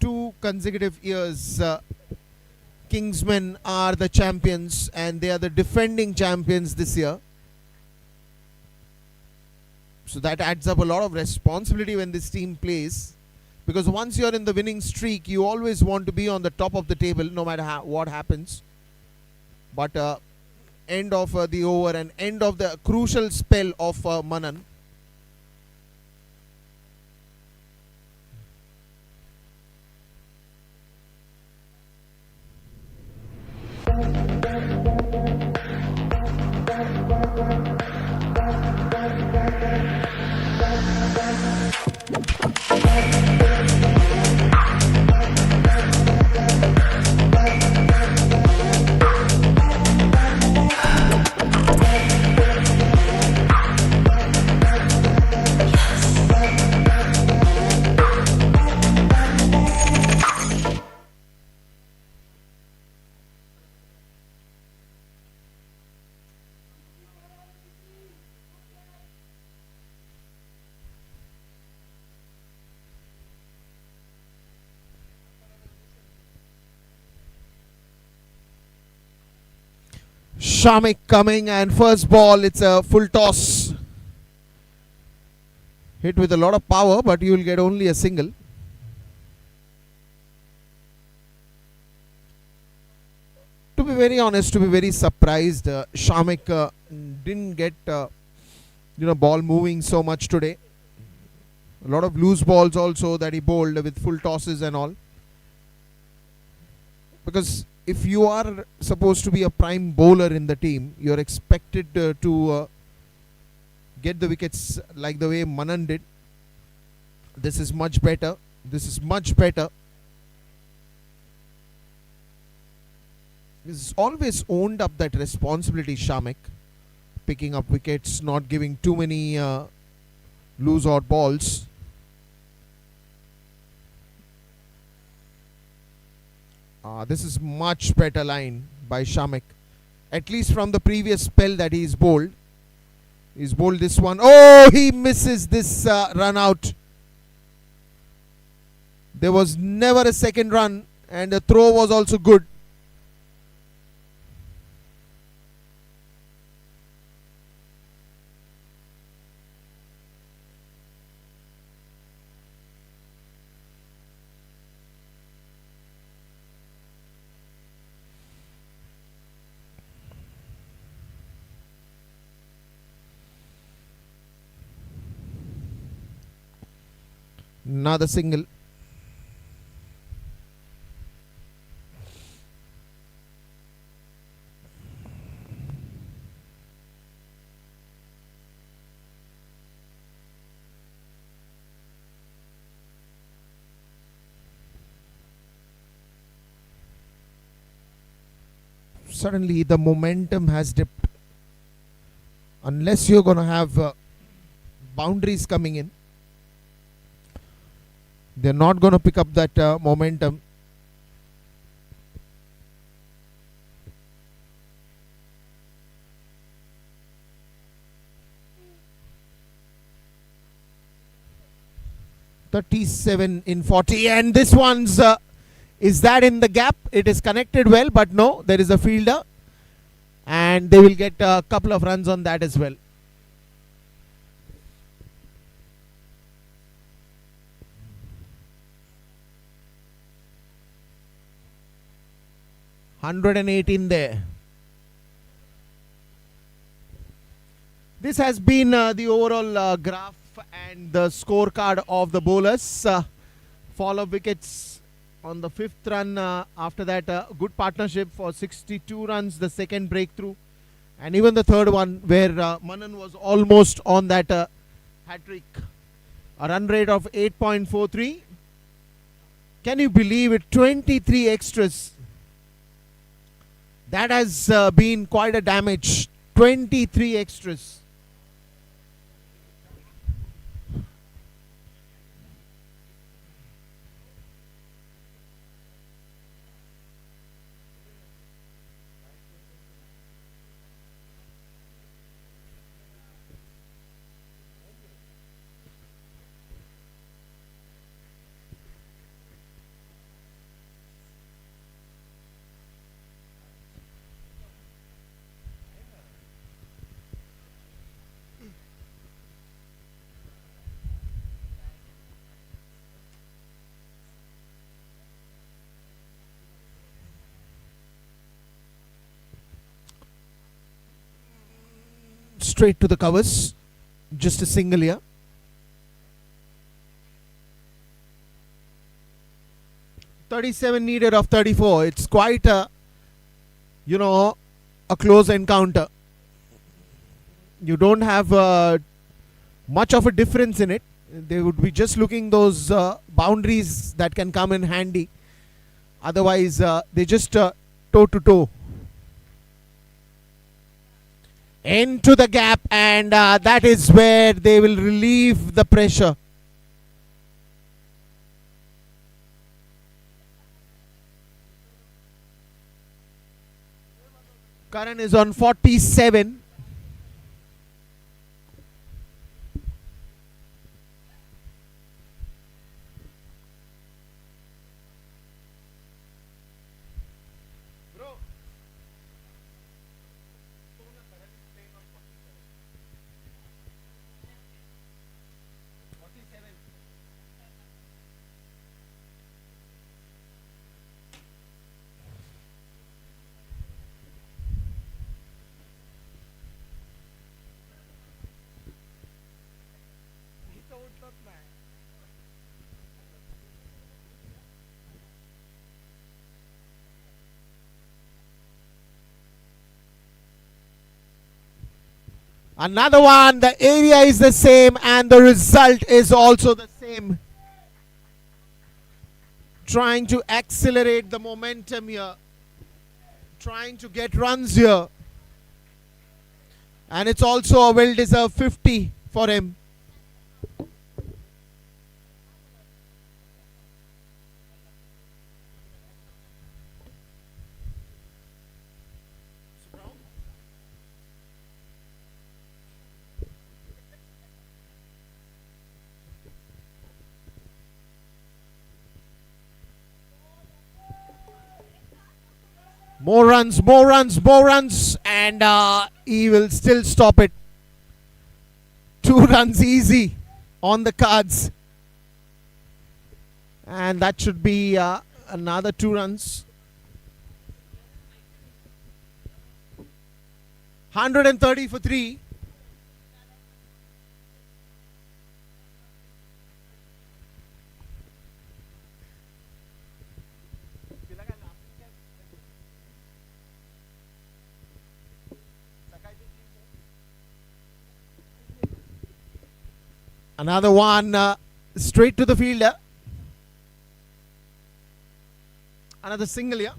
Two consecutive years, Kingsmen are the champions, and they are the defending champions this year. So that adds up a lot of responsibility when this team plays, because once you're in the winning streak, you always want to be on the top of the table no matter what happens. But end of the over and end of the crucial spell of Manan. Shamik coming, and first ball, it's a full toss. Hit with a lot of power, but you will get only a single. To be very honest, to be very surprised, Shamik didn't get ball moving so much today. A lot of loose balls also that he bowled with full tosses and all. Because if you are supposed to be a prime bowler in the team, you're expected to get the wickets like the way Manan did. This is much better. This is much better. He's always owned up that responsibility, Shamik. Picking up wickets, not giving too many loose odd balls. This is much better line by Shamik. At least from the previous spell that he's bowled. He's bowled this one. Oh, he misses this run out. There was never a second run, and the throw was also good. Another single. Suddenly the momentum has dipped. unless you're going to have boundaries coming in. They're not going to pick up that momentum. $37 in 40, and this one's is that in the gap? It is connected well, but no, there is a fielder, and they will get a couple of runs on that as well. $118 there. This has been the overall graph and the scorecard of the bowlers. Fall of wickets on the 5th run. After that, good partnership for 62 runs, the second breakthrough. And even the third one where Manan was almost on that hat-trick. A run rate of 8.43. Can you believe it? 23 extras. That has been quite a damage. 23 extras. Straight to the covers. Just a single here. $37 needed of 34. It's quite a, a close encounter. You don't have much of a difference in it. They would be just looking those boundaries that can come in handy. Otherwise, they just toe to toe. Into the gap, and that is where they will relieve the pressure. Karan is on 47. Another one, the area is the same and the result is also the same. Trying to accelerate the momentum here. Trying to get runs here. And it's also a well-deserved 50 for him. More runs, more runs, more runs, and he will still stop it. 2 runs easy on the cards. And that should be another 2 runs. 130 for 3. Another one straight to the fielder. Another single here.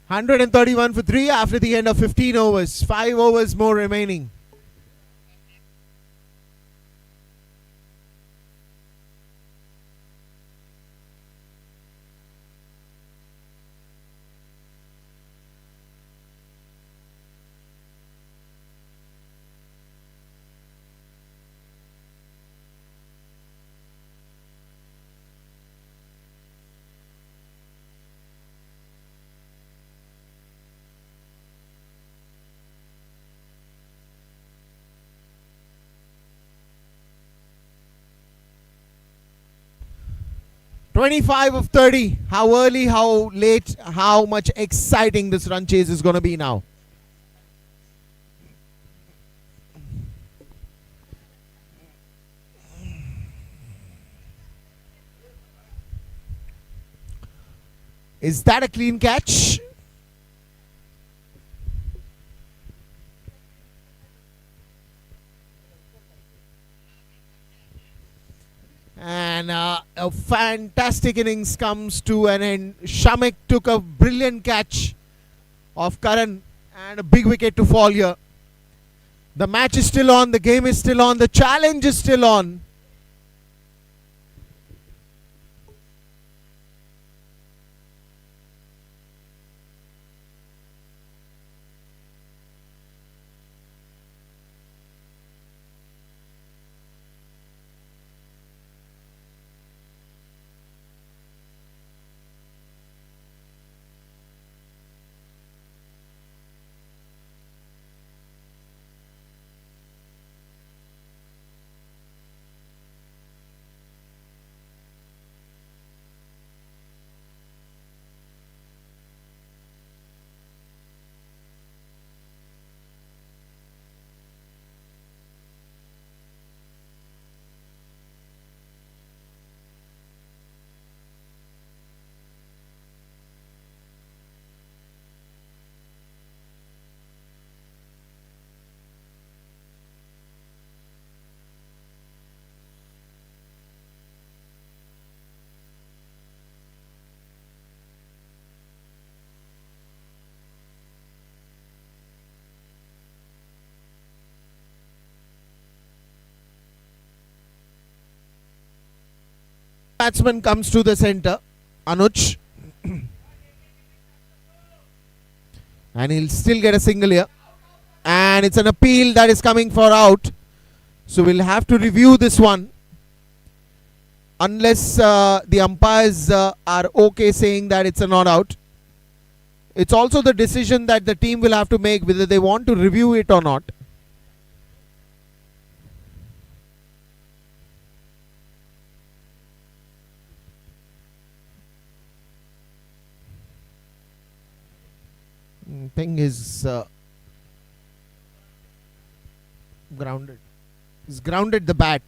131 for 3 after the end of 15 overs. 5 overs more remaining. '25 of 30. How early, how late, how much exciting this run chase is going to be now. Is that a clean catch? And a fantastic innings comes to an end. Shamik took a brilliant catch of Karan and a big wicket to fall here. The match is still on, the game is still on, the challenge is still on. Batsman comes to the center, Anuj, and he'll still get a single here. And it's an appeal that is coming for out, so we'll have to review this one unless the umpires are okay saying that it's a not out. It's also the decision that the team will have to make whether they want to review it or not. Thing is grounded. He's grounded the bat.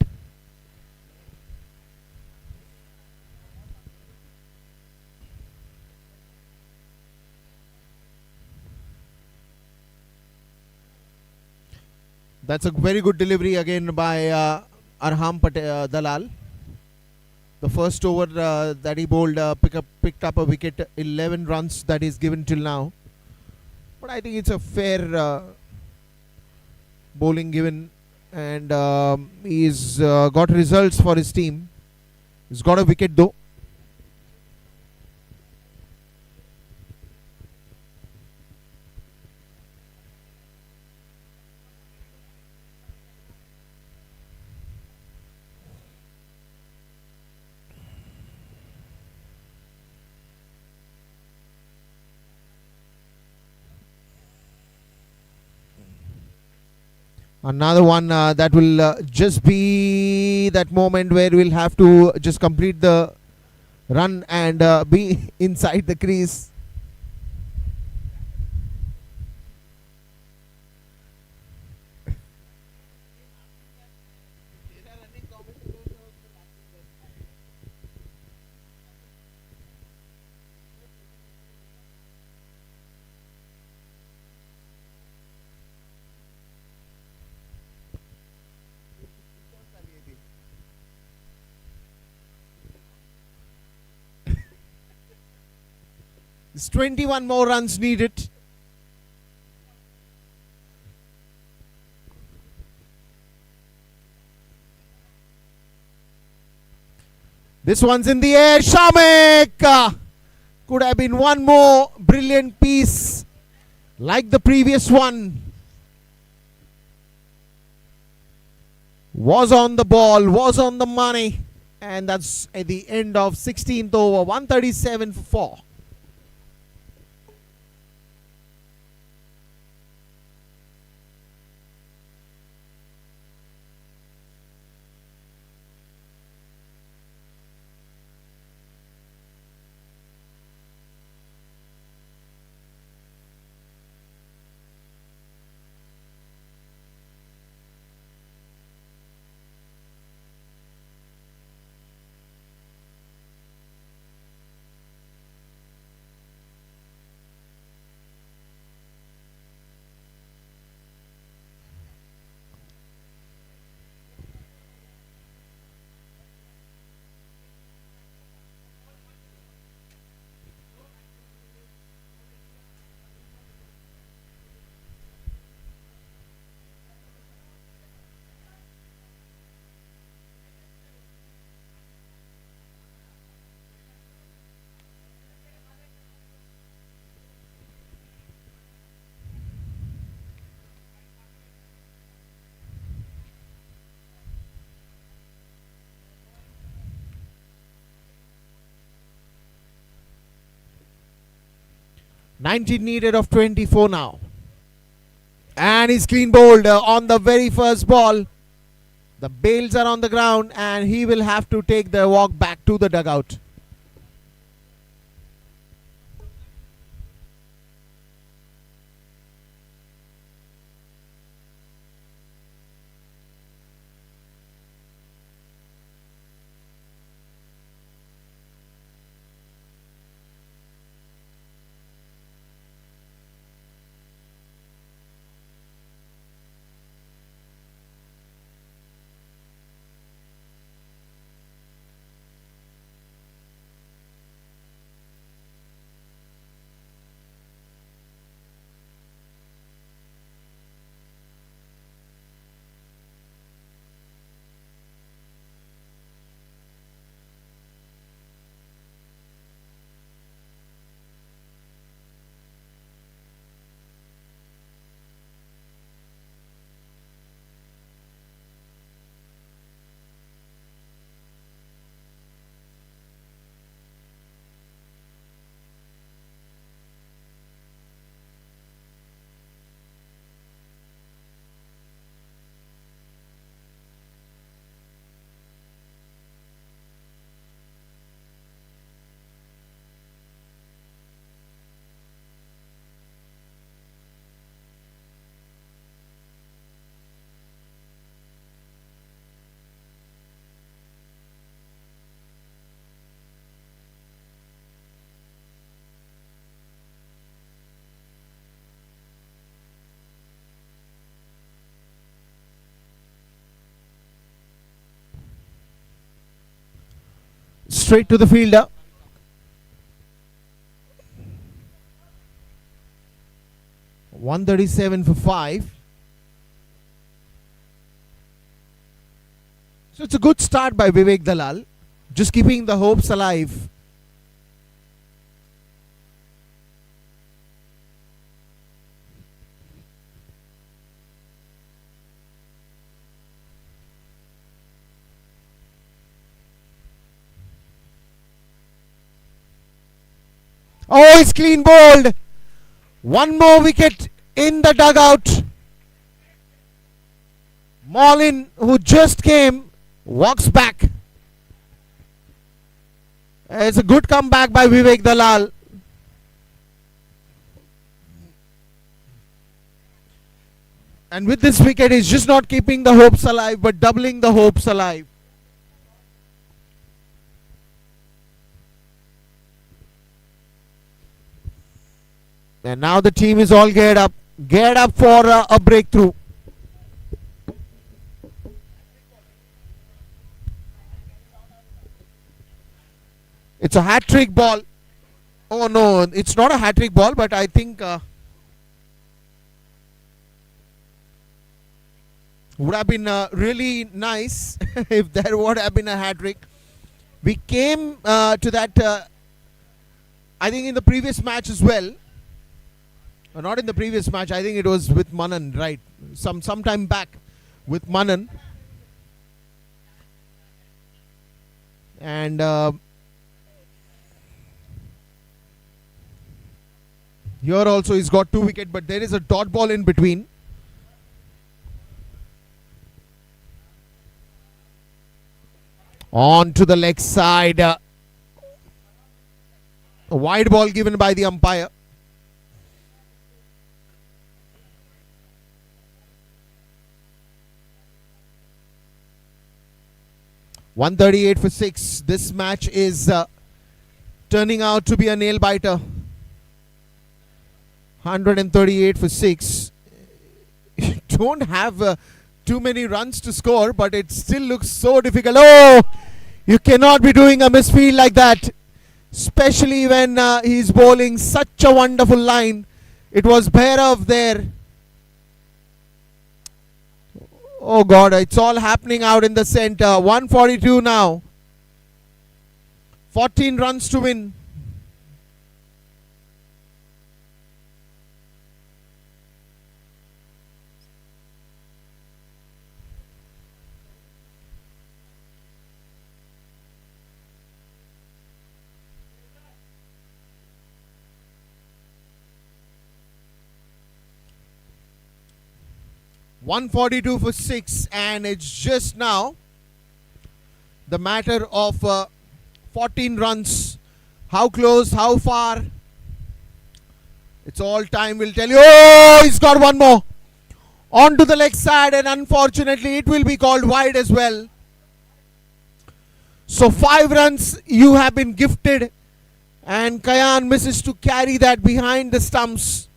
That's a very good delivery again by Arham Dalal. The first over that he bowled picked up a wicket, 11 runs that is given till now. But I think it's a fair bowling given, and he's got results for his team. He's got a wicket though. Another one that will just be that moment where we'll have to just complete the run and be inside the crease. There's 21 more runs needed. This one's in the air. Shamek! Could have been one more brilliant piece like the previous one. Was on the ball, was on the money. And that's at the end of 16th over. 137 for 4. Nineteen needed of 24 now. And he's clean bowled on the very first ball. The bails are on the ground and he will have to take the walk back to the dugout. Straight to the fielder. $137 for 5. So it's a good start by Vivek Dalal. Just keeping the hopes alive. Oh, it's clean bowled. One more wicket in the dugout. Maulin, who just came, walks back. It's a good comeback by Vivek Dalal. And with this wicket, he's just not keeping the hopes alive, but doubling the hopes alive. And now the team is all geared up for a breakthrough. It's a hat-trick ball. Oh no, it's not a hat-trick ball, but I think would have been really nice if there would have been a hat-trick. We came to that, I think in the previous match as well. Not in the previous match, I think it was with Manan, right? Some time back with Manan. And here also he's got 2 wickets, but there is a dot ball in between. On to the leg side. A wide ball given by the umpire. .138 for 6. This match is turning out to be a nail biter. 138 for 6. You don't have too many runs to score, but it still looks so difficult. Oh, you cannot be doing a misfield like that, especially when he's bowling such a wonderful line. It was Bhairav there. Oh God, it's all happening out in the center. 142 now. 14 runs to win. .142 for 6, and it's just now the matter of 14 runs. How close, how far? It's all time will tell you. Oh, he's got one more. On to the leg side, and unfortunately it will be called wide as well. So 5 runs you have been gifted, and Kayan misses to carry that behind the stumps.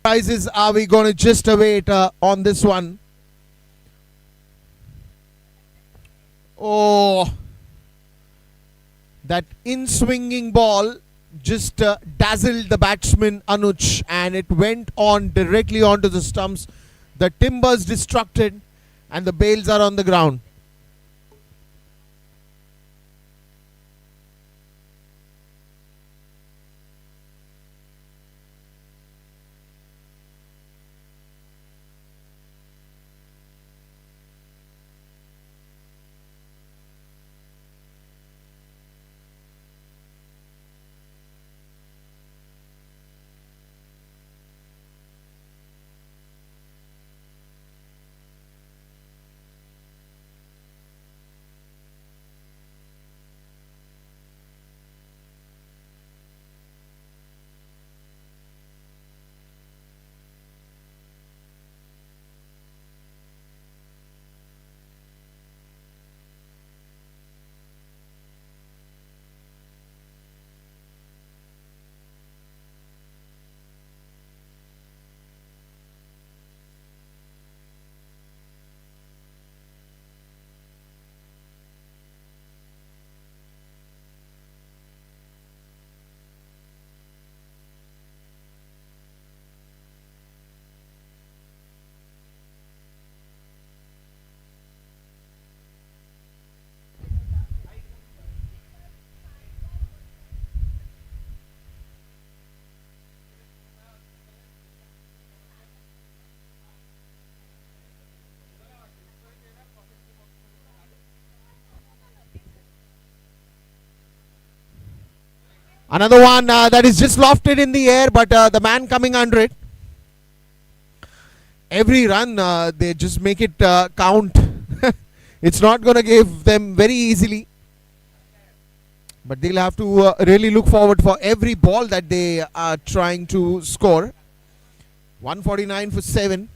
Prizes are we going to just await on this one? Oh, that in-swinging ball just dazzled the batsman Anuj, and it went on directly onto the stumps. The timbers destructed, and the bails are on the ground. Another one that is just lofted in the air, but the man coming under it. Every run, they just make it count. It's not going to give them very easily. But they'll have to really look forward for every ball that they are trying to score. 149 for 7.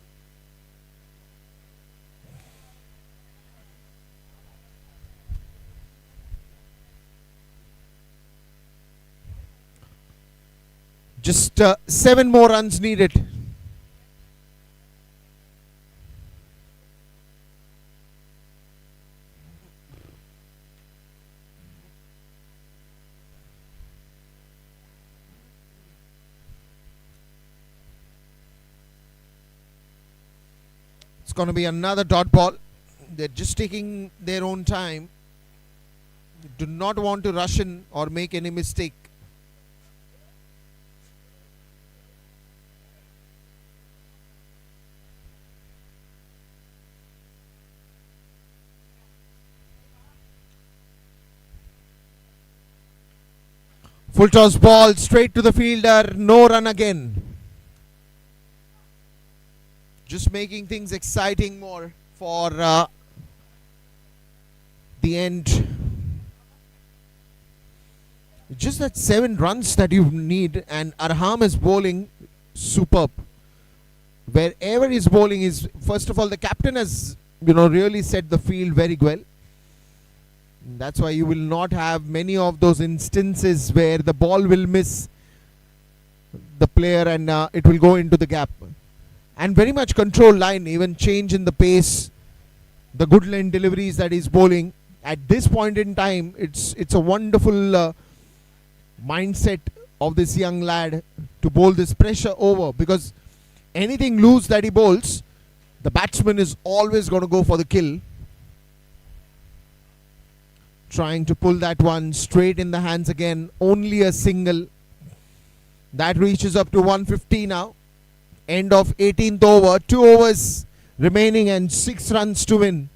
Just 7 more runs needed. It's going to be another dot ball. They're just taking their own time. They do not want to rush in or make any mistake. Full toss ball straight to the fielder. No run again. Just making things exciting more for the end. Just that 7 runs that you need, and Arham is bowling superb. Wherever he's bowling is, first of all, the captain has really set the field very well. That's why you will not have many of those instances where the ball will miss the player and it will go into the gap. And very much control line, even change in the pace, the good line deliveries that he's bowling. At this point in time, it's a wonderful mindset of this young lad to bowl this pressure over, because anything loose that he bowls, the batsman is always going to go for the kill. Trying to pull that one straight in the hands again. Only a single. That reaches up to 150 now. End of 18th over. 2 overs remaining and 6 runs to win.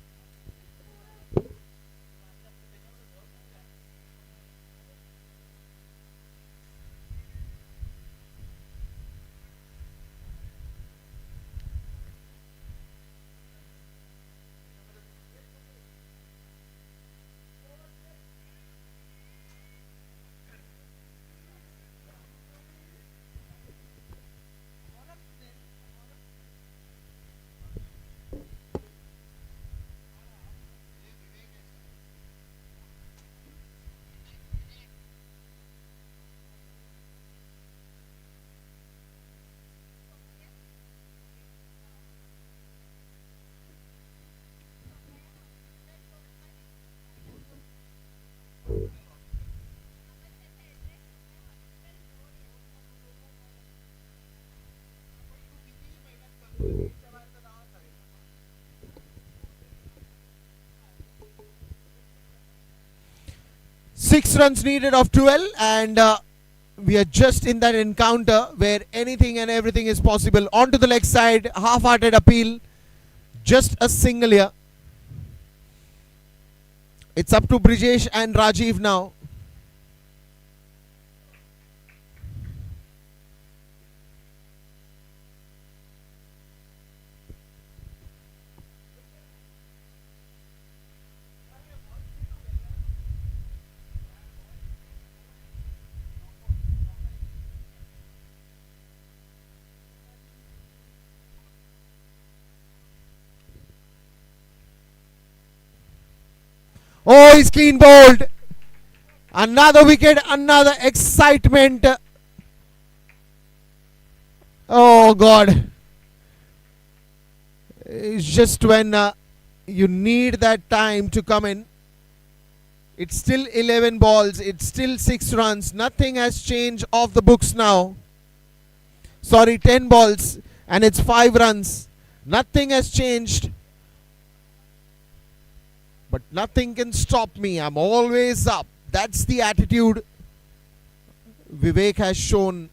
Six runs needed of 12, and we are just in that encounter where anything and everything is possible. Onto the leg side, half-hearted appeal, just a single here. It's up to Brijesh and Rajiv now. Oh, he's clean bowled. Another wicket, another excitement. Oh, God. It's just when you need that time to come in. It's still 11 balls. It's still 6 runs. Nothing has changed off the books now. Sorry, 10 balls. And it's 5 runs. Nothing has changed. But nothing can stop me. I'm always up. That's the attitude Vivek has shown.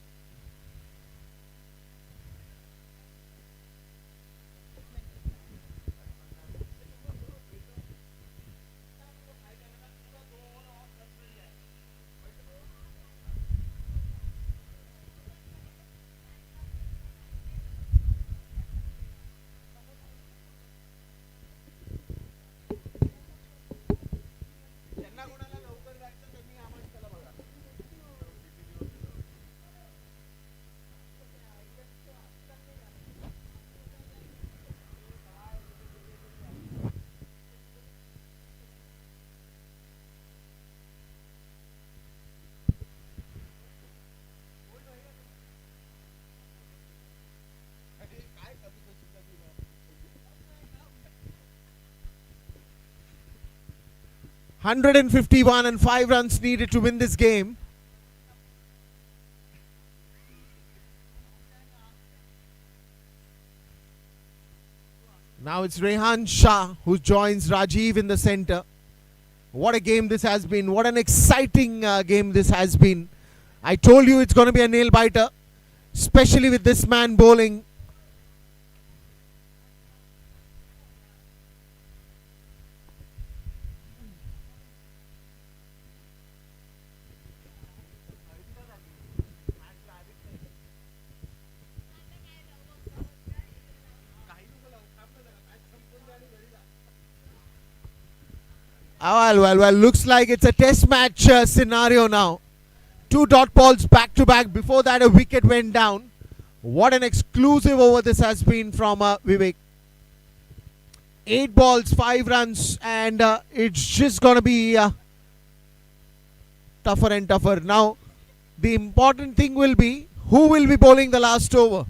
151 and 5 runs needed to win this game. Now it's Rehan Shah who joins Rajiv in the center. What a game this has been. What an exciting game this has been. I told you it's going to be a nail biter, especially with this man bowling. Well, looks like it's a test match scenario now. 2 dot balls back to back. Before that, a wicket went down. What an exclusive over this has been from Vivek. 8 balls, 5 runs, and it's just going to be tougher and tougher. Now, the important thing will be who will be bowling the last over.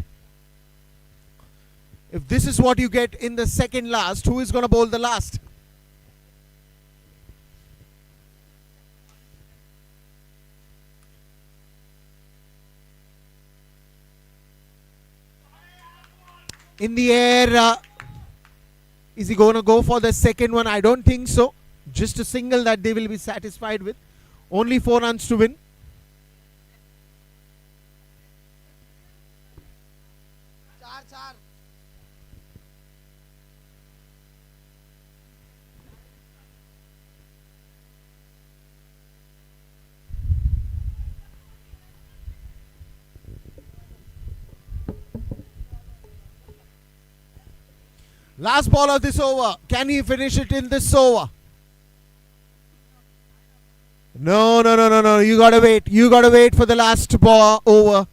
If this is what you get in the second last, who is going to bowl the last? In the air, is he going to go for the second one? I don't think so. Just a single that they will be satisfied with. Only 4 runs to win. Last ball of this over. Can he finish it in this over? No. You gotta wait. You gotta wait for the last ball over.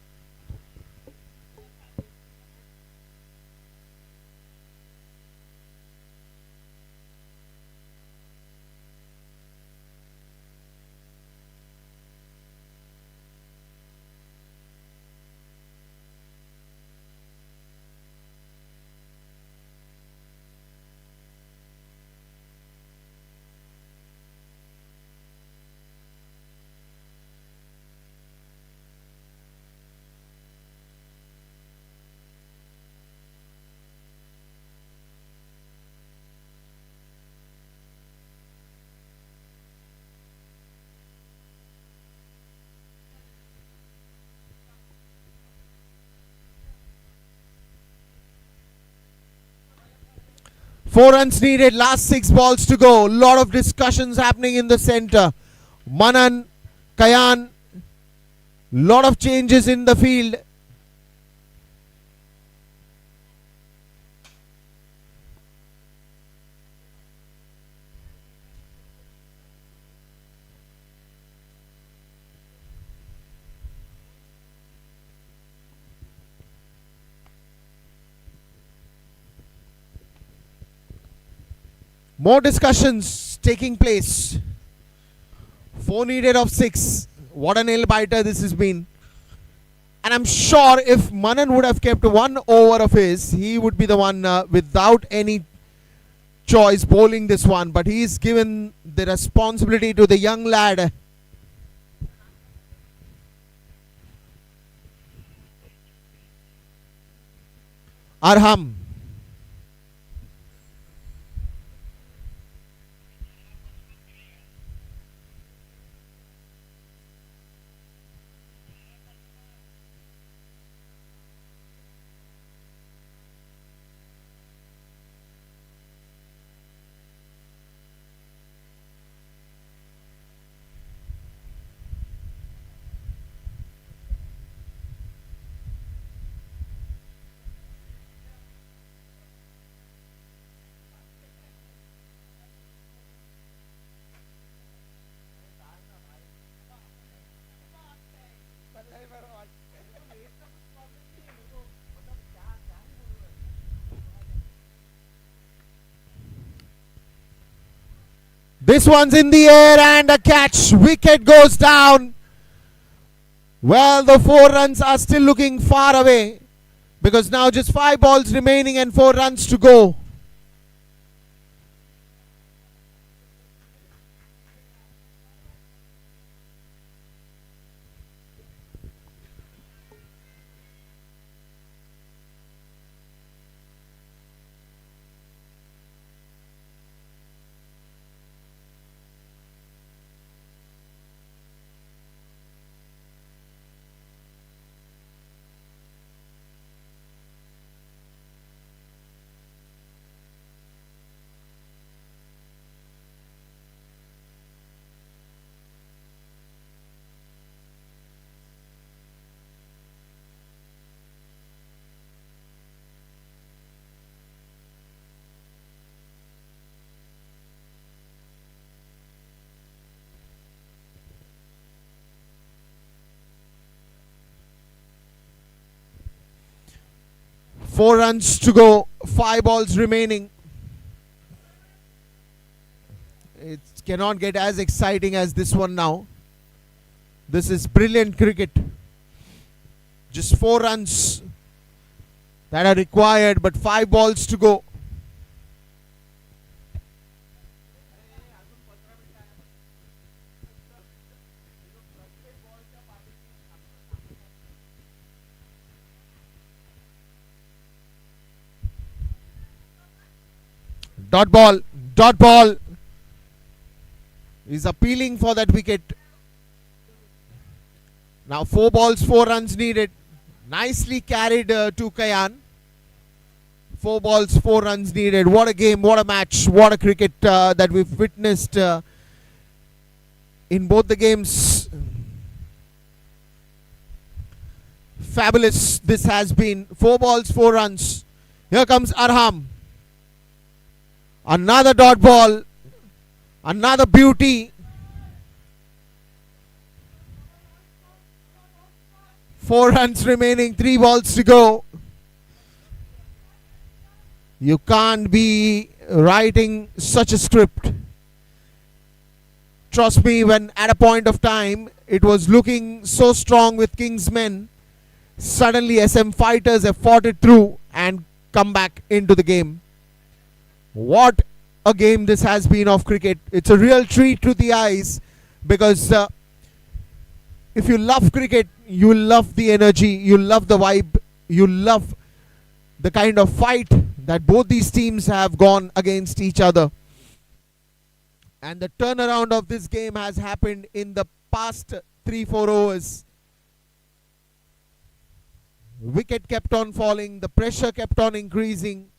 Four runs needed, last 6 balls to go. Lot of discussions happening in the center. Manan, Kayan, lot of changes in the field. More discussions taking place. 4 needed of 6. What a nail biter this has been. And I'm sure if Manan would have kept 1 over of his, he would be the one without any choice bowling this one. But he's given the responsibility to the young lad. Arham. This one's in the air and a catch. Wicket goes down. Well, the 4 runs are still looking far away because now just 5 balls remaining and 4 runs to go. 4 runs to go, 5 balls remaining. It cannot get as exciting as this one now. This is brilliant cricket. Just 4 runs that are required, but 5 balls to go. Dot ball, dot ball. He's appealing for that wicket. Now 4 balls, 4 runs needed. Nicely carried to Kayan. 4 balls, 4 runs needed. What a game, what a match, what a cricket that we've witnessed in both the games. Fabulous this has been. 4 balls, 4 runs. Here comes Arham. Another dot ball. Another beauty. 4 runs remaining, 3 balls to go. You can't be writing such a script. Trust me, when at a point of time it was looking so strong with Kingsmen, suddenly SM Fighters have fought it through and come back into the game. What a game this has been of cricket. It's a real treat to the eyes, because if you love cricket, you love the energy, you love the vibe, you love the kind of fight that both these teams have gone against each other. And the turnaround of this game has happened in the past 3-4 overs. Wicket kept on falling, the pressure kept on increasing.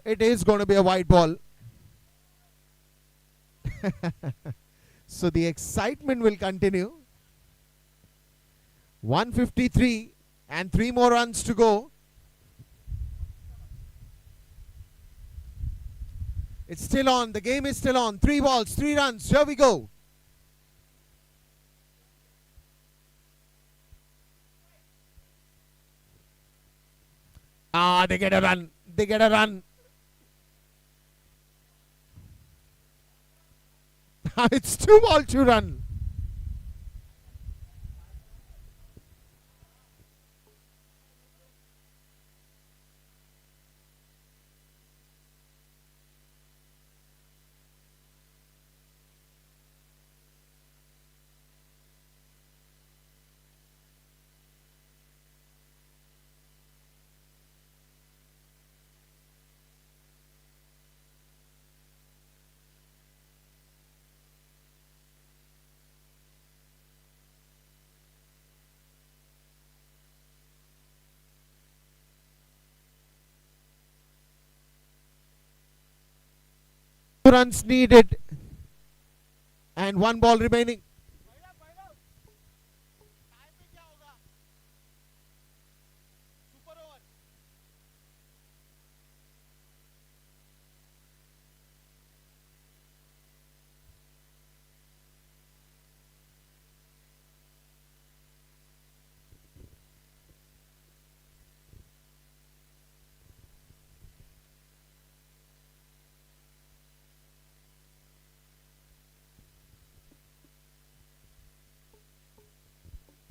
It is going to be a white ball. So the excitement will continue. 153 and 3 more runs to go. It's still on. The game is still on. 3 balls, 3 runs. Here we go. They get a run. They get a run. It's 2 ball, 2 run. Runs needed and 1 ball remaining.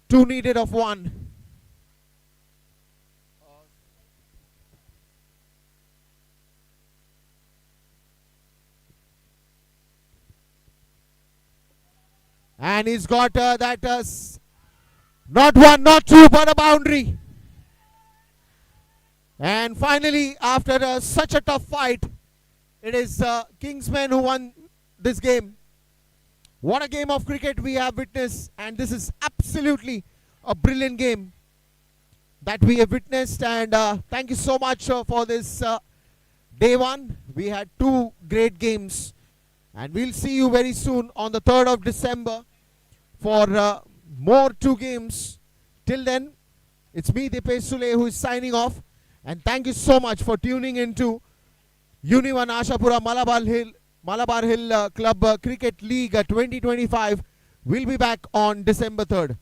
Two needed of 1. And he's got that not 1, not 2, but a boundary. And finally, after such a tough fight, it is Kingsmen who won this game. What a game of cricket we have witnessed, and this is absolutely a brilliant game that we have witnessed. And thank you so much for this day 1. We had 2 great games, and we'll see you very soon on the 3rd of December for more 2 games. Till then, it's me, Dipesh Sule, who is signing off, and thank you so much for tuning into Unione Ashapura Malabar Hill Club Cricket League 2025. We'll be back on December 3rd.